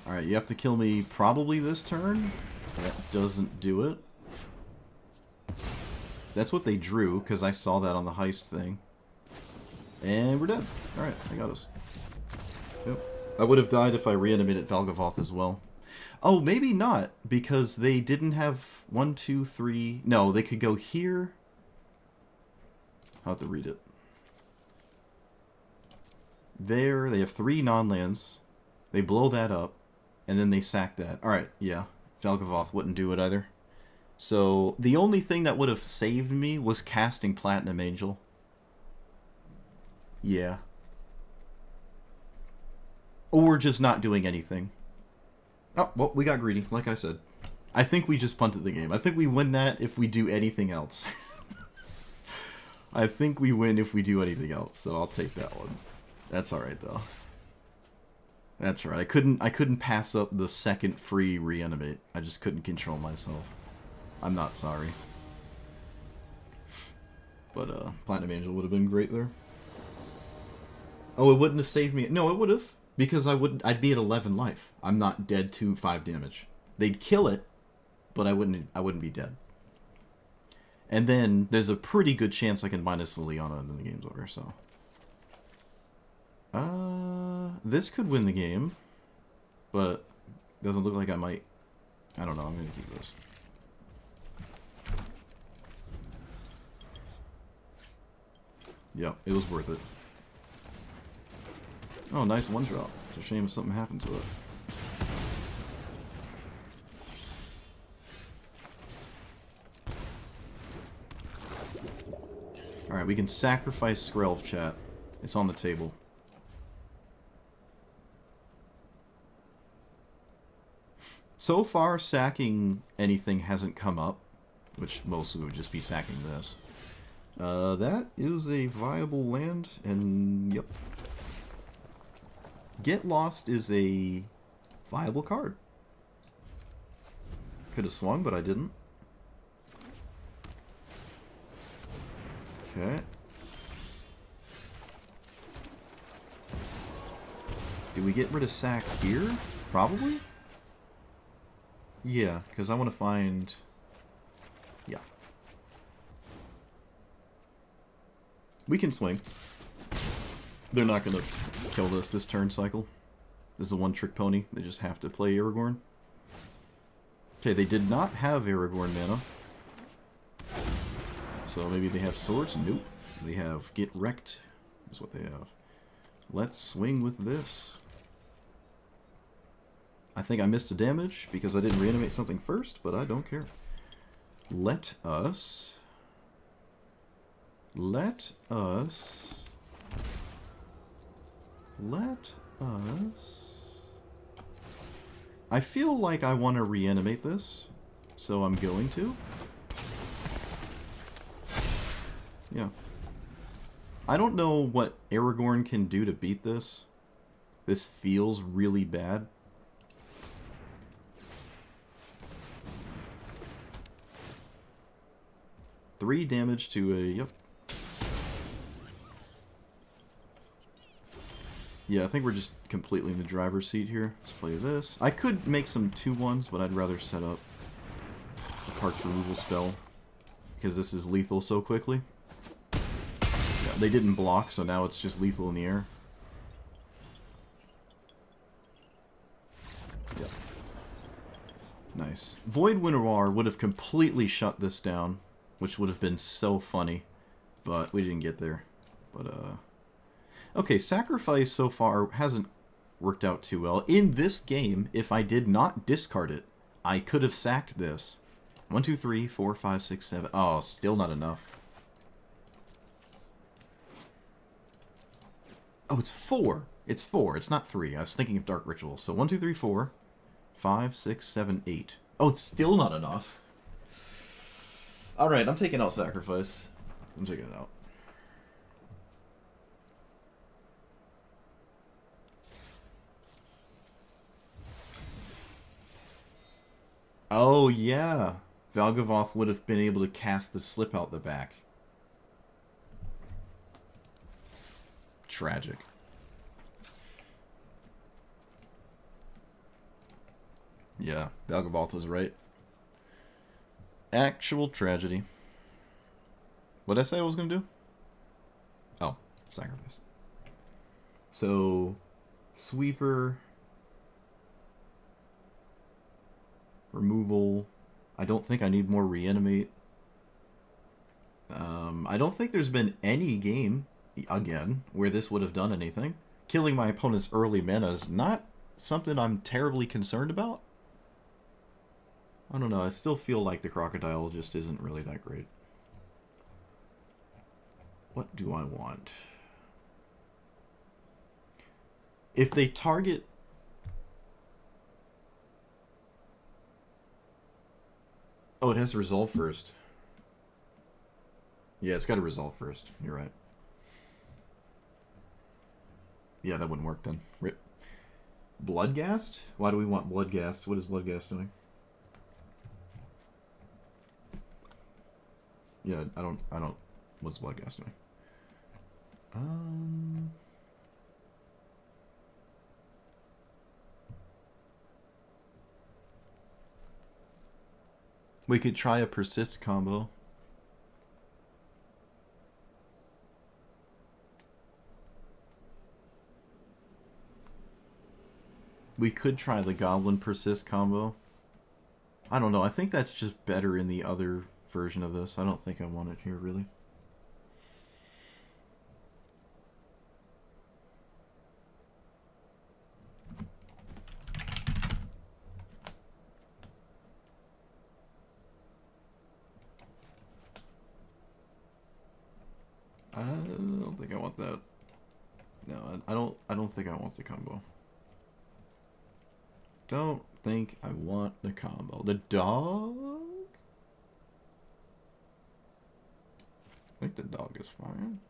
Speaker 1: Alright, you have to kill me probably this turn. That doesn't do it. That's what they drew, because I saw that on the heist thing. And we're dead. Alright, I got us. Yep. I would have died if I reanimated Valgavoth as well. Oh, maybe not, because they didn't have 1, 2, 3... No, they could go here. I'll have to read it. There, they have 3 non-lands. They blow that up, and then they sack that. Alright, yeah. Valgavoth wouldn't do it either. So, the only thing that would have saved me was casting Platinum Angel. Yeah. Or just not doing anything. Oh, well, we got greedy, like I said. I think we just punted the game. I think we win that if we do anything else. I think we win if we do anything else, so I'll take that one. That's alright, though. That's right. I couldn't pass up the second free reanimate. I just couldn't control myself. I'm not sorry. But, Platinum Angel would have been great there. Oh, it wouldn't have saved me. No, it would have. Because I'd be at 11 life. I'm not dead to 5 damage. They'd kill it, but I wouldn't be dead. And then there's a pretty good chance I can minus Liliana and then the game's over, so. This could win the game, but doesn't look like I might. I don't know, I'm gonna keep this. Yep, it was worth it. Oh, nice one drop. It's a shame if something happened to it. Alright, we can sacrifice Skrelv, chat. It's on the table. So far, sacking anything hasn't come up, which mostly would just be sacking this. That is a viable land, and yep. Get Lost is a viable card. Could have swung, but I didn't. Okay. Do we get rid of sack here? Probably? Yeah, because I want to find... Yeah. We can swing. They're not going to kill this turn cycle. This is a one-trick pony. They just have to play Aragorn. Okay, they did not have Aragorn mana. So maybe they have swords? Nope. They have Get Wrecked, is what they have. Let's swing with this. I think I missed a damage because I didn't reanimate something first, but I don't care. Let us... I feel like I want to reanimate this, so I'm going to. Yeah. I don't know what Aragorn can do to beat this. This feels really bad. Three damage to a... Yep. Yeah, I think we're just completely in the driver's seat here. Let's play this. I could make some 2-1s, but I'd rather set up a Park's removal spell, because this is lethal so quickly. Yeah, they didn't block, so now it's just lethal in the air. Yeah. Nice. Void Winnower would have completely shut this down, which would have been so funny, but we didn't get there. But, okay, Sacrifice so far hasn't worked out too well. In this game, if I did not discard it, I could have sacked this. 1, 2, 3, 4, 5, 6, 7. Oh, still not enough. Oh, it's 4. It's 4. It's not 3. I was thinking of Dark Ritual. So 1, 2, 3, 4, 5, 6, 7, 8. Oh, it's still not enough. Alright, I'm taking out Sacrifice. I'm taking it out. Oh, yeah. Valgavoth would have been able to cast the slip out the back. Tragic. Yeah, Valgavoth was right. Actual tragedy. What did I say I was going to do? Oh, Sacrifice. So, Sweeper... Removal. I don't think I need more reanimate. I don't think there's been any game, again, where this would have done anything. Killing my opponent's early mana is not something I'm terribly concerned about. I don't know, I still feel like the Crocodile just isn't really that great. What do I want? If they target... Oh, it has to resolve first. Yeah, it's got to resolve first. You're right. Yeah, that wouldn't work then. Rip. Bloodghast? Why do we want Bloodghast? What is Bloodghast doing? Yeah, I don't... What's Bloodghast doing? We could try a persist combo. We could try the Goblin persist combo. I don't know. I think that's just better in the other version of this. I don't think I want it here, really. I don't think I want that. No, I don't think I want the combo. Don't think I want the combo. The dog? I think the dog is fine.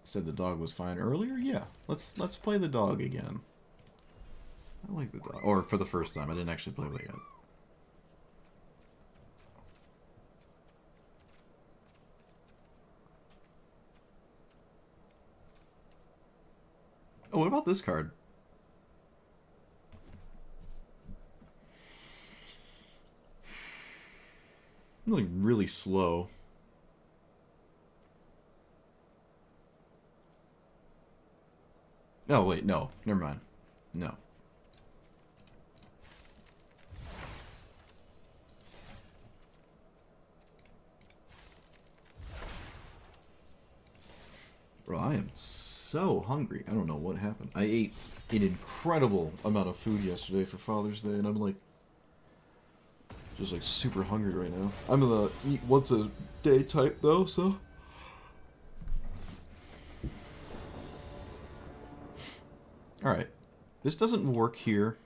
Speaker 1: Said the dog was fine earlier? Yeah. Let's play the dog again. I like the dog. Or for the first time. I didn't actually play with it yet. Oh, what about this card? Like really slow. Oh wait, no. Never mind. No. Bro, I am so hungry. I don't know what happened. I ate an incredible amount of food yesterday for Father's Day, and I'm like, just like super hungry right now. I'm gonna eat once a day type though, so. Alright. This doesn't work here.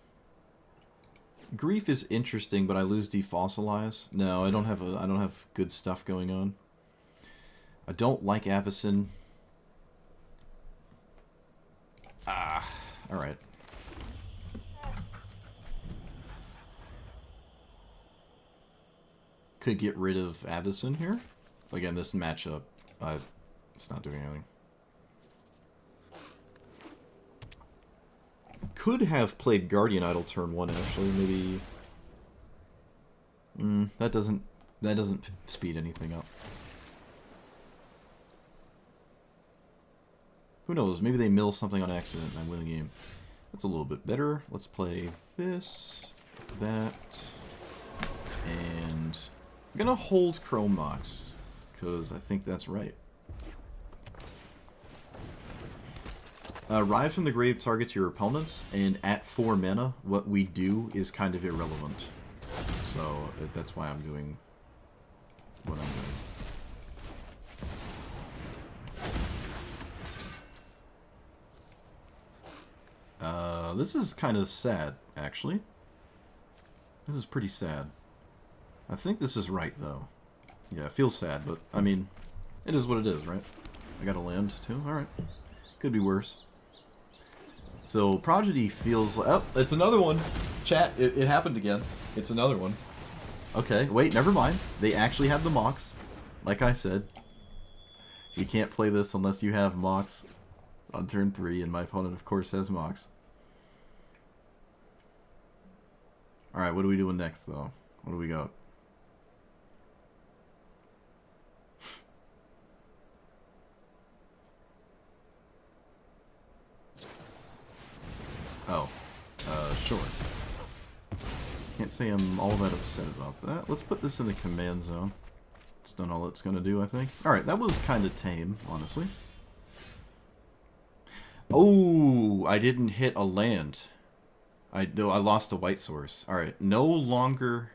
Speaker 1: Grief is interesting, but I lose defossilize. No, I don't have good stuff going on. I don't like Avacyn. Ah, alright. Could get rid of Avacyn here. Again, this matchup, it's not doing anything. Could have played Guardian Idol turn 1 actually, maybe. That doesn't speed anything up. Who knows? Maybe they mill something on accident and I win the game. That's a little bit better. Let's play this, that, and I'm gonna hold Chrome Mox because I think that's right. Rise from the grave targets your opponents, and at 4 mana, what we do is kind of irrelevant. So that's why I'm doing what I'm doing. This is kind of sad, actually. This is pretty sad. I think this is right, though. Yeah, it feels sad, but, I mean, it is what it is, right? I got a land, too? Alright. Could be worse. So, Prodigy feels like... Oh, it's another one! Chat, it happened again. It's another one. Okay, wait, never mind. They actually have the Mox. Like I said. You can't play this unless you have Mox on turn 3, and my opponent, of course, has Mox. Alright, what are we doing next, though? What do we got? Oh. Sure. Can't say I'm all that upset about that. Let's put this in the command zone. It's done all it's gonna do, I think. Alright, that was kind of tame, honestly. Oh, I didn't hit a land. I lost a white source. Alright, no longer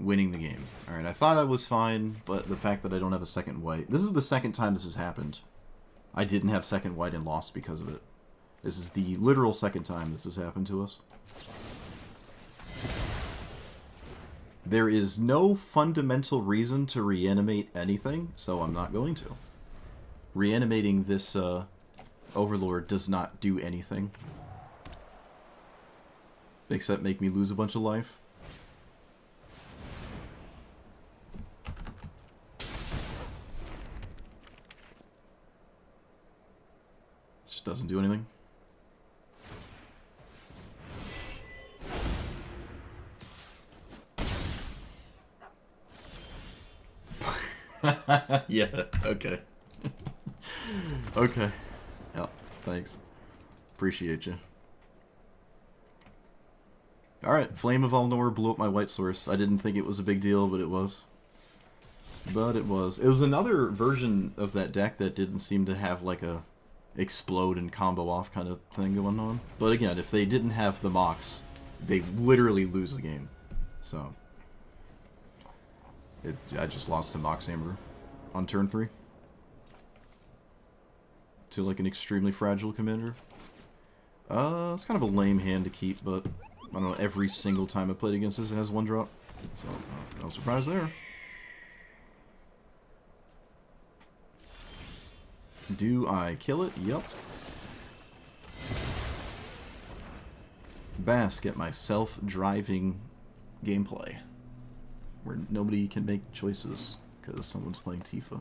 Speaker 1: winning the game. Alright, I thought I was fine, but the fact that I don't have a second white... This is the second time this has happened. I didn't have second white and lost because of it. This is the literal second time this has happened to us. There is no fundamental reason to reanimate anything, so I'm not going to. Reanimating this Overlord does not do anything. Except make me lose a bunch of life. Just doesn't do anything. Yeah, okay. Okay. Yeah, thanks. Appreciate you. Alright, Flame of Alnor blew up my white source. I didn't think it was a big deal, but it was. But it was. It was another version of that deck that didn't seem to have like a explode and combo off kind of thing going on. But again, if they didn't have the Mox, they literally lose the game. So... I just lost to Mox Amber on turn 3. To like an extremely fragile commander. It's kind of a lame hand to keep, but I don't know, every single time I played against this it has 1 drop. So, no surprise there. Do I kill it? Yep. Bask at my self-driving gameplay. Where nobody can make choices because someone's playing Tifa.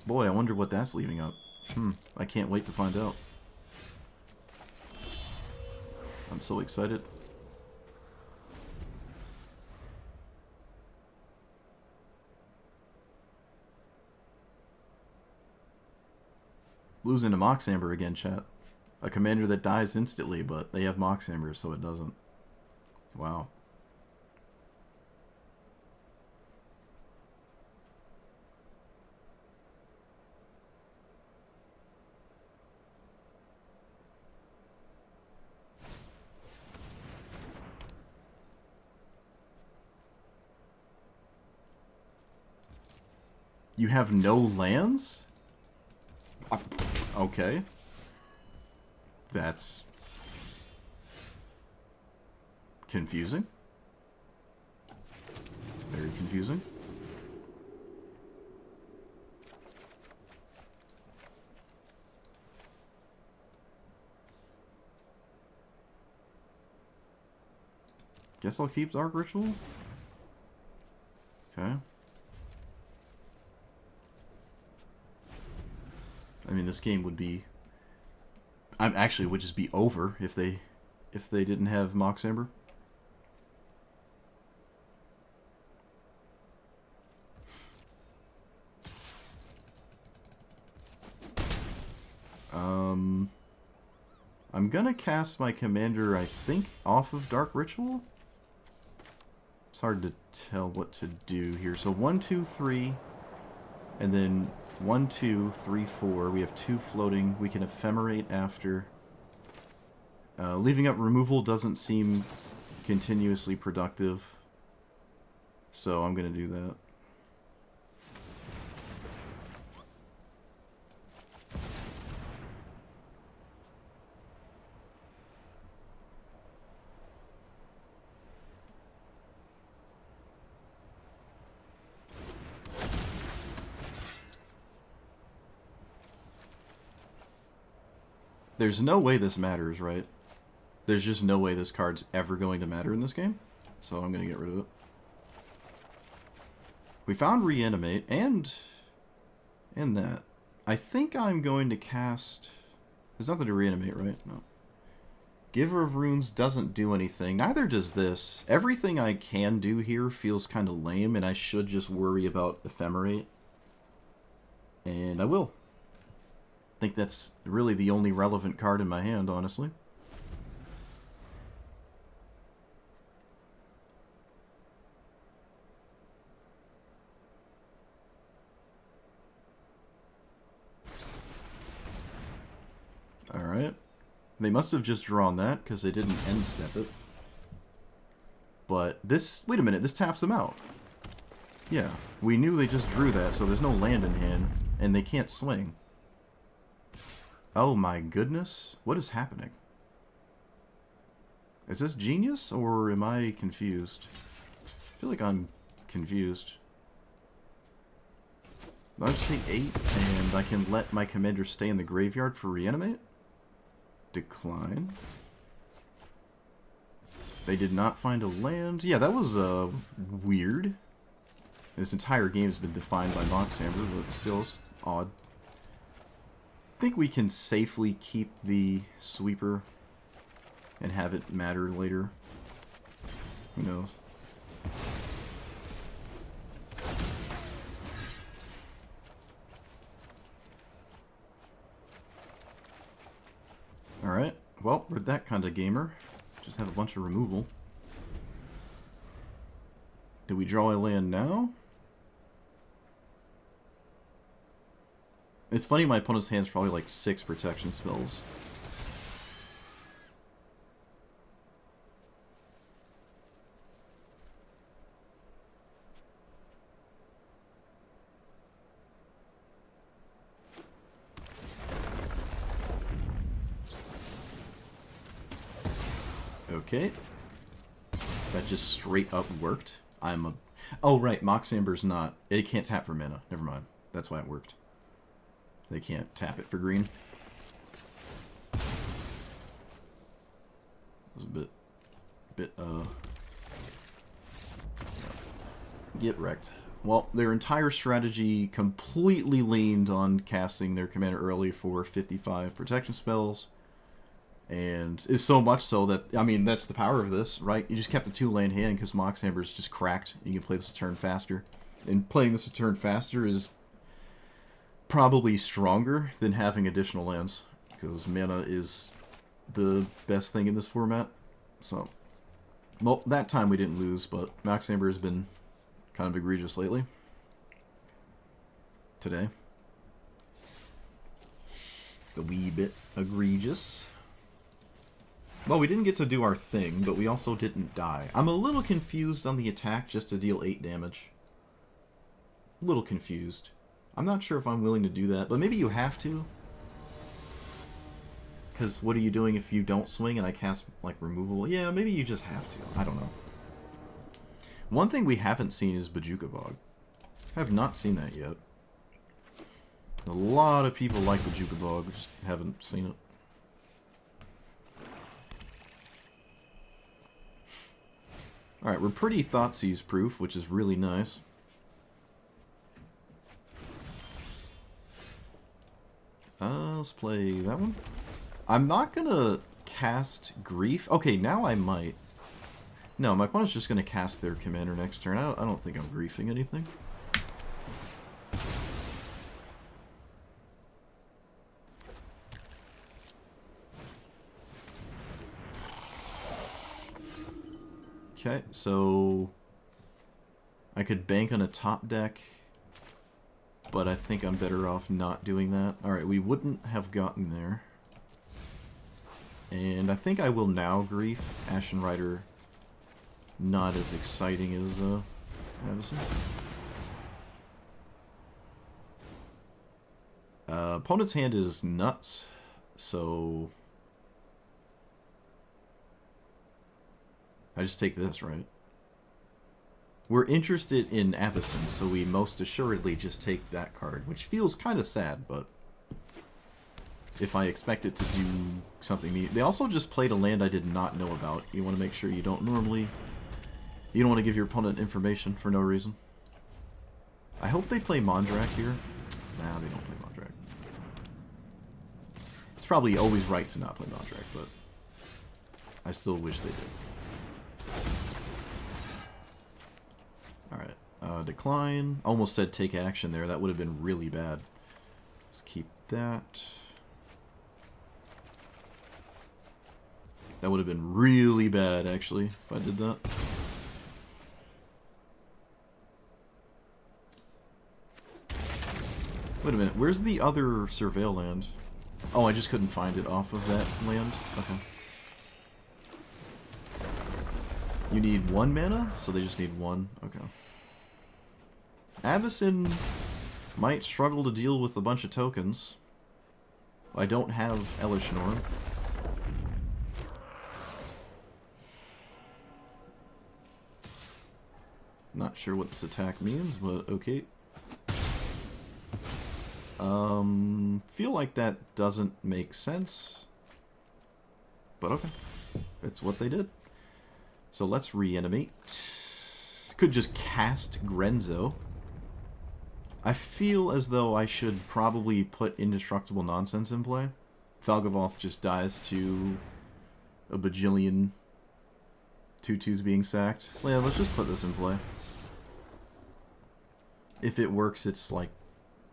Speaker 1: Boy, I wonder what that's leaving up. I can't wait to find out. I'm so excited. Losing to Mox Amber again, chat. A commander that dies instantly, but they have Mox Amber, so it doesn't. Wow. You have no lands? Okay. That's confusing. It's very confusing. Guess I'll keep Dark Ritual. Okay. I mean, this game would be... actually, it would just be over if they didn't have Mox Amber. I'm gonna cast my commander, I think, off of Dark Ritual. It's hard to tell what to do here. So 1, 2, 3, and then 1, 2, 3, 4. We have 2 floating. We can ephemerate after. Leaving up removal doesn't seem continuously productive, so I'm gonna do that. There's no way this matters, right? There's just no way this card's ever going to matter in this game, so I'm going to get rid of it. We found Reanimate, and that. I think I'm going to cast... There's nothing to reanimate, right? No. Giver of Runes doesn't do anything. Neither does this. Everything I can do here feels kind of lame, and I should just worry about Ephemerate. And I will. I think that's really the only relevant card in my hand, honestly. Alright. They must have just drawn that, because they didn't end step it. But this... Wait a minute, this taps them out. Yeah, we knew they just drew that, so there's no land in hand, and they can't swing. Oh my goodness, what is happening? Is this genius, or am I confused? I feel like I'm confused. I'll just take 8, and I can let my commander stay in the graveyard for reanimate? Decline. They did not find a land. Yeah, that was weird. This entire game has been defined by Mox Amber, but still is odd. I think we can safely keep the sweeper and have it matter later. Who knows? Alright, well, we're that kind of gamer. Just have a bunch of removal. Do we draw a land now? It's funny, my opponent's hand's probably like 6 protection spells. Okay. That just straight up worked. Oh, right, Mox Amber's not... It can't tap for mana. Never mind. That's why it worked. They can't tap it for green. It was a bit, get wrecked. Well, their entire strategy completely leaned on casting their commander early for 55 protection spells. And it's so much so that, I mean, that's the power of this, right? You just kept the 2-lane hand because Mox Amber's just cracked. You can play this a turn faster. And playing this a turn faster is probably stronger than having additional lands, because mana is the best thing in this format. So, well, that time we didn't lose, but Mox Amber has been kind of egregious lately. Today. A wee bit egregious. Well, we didn't get to do our thing, but we also didn't die. I'm a little confused on the attack just to deal 8 damage. A little confused. I'm not sure if I'm willing to do that, but maybe you have to. Because what are you doing if you don't swing and I cast, like, removal? Yeah, maybe you just have to. I don't know. One thing we haven't seen is Bajuka Bog. I have not seen that yet. A lot of people like Bajuka Bog, we just haven't seen it. Alright, we're pretty Thoughtseize proof, which is really nice. Let's play that one. I'm not gonna cast Grief. Okay, now I might. No, my opponent's just gonna cast their commander next turn. I don't think I'm griefing anything. Okay, so I could bank on a top deck, but I think I'm better off not doing that. Alright, we wouldn't have gotten there. And I think I will now grief. Ashen Rider, not as exciting as Avison. Opponent's hand is nuts, so I just take this, right? We're interested in Avison, so we most assuredly just take that card, which feels kind of sad, but if I expect it to do something neat. They also just played a land I did not know about. You want to make sure you don't normally... You don't want to give your opponent information for no reason. I hope they play Mondrak here. Nah, they don't play Mondrak. It's probably always right to not play Mondrak, but I still wish they did. Alright, decline. Almost said take action there. That would have been really bad. Just keep that. That would have been really bad, actually, if I did that. Wait a minute, where's the other Surveil land? Oh, I just couldn't find it off of that land? Okay. You need 1 mana? So they just need 1? Okay. Avison might struggle to deal with a bunch of tokens. I don't have Elish Norn. Not sure what this attack means, but okay. Feel like that doesn't make sense. But okay. It's what they did. So let's reanimate. Could just cast Grenzo. I feel as though I should probably put Indestructible Nonsense in play. Falgavoth just dies to a bajillion 2/2s being sacked. Yeah, let's just put this in play. If it works, it's like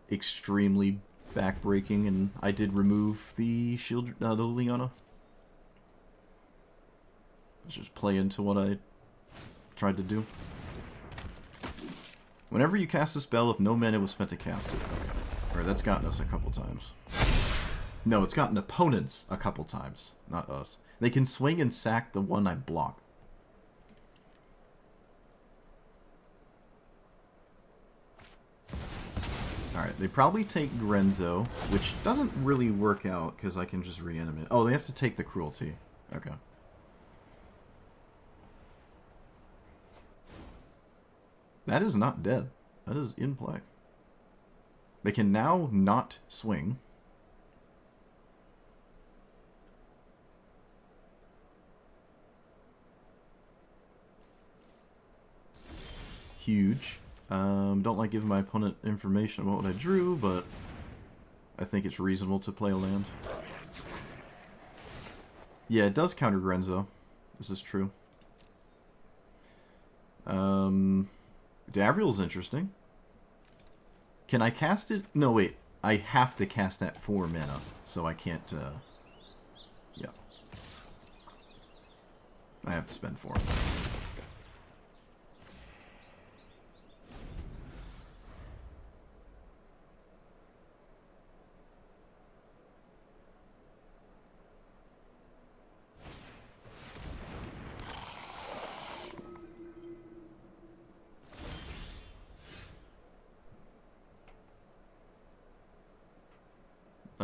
Speaker 1: extremely backbreaking, and I did remove the shield, the Liliana. Let's just play into what I tried to do. Whenever you cast a spell, if no mana was spent to cast it. Alright, that's gotten us a couple times. No, it's gotten opponents a couple times, not us. They can swing and sack the one I block. Alright, they probably take Grenzo, which doesn't really work out because I can just reanimate. Oh, they have to take the Cruelty. Okay. That is not dead. That is in play. They can now not swing. Huge. Don't like giving my opponent information about what I drew, but I think it's reasonable to play a land. Yeah, it does counter Grenzo. This is true. Davriel's interesting. Can I cast it? No, wait. I have to cast that 4 mana, so I can't, yeah. I have to spend 4.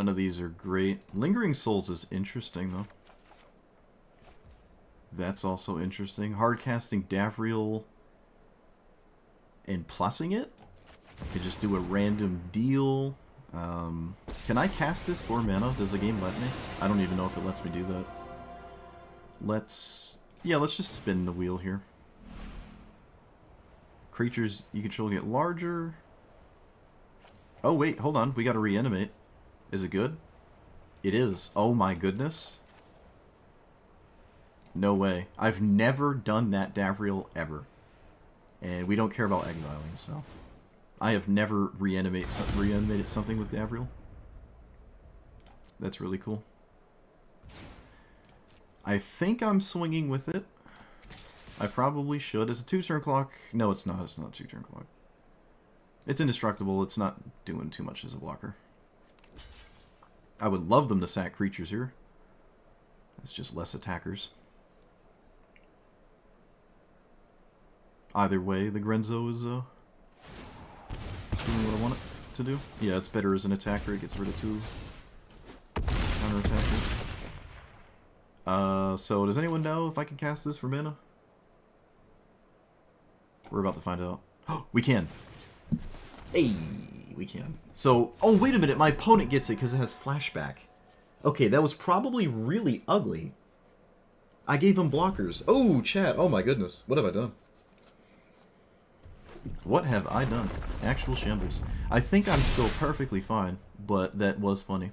Speaker 1: None of these are great. Lingering Souls is interesting, though. That's also interesting. Hardcasting Davriel and plussing it? I could just do a random deal. Can I cast this for mana? Does the game let me? I don't even know if it lets me do that. Let's just spin the wheel here. Creatures you control get larger. Oh wait, hold on. We gotta reanimate. Is it good? It is. Oh my goodness. No way. I've never done that Davriel ever. And we don't care about exiling, so... I have never reanimated something with Davriel. That's really cool. I think I'm swinging with it. I probably should. Is it 2-turn clock? No, it's not. It's not 2-turn clock. It's indestructible. It's not doing too much as a blocker. I would love them to sack creatures here. It's just less attackers. Either way, the Grenzo is doing what I want it to do. Yeah, it's better as an attacker. It gets rid of 2 counter-attackers. So does anyone know if I can cast this for mana? We're about to find out. We can. Hey, we can. So, oh wait a minute, my opponent gets it because it has flashback. Okay, that was probably really ugly. I gave him blockers. Oh, chat. Oh my goodness. What have I done? What have I done? Actual shambles. I think I'm still perfectly fine, but that was funny.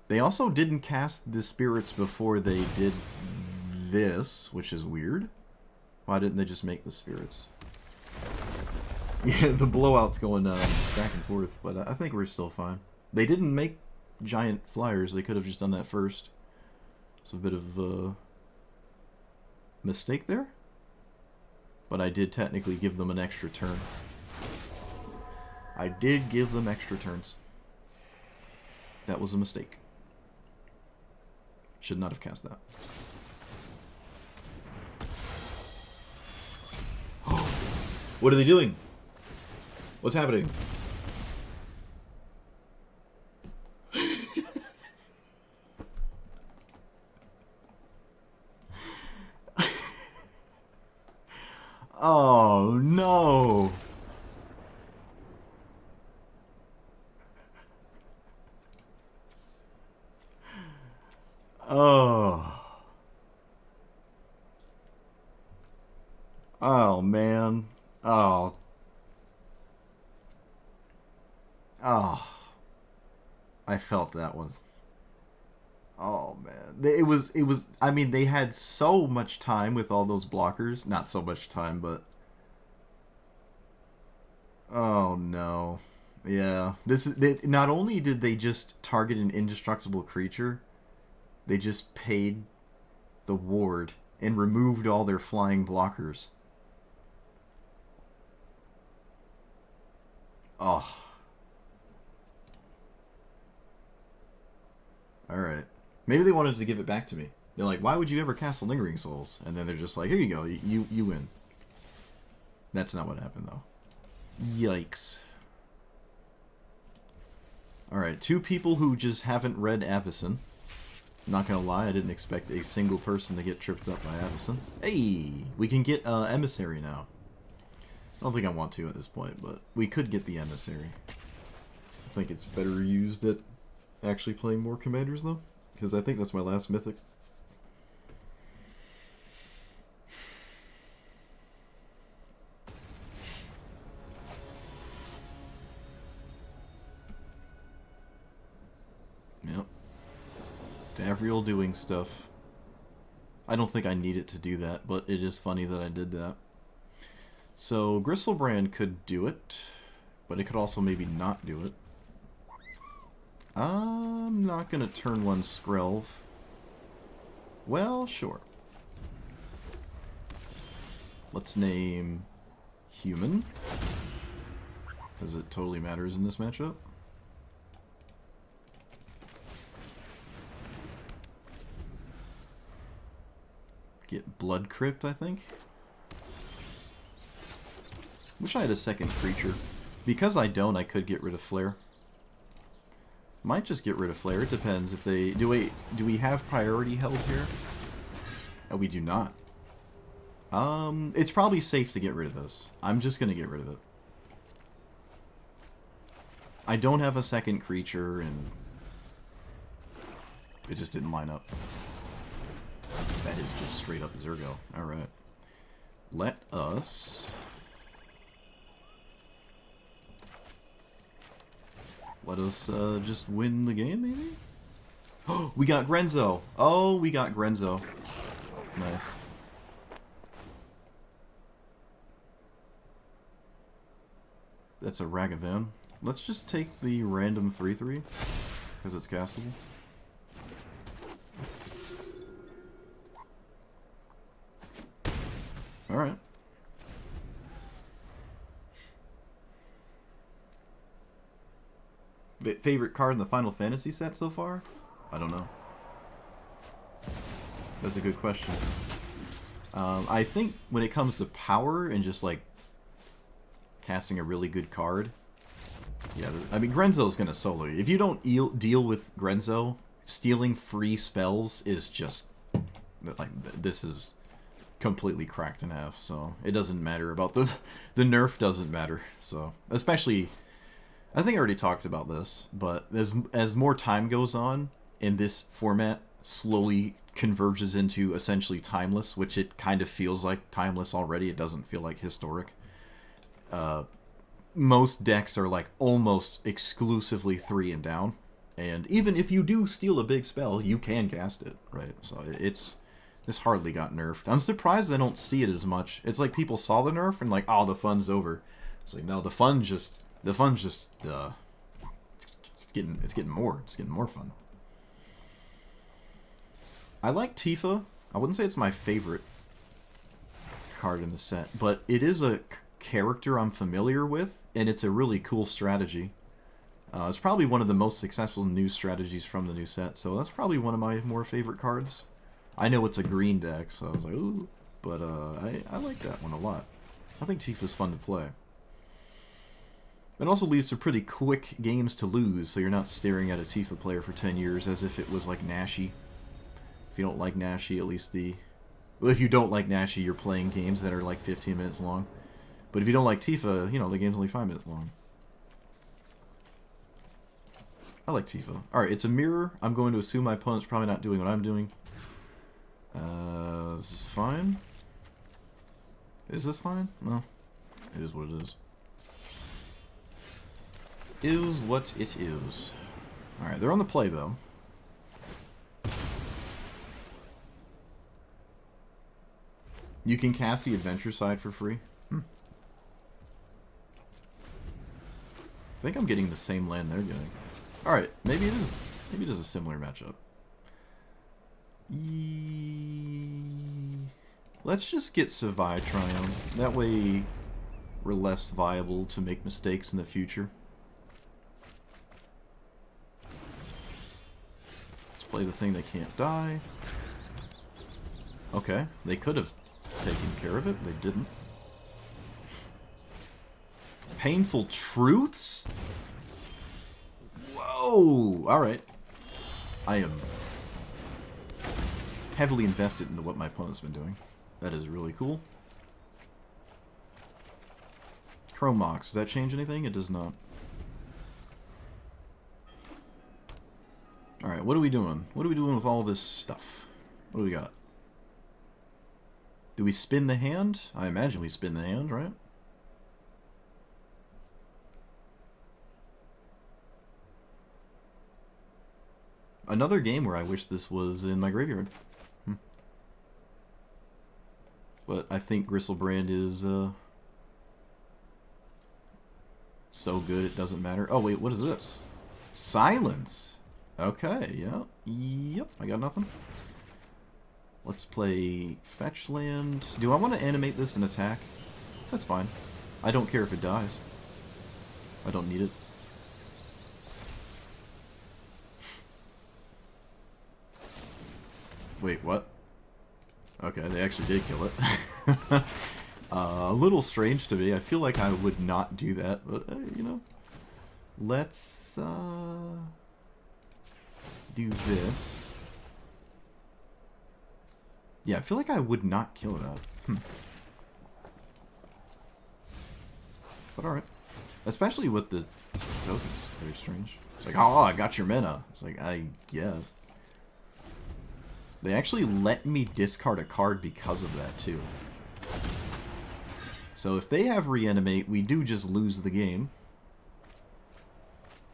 Speaker 1: They also didn't cast the spirits before they did this, which is weird. Why didn't they just make the spirits? Yeah, the blowout's going back and forth, but I think we're still fine. They didn't make giant flyers. They could have just done that first. It's a bit of a mistake there. But I did technically give them an extra turn. I did give them extra turns. That was a mistake. Should not have cast that. What are they doing? What's happening? Oh no. Oh. Oh man. Oh. Oh. I felt that was. Oh man. It was I mean they had so much time with all those blockers. Not so much time, but oh no. Yeah. This is not only did they just target an indestructible creature, they just paid the ward and removed all their flying blockers. Oh. Alright. Maybe they wanted to give it back to me. They're like, why would you ever cast a Lingering Souls? And then they're just like, here you go, you win. That's not what happened, though. Yikes. Alright, 2 people who just haven't read Avacyn. Not gonna lie, I didn't expect a single person to get tripped up by Avacyn. Hey! We can get Emissary now. I don't think I want to at this point, but we could get the Emissary. I think it's better used at actually playing more commanders, though. Because I think that's my last mythic. Yep. Davriel doing stuff. I don't think I need it to do that, but it is funny that I did that. So, Gristlebrand could do it, but it could also maybe not do it. I'm not gonna turn 1 Skrelv. Well, sure. Let's name Human, because it totally matters in this matchup. Get Blood Crypt, I think. Wish I had a second creature. Because I don't, I could get rid of Flare. Might just get rid of Flare. It depends if they... Do we have priority held here? Oh, we do not. It's probably safe to get rid of this. I'm just gonna get rid of it. I don't have a second creature, and it just didn't line up. That is just straight up Zergo. Alright. Let us... just win the game, maybe? Oh, we got Grenzo! Oh, we got Grenzo. Nice. That's a Ragavan. Let's just take the random 3/3, because it's castable. Alright. Favorite card in the Final Fantasy set so far? I don't know. That's a good question. I think when it comes to power and just like casting a really good card, yeah, I mean Grenzo's gonna solo you. If you don't deal with Grenzo, stealing free spells is just like this is completely cracked in half. So it doesn't matter about the nerf doesn't matter. So especially. I think I already talked about this, but as more time goes on, and this format slowly converges into essentially timeless, which it kind of feels like timeless already, it doesn't feel like historic. Most decks are like almost exclusively 3 and down, and even if you do steal a big spell, you can cast it, right? So this hardly got nerfed. I'm surprised I don't see it as much. It's like people saw the nerf and like, oh, the fun's over. It's like, no, the fun's just it's getting more fun. I like Tifa. I wouldn't say it's my favorite card in the set, but it is a character I'm familiar with, and it's a really cool strategy. It's probably one of the most successful new strategies from the new set, so that's probably one of my more favorite cards. I know it's a green deck, so I was like, ooh, but I like that one a lot. I think Tifa's fun to play. It also leads to pretty quick games to lose, so you're not staring at a Tifa player for 10 years as if it was like Nashi. If you don't like Nashi, at least well, if you don't like Nashi, you're playing games that are like 15 minutes long. But if you don't like Tifa, you know, the game's only 5 minutes long. I like Tifa. Alright, it's a mirror. I'm going to assume my opponent's probably not doing what I'm doing. This is fine. Is this fine? No. It is what it is. Is what it is. Alright, they're on the play, though. You can cast the adventure side for free. I think I'm getting the same land they're getting. Alright, maybe it is a similar matchup. Let's just get Savai Triumph. That way we're less viable to make mistakes in the future. Play the thing that can't die. Okay, they could have taken care of it. They didn't. Painful Truths? Whoa! Alright. I am heavily invested into what my opponent's been doing. That is really cool. Chromox, does that change anything? It does not. Alright, what are we doing? What are we doing with all this stuff? What do we got? Do we spin the hand? I imagine we spin the hand, right? Another game where I wish this was in my graveyard. But I think Gristlebrand is so good it doesn't matter. Oh wait, what is this? Silence! Okay, yeah. Yep, I got nothing. Let's play Fetch Land. Do I want to animate this and attack? That's fine. I don't care if it dies. I don't need it. Wait, what? Okay, they actually did kill it. A little strange to me. I feel like I would not do that, but, you know. Let's, do this. Yeah, I feel like I would not kill that. But alright. Especially with the tokens. Very strange. It's like, oh, I got your mana. It's like, I guess. They actually let me discard a card because of that, too. So if they have Reanimate, we do just lose the game.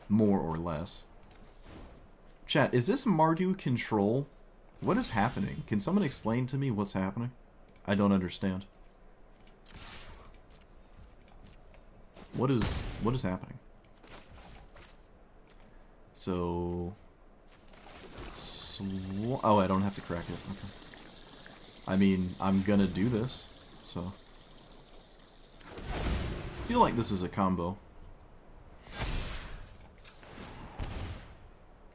Speaker 1: More or less. Chat, is this Mardu control? What is happening? Can someone explain to me what's happening? I don't understand. What is happening? So... oh, I don't have to crack it. Okay. I mean, I'm gonna do this, so... I feel like this is a combo.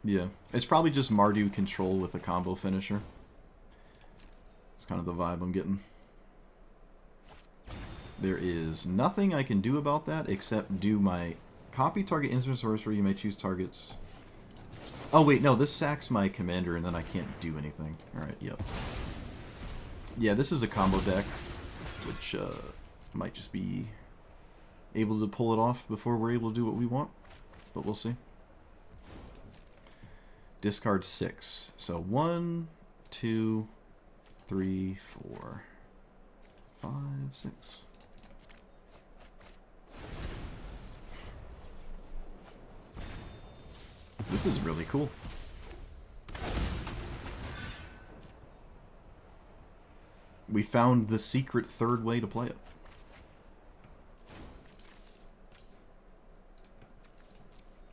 Speaker 1: Yeah, it's probably just Mardu control with a combo finisher. It's kind of the vibe I'm getting. There is nothing I can do about that except do my copy target instant sorcery. You may choose targets. Oh wait, no, this sacks my commander and then I can't do anything. Alright, yep. Yeah, this is a combo deck, which might just be able to pull it off before we're able to do what we want, but we'll see. Discard 6. So 1, 2, 3, 4, 5, 6. This is really cool. We found the secret third way to play it.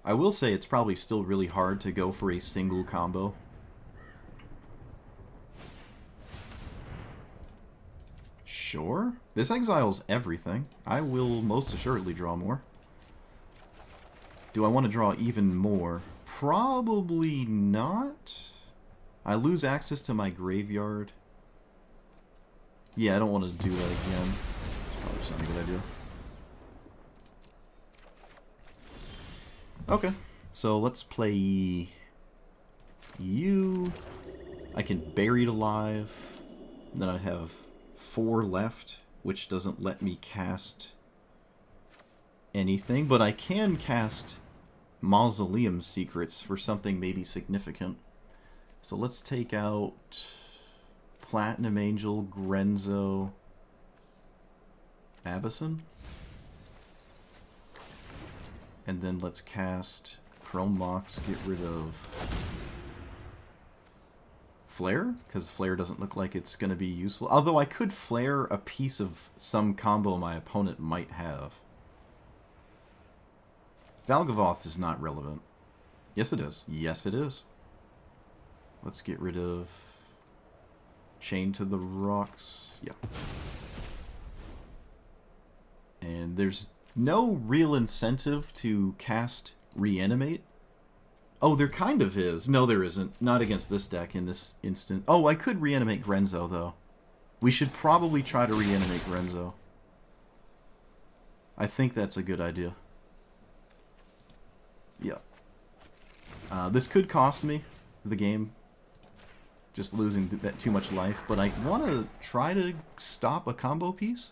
Speaker 1: I will say it's probably still really hard to go for a single combo. Sure. This exiles everything. I will most assuredly draw more. Do I want to draw even more? Probably not. I lose access to my graveyard. Yeah, I don't want to do that again. It's probably just not a good idea. Okay, so let's play you. I can Buried Alive. Then I have 4 left, which doesn't let me cast anything, but I can cast Mausoleum Secrets for something maybe significant. So let's take out Platinum Angel, Grenzo, Abyssin. And then let's cast Chrome Mox, get rid of Flare, because Flare doesn't look like it's going to be useful. Although I could Flare a piece of some combo my opponent might have. Valgavoth is not relevant. Yes, it is. Yes, it is. Let's get rid of Chain to the Rocks. Yeah. And there's no real incentive to cast Reanimate. Oh, there kind of is. No, there isn't. Not against this deck in this instant. Oh, I could Reanimate Grenzo, though. We should probably try to Reanimate Grenzo. I think that's a good idea. Yeah. This could cost me the game. Just losing that too much life. But I want to try to stop a combo piece.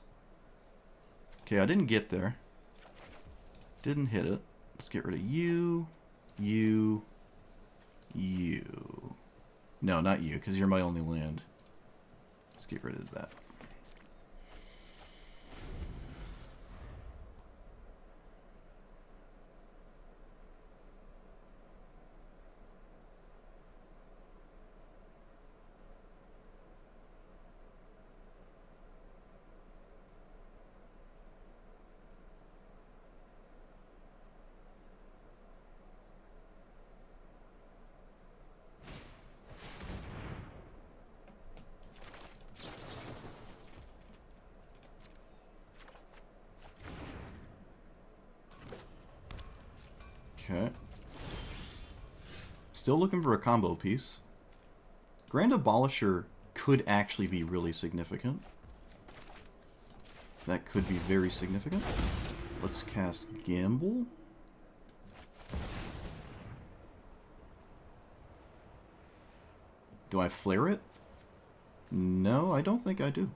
Speaker 1: Okay, I didn't get there. Didn't hit it. Let's get rid of you, you, you. No, not you, because you're my only land. Let's get rid of that. Okay. Still looking for a combo piece. Grand Abolisher could actually be really significant. That could be very significant. Let's cast Gamble. Do I flare it? No, I don't think I do.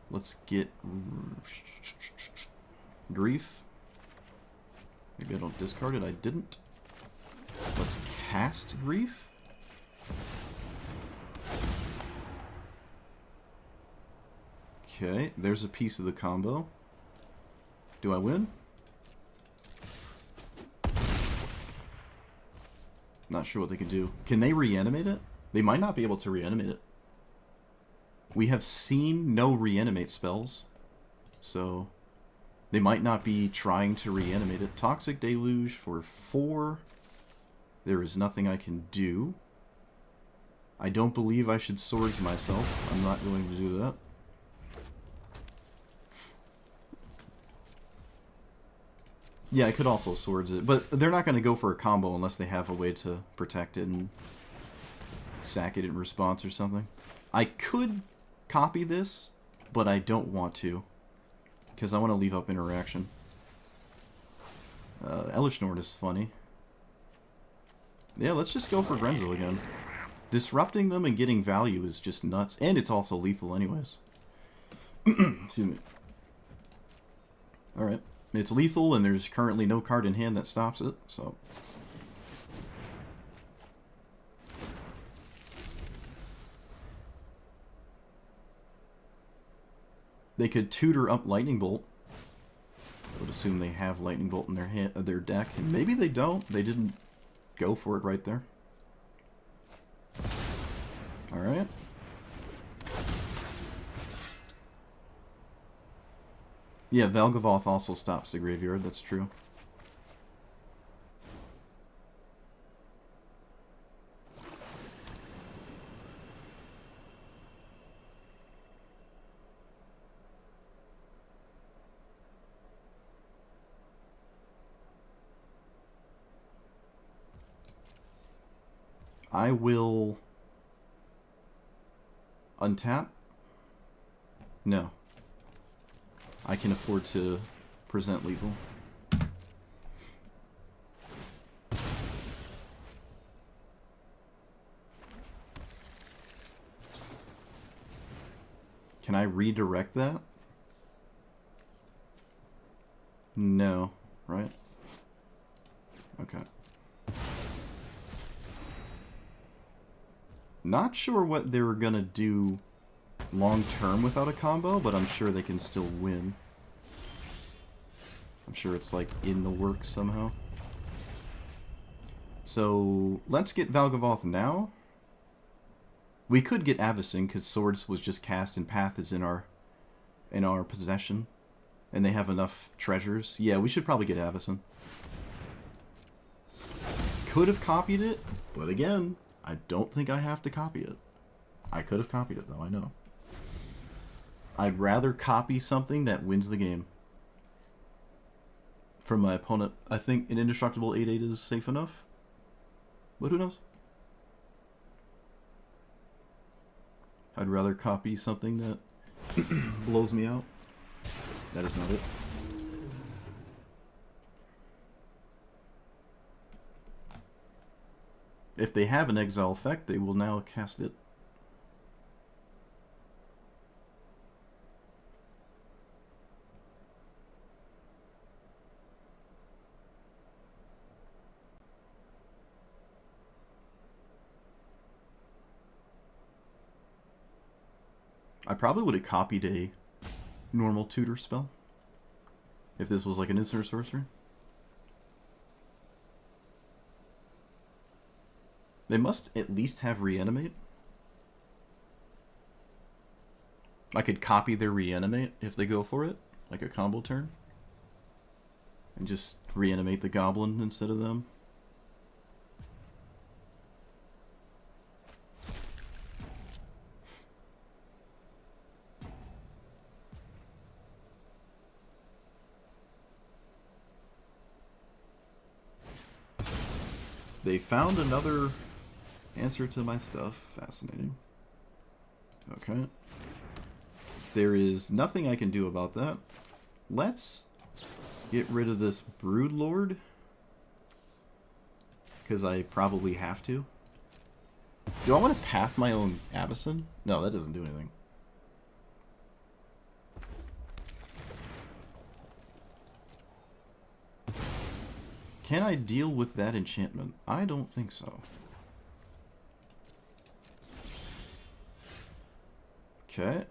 Speaker 1: Let's get Grief. Maybe I don't discard it. I didn't. Let's cast Grief. Okay, there's a piece of the combo. Do I win? Not sure what they can do. Can they reanimate it? They might not be able to reanimate it. We have seen no reanimate spells, so they might not be trying to reanimate it. Toxic Deluge for 4. There is nothing I can do. I don't believe I should swords myself. I'm not going to do that. Yeah, I could also swords it, but they're not going to go for a combo unless they have a way to protect it and sack it in response or something. I could copy this, but I don't want to, because I want to leave up interaction. Elish Nord is funny. Yeah, let's just go for Grenzo again. Disrupting them and getting value is just nuts, and it's also lethal anyways. Excuse me. Alright. It's lethal, and there's currently no card in hand that stops it, so... They could tutor up Lightning Bolt. I would assume they have Lightning Bolt in their deck. And maybe they don't. They didn't go for it right there. Alright. Yeah, Valgavoth also stops the graveyard, that's true. I will untap. No. I can afford to present lethal. Can I redirect that? No, right? Okay. Not sure what they were gonna do long term without a combo, but I'm sure they can still win. I'm sure it's like in the works somehow. So let's get Valgavoth now. We could get Avacyn because Swords was just cast and Path is in our possession, and they have enough treasures. Yeah, we should probably get Avacyn. Could have copied it, but again, I don't think I have to copy it. I could have copied it though, I know. I'd rather copy something that wins the game. From my opponent, I think an indestructible 8/8 is safe enough. But who knows? I'd rather copy something that blows me out. That is not it. If they have an exile effect, they will now cast it. I probably would have copied a normal tutor spell if this was like an instant sorcery. They must at least have reanimate. I could copy their reanimate if they go for it, like a combo turn, and just reanimate the goblin instead of them. They found another answer to my stuff. Fascinating. Okay. There is nothing I can do about that. Let's get rid of this Broodlord, because I probably have to. Do I want to path my own Avacyn? No, that doesn't do anything. Can I deal with that enchantment? I don't think so. Okay.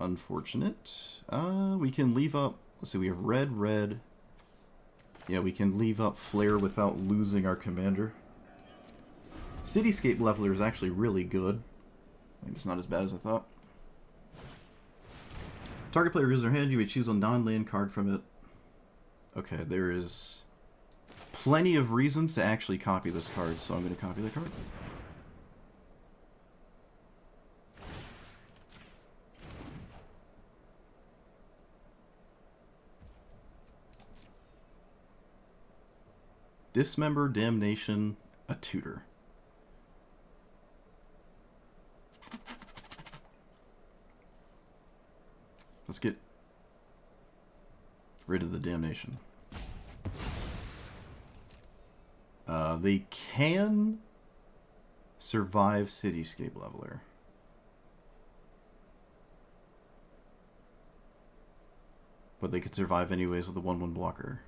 Speaker 1: Unfortunate. We can leave up... Let's see, we have red, red. Yeah, we can leave up Flare without losing our commander. Cityscape Leveler is actually really good. It's not as bad as I thought. Target player uses their hand, you may choose a non-land card from it. Okay, there is plenty of reasons to actually copy this card, so I'm going to copy the card. Dismember, Damnation, a Tutor. Let's get rid of the Damnation. They can survive Cityscape Leveler. But they could survive anyways with a 1/1 blocker.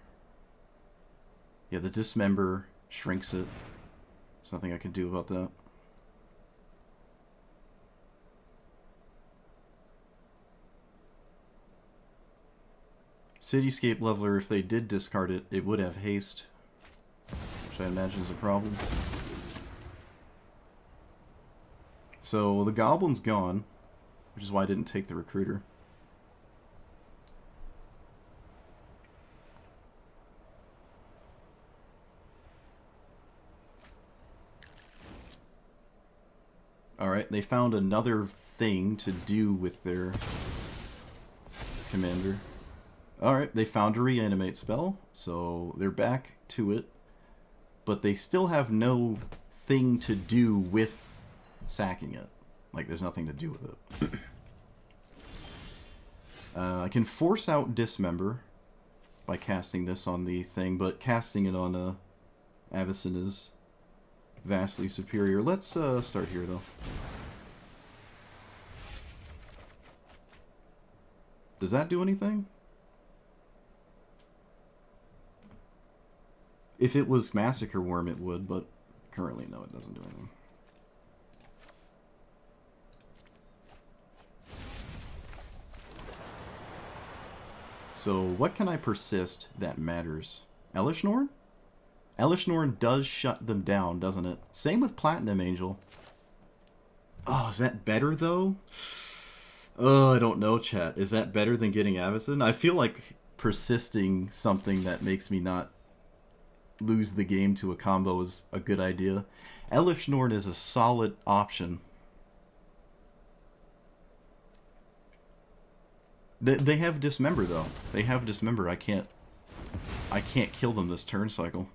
Speaker 1: Yeah, the Dismember shrinks it. There's nothing I can do about that. Cityscape Leveler, if they did discard it, it would have haste, which I imagine is a problem. So the Goblin's gone, which is why I didn't take the Recruiter. Alright, they found another thing to do with their commander. Alright, they found a reanimate spell, so they're back to it. But they still have no thing to do with sacking it. Like, there's nothing to do with it. I can force out Dismember by casting this on the thing, but casting it on Avacyn is vastly superior. Let's start here, though. Does that do anything? If it was Massacre Worm, it would, but currently, no, it doesn't do anything. So, what can I persist that matters? Elishnorn? Elishnorn does shut them down, doesn't it? Same with Platinum Angel. Oh, is that better, though? Oh, I don't know, chat. Is that better than getting Avacyn? I feel like persisting something that makes me not lose the game to a combo is a good idea. Elishnorn is a solid option. They have Dismember, though. They have Dismember. I can't kill them this turn cycle.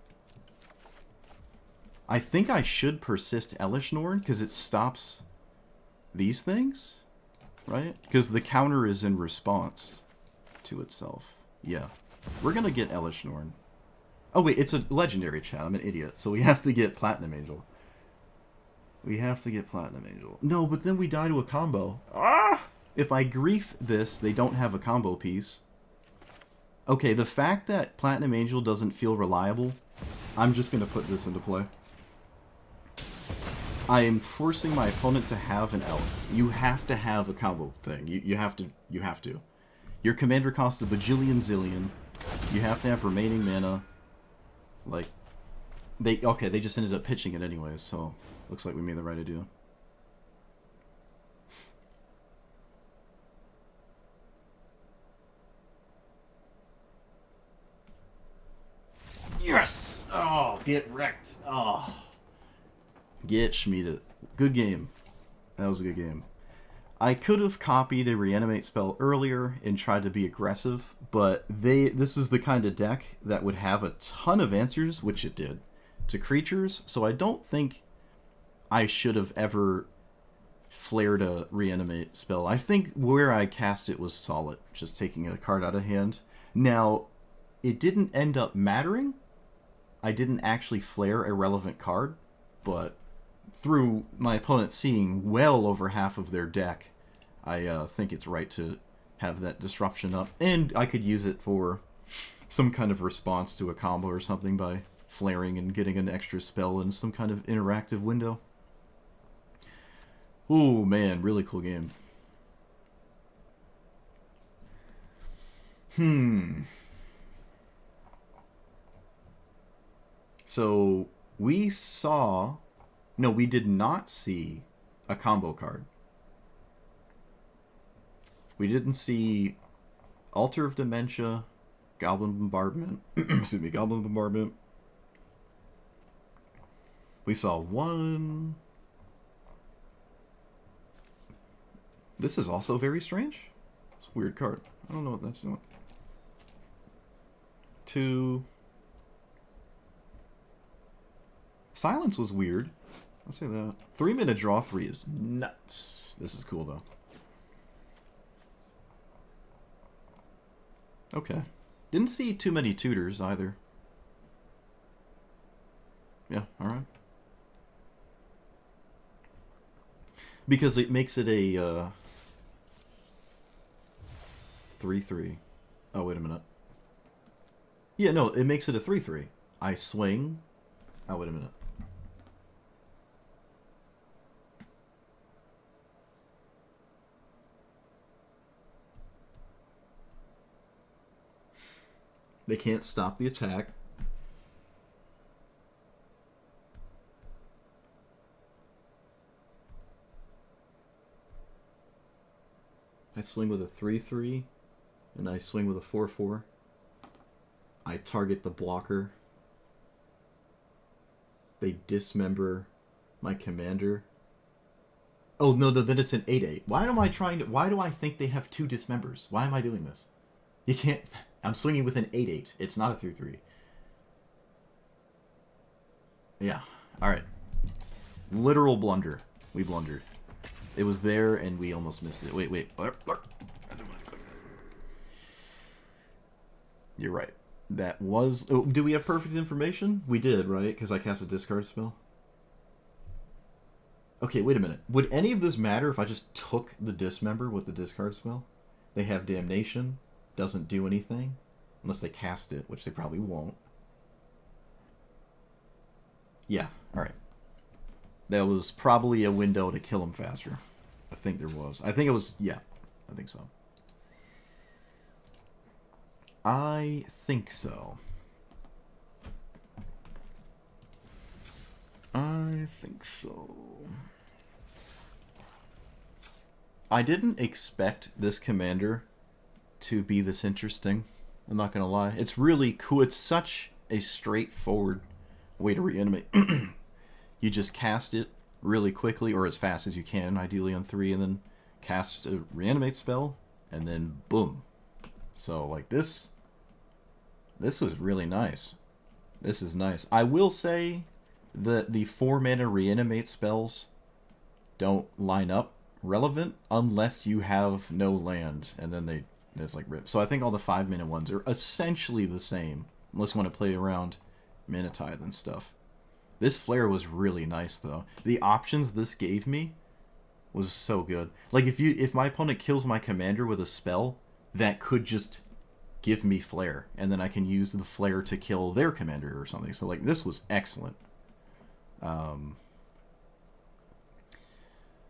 Speaker 1: I think I should persist Elishnorn because it stops these things, right? Because the counter is in response to itself. Yeah. We're going to get Elishnorn. Oh, wait, it's a legendary, chat. I'm an idiot. So we have to get Platinum Angel. We have to get Platinum Angel. No, but then we die to a combo. Ah! If I grief this, they don't have a combo piece. Okay, the fact that Platinum Angel doesn't feel reliable, I'm just going to put this into play. I am forcing my opponent to have an out. You have to have a combo thing. You have to. You have to. Your commander costs a bajillion zillion. You have to have remaining mana. Like, they just ended up pitching it anyways, so looks like we made the right idea. Yes! Oh, get wrecked. Oh. Get schmeeded. Good game. That was a good game. I could have copied a reanimate spell earlier and tried to be aggressive, but this is the kind of deck that would have a ton of answers, which it did, to creatures, so I don't think I should have ever flare to reanimate spell. I think where I cast it was solid, just taking a card out of hand. Now, it didn't end up mattering. I didn't actually flare a relevant card, but through my opponent seeing well over half of their deck, I think it's right to have that disruption up. And I could use it for some kind of response to a combo or something by flaring and getting an extra spell in some kind of interactive window. Ooh, man, really cool game. So, we saw... No, we did not see a combo card. We didn't see Altar of Dementia, Goblin Bombardment. Excuse me, Goblin Bombardment. We saw one... This is also very strange. It's a weird card. I don't know what that's doing. 2... Silence was weird. I'll say that. 3-mana draw 3 is nuts. This is cool, though. Okay. Didn't see too many tutors, either. Yeah, alright. Because it makes it a 3-3. Oh, wait a minute. Yeah, no, it makes it a 3-3. I swing. Oh, wait a minute. They can't stop the attack. I swing with a 3-3, and I swing with a 4-4. I target the blocker. They dismember my commander. Oh, no, then it's an 8-8. Why am I trying to... Why do I think they have 2 dismembers? Why am I doing this? You can't... I'm swinging with an 8-8. It's not a 3-3. Yeah. Alright. Literal blunder. We blundered. It was there, and we almost missed it. Wait. You're right. That was... Oh, do we have perfect information? We did, right? Because I cast a discard spell? Okay, wait a minute. Would any of this matter if I just took the dismember with the discard spell? They have Damnation. Doesn't do anything. Unless they cast it, which they probably won't. Yeah, alright. That was probably a window to kill him faster. I think there was. I think it was... Yeah, I think so. I think so. I think so. I didn't expect this commander to be this interesting. I'm not gonna lie. It's really cool. It's such a straightforward way to reanimate. You just cast it really quickly, or as fast as you can, ideally on 3, and then cast a reanimate spell, and then boom. So, like, this was really nice. This is nice. I will say that the 4-mana reanimate spells don't line up relevant unless you have no land, and then it's like rip. So I think all the 5-mana ones are essentially the same, unless you want to play around Mana Tithe and stuff. This flare was really nice, though. The options this gave me was so good. Like, if my opponent kills my commander with a spell, that could just give me flare, and then I can use the flare to kill their commander or something. So, like, this was excellent.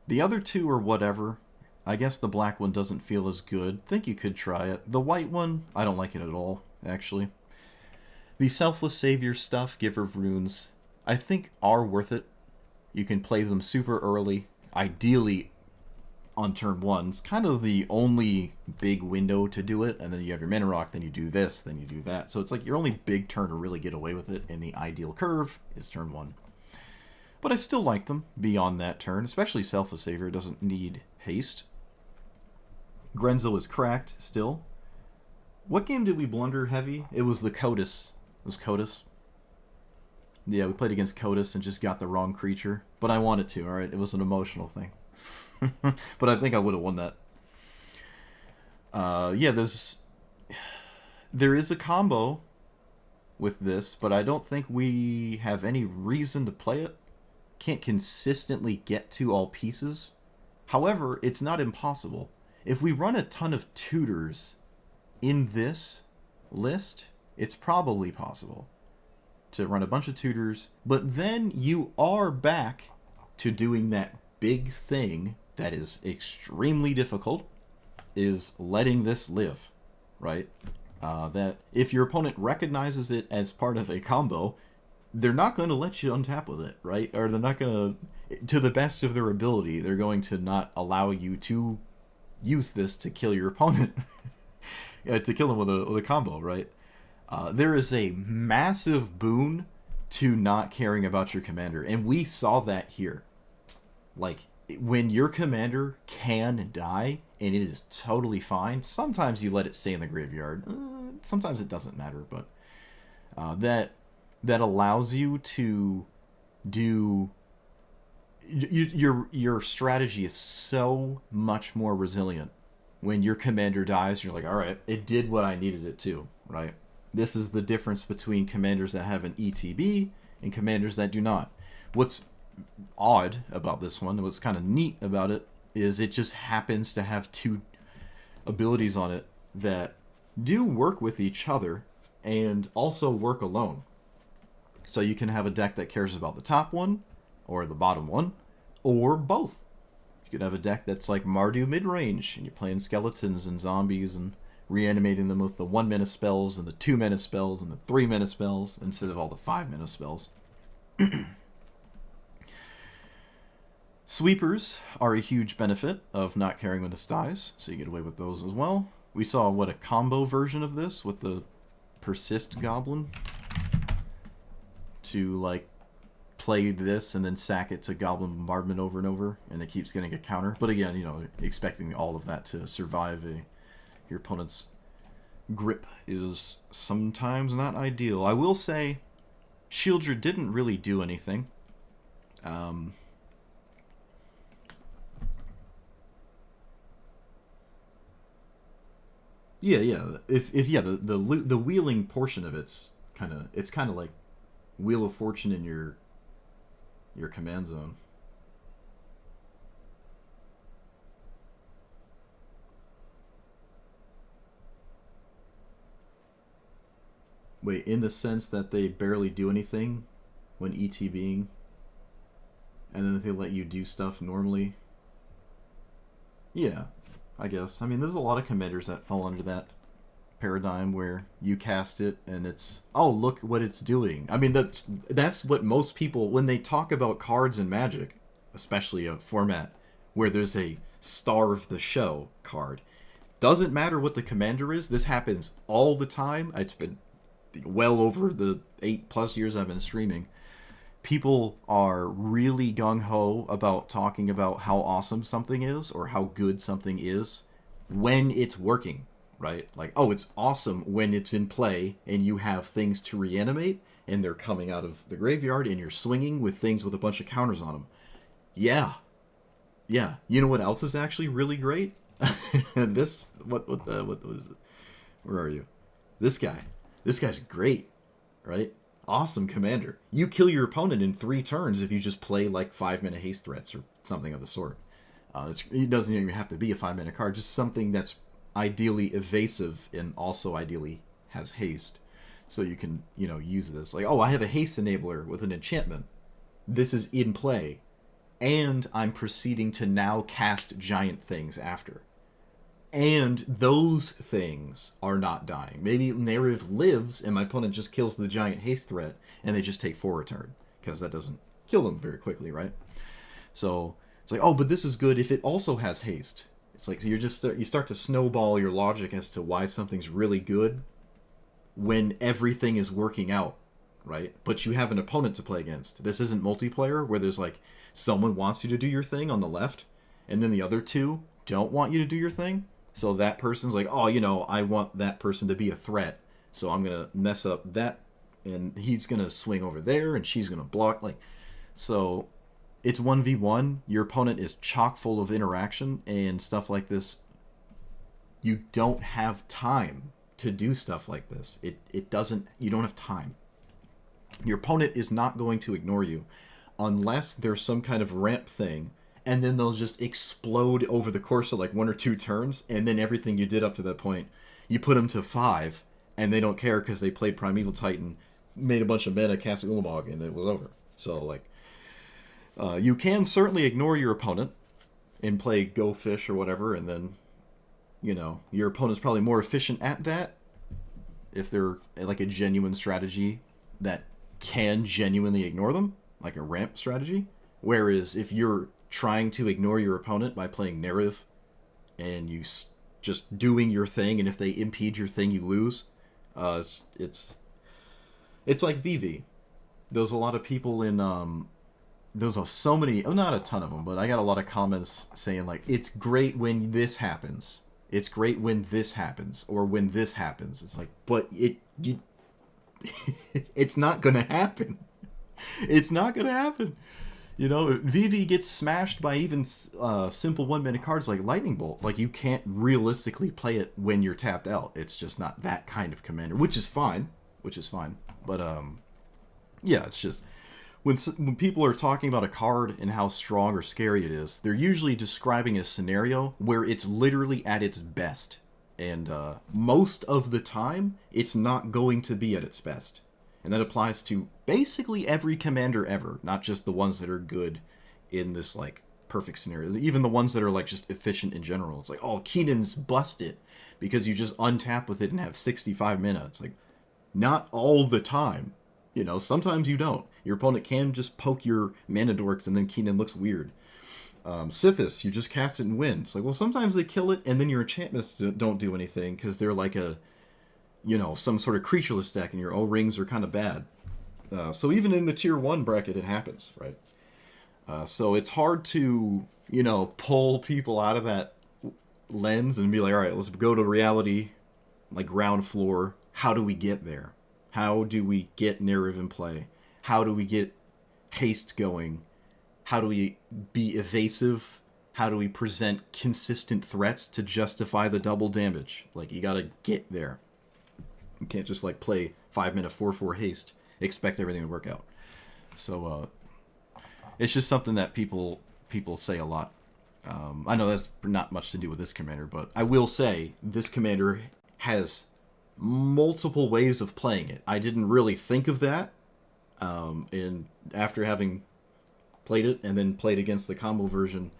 Speaker 1: The other two are whatever. I guess the black one doesn't feel as good. Think you could try it. The white one, I don't like it at all, actually. The Selfless Savior stuff, Giver of Runes, I think are worth it. You can play them super early, ideally on turn 1. It's kind of the only big window to do it, and then you have your Mana Rock, then you do this, then you do that. So it's like your only big turn to really get away with it, and the ideal curve is turn 1. But I still like them beyond that turn, especially Selfless Savior doesn't need haste. Grenzo is cracked still. What game did we blunder heavy? It was the Cotus. It was Cotus. Yeah, we played against Cotus and just got the wrong creature. But I wanted to, alright? It was an emotional thing. But I think I would have won that. Yeah, there is a combo with this, but I don't think we have any reason to play it. Can't consistently get to all pieces. However, it's not impossible. If we run a ton of tutors in this list, it's probably possible to run a bunch of tutors, but then you are back to doing that big thing that is extremely difficult, is letting this live, right? That if your opponent recognizes it as part of a combo, they're not going to let you untap with it, right? Or they're not going to the best of their ability, they're going to not allow you to use this to kill your opponent, to kill them with a combo, right? There is a massive boon to not caring about your commander, and we saw that here. Like, when your commander can die, and it is totally fine, sometimes you let it stay in the graveyard. Sometimes it doesn't matter, but that allows you to do... Your strategy is so much more resilient. When your commander dies, you're like, alright, it did what I needed it to, right? This is the difference between commanders that have an ETB and commanders that do not. What's odd about this one, what's kind of neat about it, is it just happens to have two abilities on it that do work with each other and also work alone. So you can have a deck that cares about the top one or the bottom one, or both. You could have a deck that's like Mardu mid-range, and you're playing skeletons and zombies and reanimating them with the 1-mana spells and the 2-mana spells and the 3-mana spells instead of all the 5-mana spells. Sweepers are a huge benefit of not caring when this dies, so you get away with those as well. We saw, a combo version of this with the Persist Goblin to, like, play this and then sack it to Goblin Bombardment over and over, and it keeps getting a counter. But again, expecting all of that to survive your opponent's grip is sometimes not ideal. I will say, Shieldred didn't really do anything. Yeah. If the wheeling portion of it's kind of like Wheel of Fortune in your command zone. Wait, in the sense that they barely do anything when ETBing, and then they let you do stuff normally? Yeah, I guess. I mean, there's a lot of commanders that fall under that paradigm where you cast it and it's, oh, look what it's doing. I mean, that's what most people, when they talk about cards in Magic, especially a format where there's a starve the show card, doesn't matter what the commander is. This happens all the time. It's been well over the 8+ years I've been streaming. People are really gung-ho about talking about how awesome something is or how good something is when it's working, right? Like, oh, it's awesome when it's in play and you have things to reanimate and they're coming out of the graveyard and you're swinging with things with a bunch of counters on them. Yeah. You know what else is actually really great? What is it? Where are you? This guy's great, right? Awesome commander. You kill your opponent in 3 turns if you just play like 5-mana haste threats or something of the sort. It doesn't even have to be a 5-mana card, just something that's ideally evasive and also ideally has haste. So you can, use this. Like, oh, I have a haste enabler with an enchantment. This is in play. And I'm proceeding to now cast giant things after. And those things are not dying. Maybe narrative lives and my opponent just kills the giant haste threat and they just take 4 a turn, because that doesn't kill them very quickly, right? So it's like, oh, but this is good if it also has haste. It's like, so you start to snowball your logic as to why something's really good when everything is working out, right? But you have an opponent to play against. This isn't multiplayer where there's like someone wants you to do your thing on the left and then the other 2 don't want you to do your thing. So that person's like, oh, I want that person to be a threat, so I'm going to mess up that, and he's going to swing over there, and she's going to block. Like, so it's 1v1. Your opponent is chock full of interaction and stuff like this. You don't have time to do stuff like this. It doesn't, you don't have time. Your opponent is not going to ignore you unless there's some kind of ramp thing, and then they'll just explode over the course of like 1 or 2 turns, and then everything you did up to that point, you put them to 5, and they don't care because they played Primeval Titan, made a bunch of mana, cast Ulamog, and it was over. So, like, you can certainly ignore your opponent and play Go Fish or whatever, and then, you know, your opponent's probably more efficient at that if they're like a genuine strategy that can genuinely ignore them, like a ramp strategy. Whereas if you're trying to ignore your opponent by playing narrative and you just doing your thing, and if they impede your thing, you lose. It's like VV. There's a lot of people in there's so many, not a ton of them, but I got a lot of comments saying like, it's great when this happens. It's great when this happens, or when this happens. It's like, but it's not gonna happen. It's not gonna happen. You know, VV gets smashed by even simple 1-mana cards like Lightning Bolt. Like, you can't realistically play it when you're tapped out. It's just not that kind of commander, which is fine. But yeah, it's just when people are talking about a card and how strong or scary it is, they're usually describing a scenario where it's literally at its best. And most of the time, it's not going to be at its best. And that applies to basically every commander ever, not just the ones that are good in this, like, perfect scenario. Even the ones that are, like, just efficient in general. It's like, oh, Keenan's busted because you just untap with it and have 65 mana. It's like, not all the time. You know, sometimes you don't. Your opponent can just poke your mana dorks and then Keenan looks weird. Sithis, you just cast it and win. It's like, well, sometimes they kill it and then your enchantments don't do anything because they're like a, you know, some sort of creatureless deck and your O-rings are kind of bad. So even in the tier 1 bracket, it happens, right? So it's hard to, you know, pull people out of that lens and be like, all right, let's go to reality, like ground floor. How do we get there? How do we get narrative in play? How do we get haste going? How do we be evasive? How do we present consistent threats to justify the double damage? Like, you gotta get there. You can't just, like, play 5-mana 4/4 haste, expect everything to work out. So, it's just something that people say a lot. I know that's not much to do with this commander, but I will say this commander has multiple ways of playing it. I didn't really think of that, and after having played it and then played against the combo version,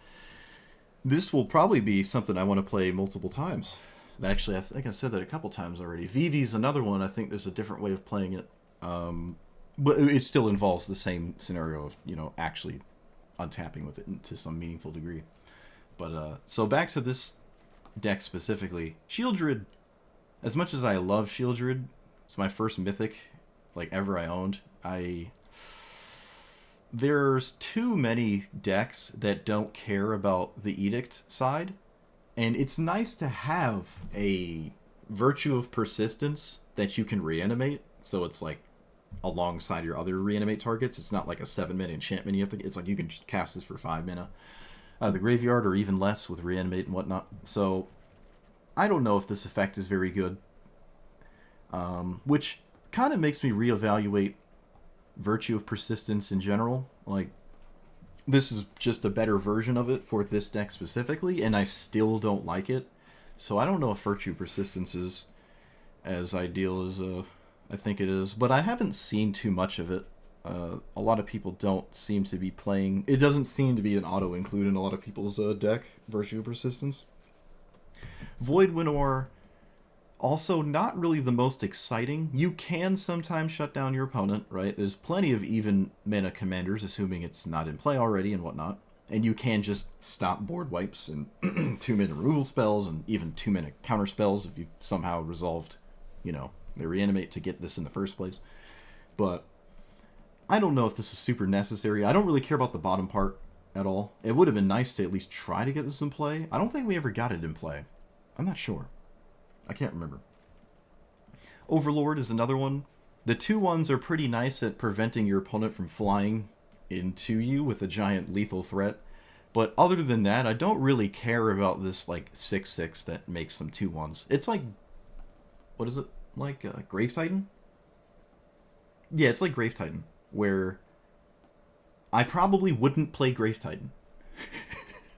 Speaker 1: this will probably be something I want to play multiple times. Actually, I think I've said that a couple times already. VV's another one. I think there's a different way of playing it, but it still involves the same scenario of, you know, actually untapping with it to some meaningful degree. But so back to this deck specifically, Shieldred. As much as I love Shieldred, it's my first mythic like ever I owned. There's too many decks that don't care about the Edict side, and it's nice to have a Virtue of Persistence that you can reanimate, so it's like alongside your other reanimate targets. It's not like a 7-mana enchantment you have to. It's like you can cast this for 5 mana out of the graveyard, or even less with reanimate and whatnot. So I don't know if this effect is very good, which kind of makes me reevaluate Virtue of Persistence in general. Like, this is just a better version of it for this deck specifically, and I still don't like it. So I don't know if Virtue of Persistence is as ideal as I think it is, but I haven't seen too much of it. A lot of people don't seem to be playing. It doesn't seem to be an auto-include in a lot of people's deck, Virtue of Persistence. Void Winnower, also not really the most exciting. You can sometimes shut down your opponent, right? There's plenty of even mana commanders, assuming it's not in play already and whatnot. And you can just stop board wipes and 2-mana removal spells and even 2-mana counter spells if you somehow resolved, you know, the reanimate to get this in the first place. But I don't know if this is super necessary. I don't really care about the bottom part at all. It would have been nice to at least try to get this in play. I don't think we ever got it in play. I'm not sure. I can't remember. Overlord is another one. The 2/1s are pretty nice at preventing your opponent from flying into you with a giant lethal threat. But other than that, I don't really care about this like 6/6 that makes them 2/1s. It's like, what is it? Like Grave Titan? Yeah, it's like Grave Titan, where I probably wouldn't play Grave Titan.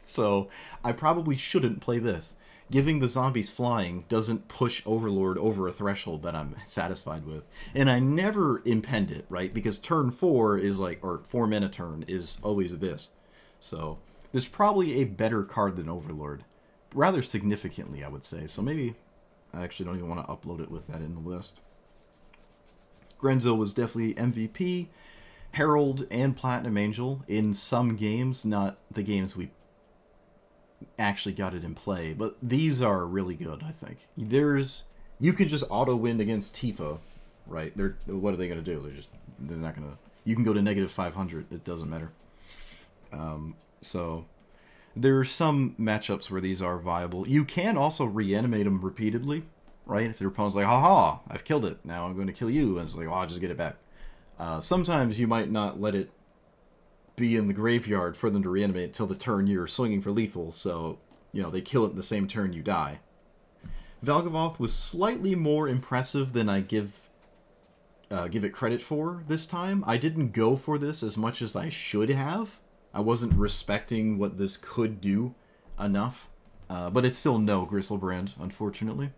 Speaker 1: So I probably shouldn't play this. Giving the zombies flying doesn't push Overlord over a threshold that I'm satisfied with. And I never impend it, right? Because turn 4 is like, or 4 mana turn is always this. So there's probably a better card than Overlord. Rather significantly, I would say. So maybe I actually don't even want to upload it with that in the list. Grenzo was definitely MVP. Herald and Platinum Angel in some games, not the games we actually got it in play, but these are really good, I think. You can just auto win against Tifa, right? What are they going to do? They're not going to. You can go to -500. It doesn't matter. So there are some matchups where these are viable. You can also reanimate them repeatedly, right? If your opponent's like, haha, I've killed it. Now I'm going to kill you. And it's like, oh, I'll just get it back. Sometimes you might not let it be in the graveyard for them to reanimate until the turn you're swinging for lethal, so, you know, they kill it in the same turn you die. Valgavoth was slightly more impressive than I give it credit for this time. I didn't go for this as much as I should have. I wasn't respecting what this could do enough. But it's still no Gristlebrand, unfortunately.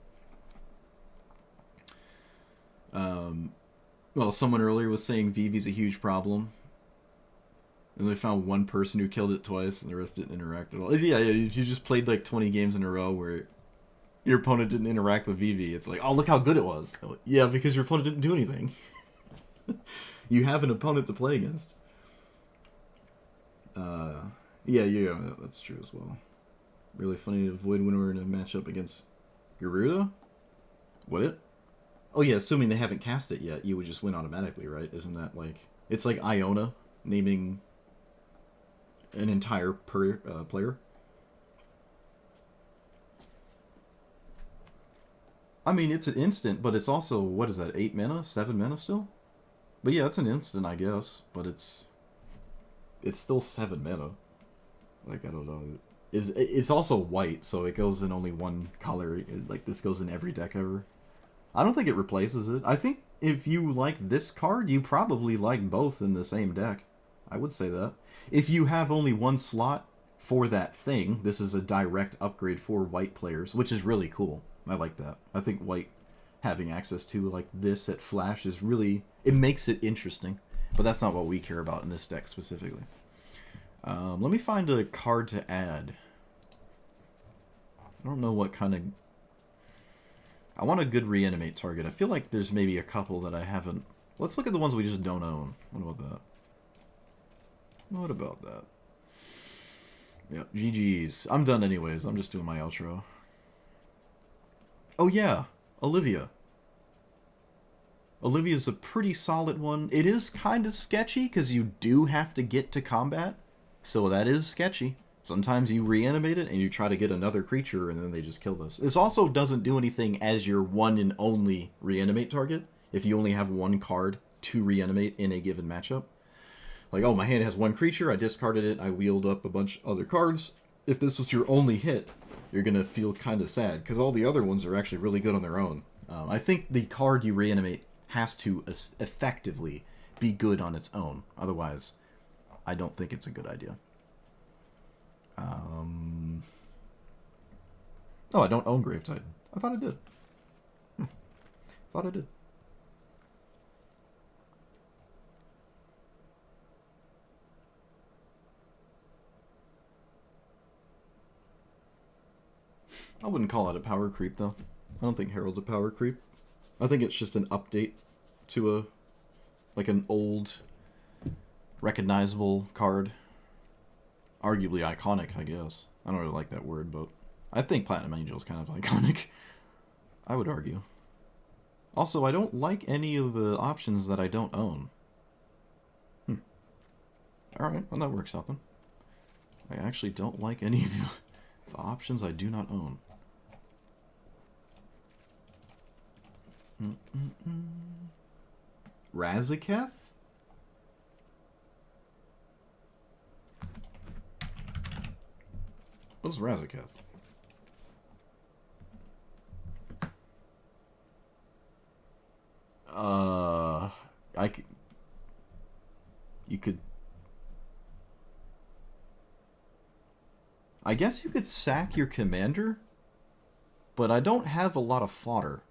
Speaker 1: Well, someone earlier was saying Vivi's a huge problem. And they found one person who killed it twice, and the rest didn't interact at all. Yeah, you just played like 20 games in a row where your opponent didn't interact with Vivi. It's like, oh, look how good it was. Yeah, because your opponent didn't do anything. You have an opponent to play against. Yeah, that's true as well. Really funny to avoid when we're in a matchup against Garuda? Would it? Oh yeah, assuming they haven't cast it yet, you would just win automatically, right? Isn't that like... It's like Iona naming an entire player. I mean, it's an instant, but it's also, what is that, 8 mana? 7 mana still? But yeah, it's an instant, I guess. But it's still 7 mana. Like, I don't know. It's also white, so it goes in only one color. Like, this goes in every deck ever. I don't think it replaces it. I think if you like this card, you probably like both in the same deck. I would say that. If you have only one slot for that thing, this is a direct upgrade for white players, which is really cool. I like that. I think white having access to like this at Flash is really... It makes it interesting. But that's not what we care about in this deck specifically. Let me find a card to add. I don't know what kind of... I want a good reanimate target. I feel like there's maybe a couple that I haven't... Let's look at the ones we just don't own. What about that? What about that? Yep, GG's. I'm done anyways. I'm just doing my outro. Oh yeah, Olivia. Olivia's a pretty solid one. It is kind of sketchy because you do have to get to combat. So that is sketchy. Sometimes you reanimate it and you try to get another creature and then they just kill this. This also doesn't do anything as your one and only reanimate target. If you only have one card to reanimate in a given matchup. Like, oh, my hand has one creature, I discarded it, I wheeled up a bunch of other cards. If this was your only hit, you're going to feel kind of sad, because all the other ones are actually really good on their own. I think the card you reanimate has to effectively be good on its own. Otherwise, I don't think it's a good idea. Oh, I don't own Grave Titan. I thought I did. Thought I did. I wouldn't call it a power creep, though. I don't think Herald's a power creep. I think it's just an update to an old, recognizable card. Arguably iconic, I guess. I don't really like that word, but I think Platinum Angel is kind of iconic. I would argue. Also, I don't like any of the options that I don't own. Alright, well that works out then. I actually don't like any of the options I do not own. Razaketh? What's Razakath? You could... I guess you could sack your commander, but I don't have a lot of fodder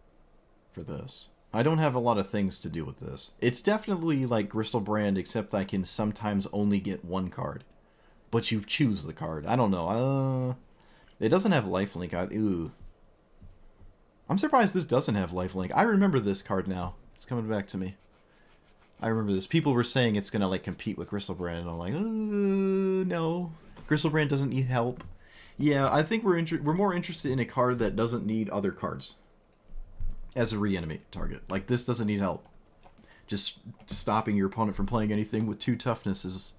Speaker 1: for this. I don't have a lot of things to do with this. It's definitely like Gristlebrand, except I can sometimes only get one card. But you choose the card. I don't know. It doesn't have lifelink. Ooh. I'm surprised this doesn't have lifelink. I remember this card now. It's coming back to me. I remember this. People were saying it's going to like compete with Gristlebrand, and I'm like, no. Gristlebrand doesn't need help. Yeah, I think we're more interested in a card that doesn't need other cards as a reanimate target. Like, this doesn't need help. Just stopping your opponent from playing anything with 2 toughness is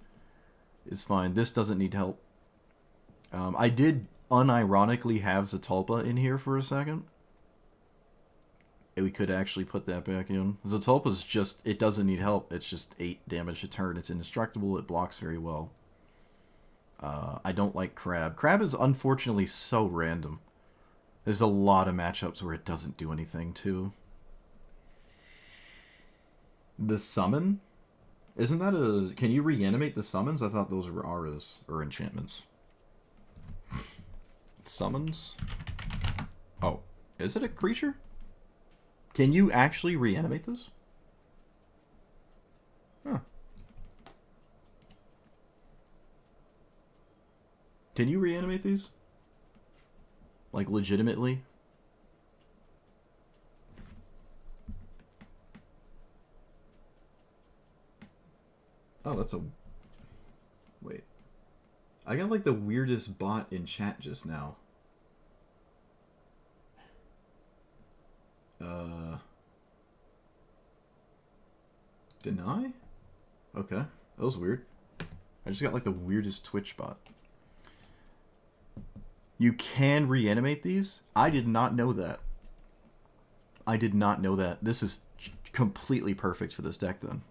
Speaker 1: fine. This doesn't need help. I did unironically have Zatalpa in here for a second. We could actually put that back in. Zatalpa's just, it doesn't need help. It's just 8 damage a turn. It's indestructible. It blocks very well. I don't like Crab. Crab is unfortunately so random. There's a lot of matchups where it doesn't do anything, too. The summon? Isn't that a... Can you reanimate the summons? I thought those were auras, or enchantments. Summons? Oh, is it a creature? Can you actually reanimate this? Huh. Can you reanimate these? Like, legitimately? Oh, that's a... Wait. I got, like, the weirdest bot in chat just now. Deny? Okay. That was weird. I just got, like, the weirdest Twitch bot. You can reanimate these? I did not know that. I did not know that. This is completely perfect for this deck, then.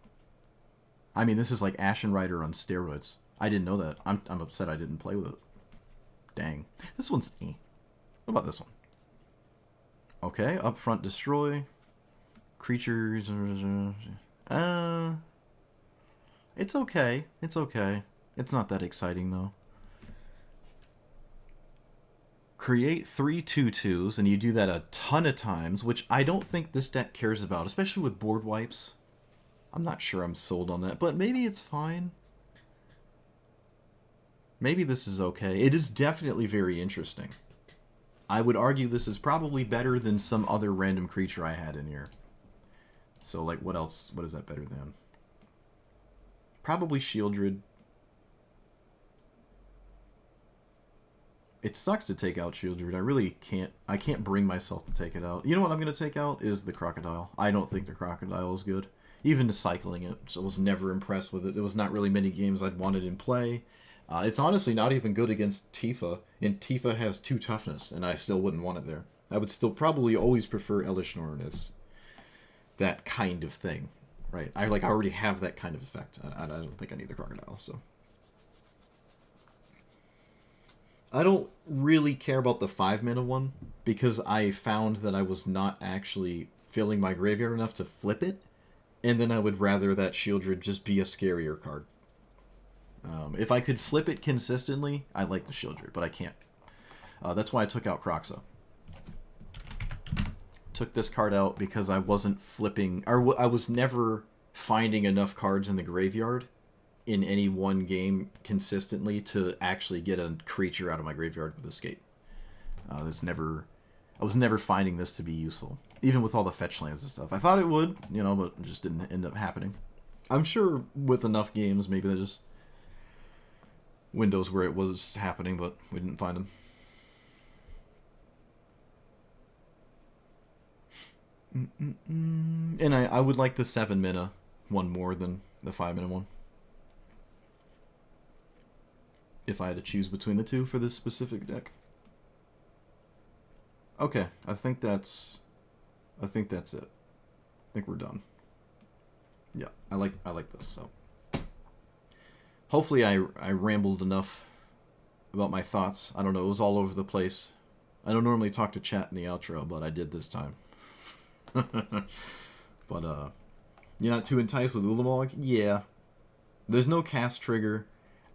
Speaker 1: I mean, this is like Ashen Rider on steroids. I didn't know that. I'm upset I didn't play with it. Dang. This one's... What about this one? Okay, upfront destroy. Creatures... It's okay. It's okay. It's not that exciting, though. Create 3 2/2s, and you do that a ton of times, which I don't think this deck cares about, especially with board wipes. I'm not sure I'm sold on that, but maybe it's fine. Maybe this is okay. It is definitely very interesting. I would argue this is probably better than some other random creature I had in here. So, like, what else? What is that better than? Probably Shieldred. It sucks to take out Shieldred. I really can't... I can't bring myself to take it out. You know what I'm going to take out? Is the Crocodile. I don't think the Crocodile is good. Even cycling it, so I was never impressed with it. There was not really many games I'd wanted in play. It's honestly not even good against Tifa, and Tifa has 2 toughness, and I still wouldn't want it there. I would still probably always prefer Elishnorn as that kind of thing, right? I already have that kind of effect. I don't think I need the Crocodile, so... I don't really care about the 5-mana one, because I found that I was not actually filling my graveyard enough to flip it, and then I would rather that Shieldred just be a scarier card. If I could flip it consistently, I like the Shieldred, but I can't. That's why I took out Croxa. Took this card out because I wasn't flipping, or I was never finding enough cards in the graveyard in any one game consistently to actually get a creature out of my graveyard with Escape. I was never finding this to be useful, even with all the fetch lands and stuff. I thought it would, you know, but it just didn't end up happening. I'm sure with enough games, maybe there's just windows where it was happening, but we didn't find them. And I would like the 7-mana one more than the 5-mana one. If I had to choose between the two for this specific deck. Okay, I think that's it. I think we're done. Yeah, I like this, so. Hopefully I rambled enough about my thoughts. I don't know, it was all over the place. I don't normally talk to chat in the outro, but I did this time. But, you're not too enticed with Ulamog? Yeah. There's no cast trigger.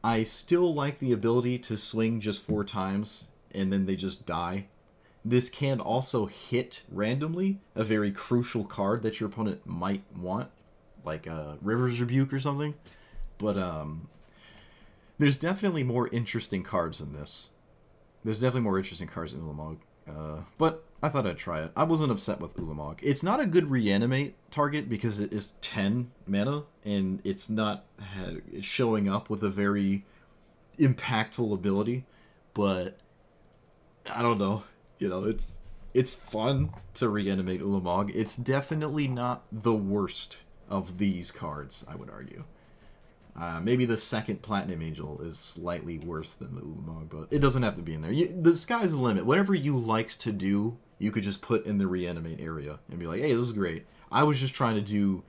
Speaker 1: I still like the ability to swing just 4 times, and then they just die. This can also hit randomly a very crucial card that your opponent might want, like a River's Rebuke or something. But, there's definitely more interesting cards than this. There's definitely more interesting cards than Ulamog. But I thought I'd try it. I wasn't upset with Ulamog. It's not a good reanimate target because it is 10 mana, and it's not showing up with a very impactful ability. But I don't know. You know, it's fun to reanimate Ulamog. It's definitely not the worst of these cards, I would argue. Maybe the second Platinum Angel is slightly worse than the Ulamog, but it doesn't have to be in there. The sky's the limit. Whatever you like to do, you could just put in the reanimate area and be like, hey, this is great. I was just trying to do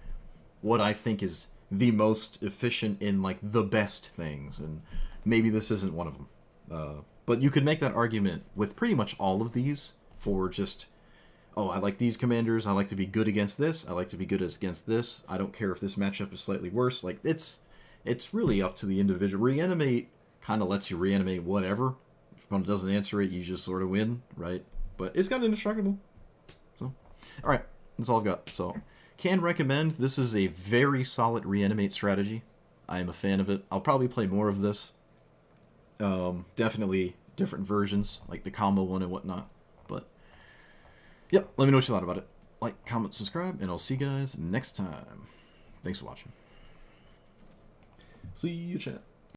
Speaker 1: what I think is the most efficient in, like, the best things, and maybe this isn't one of them. But you could make that argument with pretty much all of these for just, oh, I like these commanders, I like to be good against this, I like to be good against this, I don't care if this matchup is slightly worse. Like, it's really up to the individual. Reanimate kind of lets you reanimate whatever. If your opponent doesn't answer it, you just sort of win, right? But it's kind of indestructible. So, alright, that's all I've got. So, can recommend. This is a very solid reanimate strategy. I am a fan of it. I'll probably play more of this. Definitely different versions, like the combo one and whatnot. But, yep, let me know what you thought about it. Like, comment, subscribe, and I'll see you guys next time. Thanks for watching. See you, chat.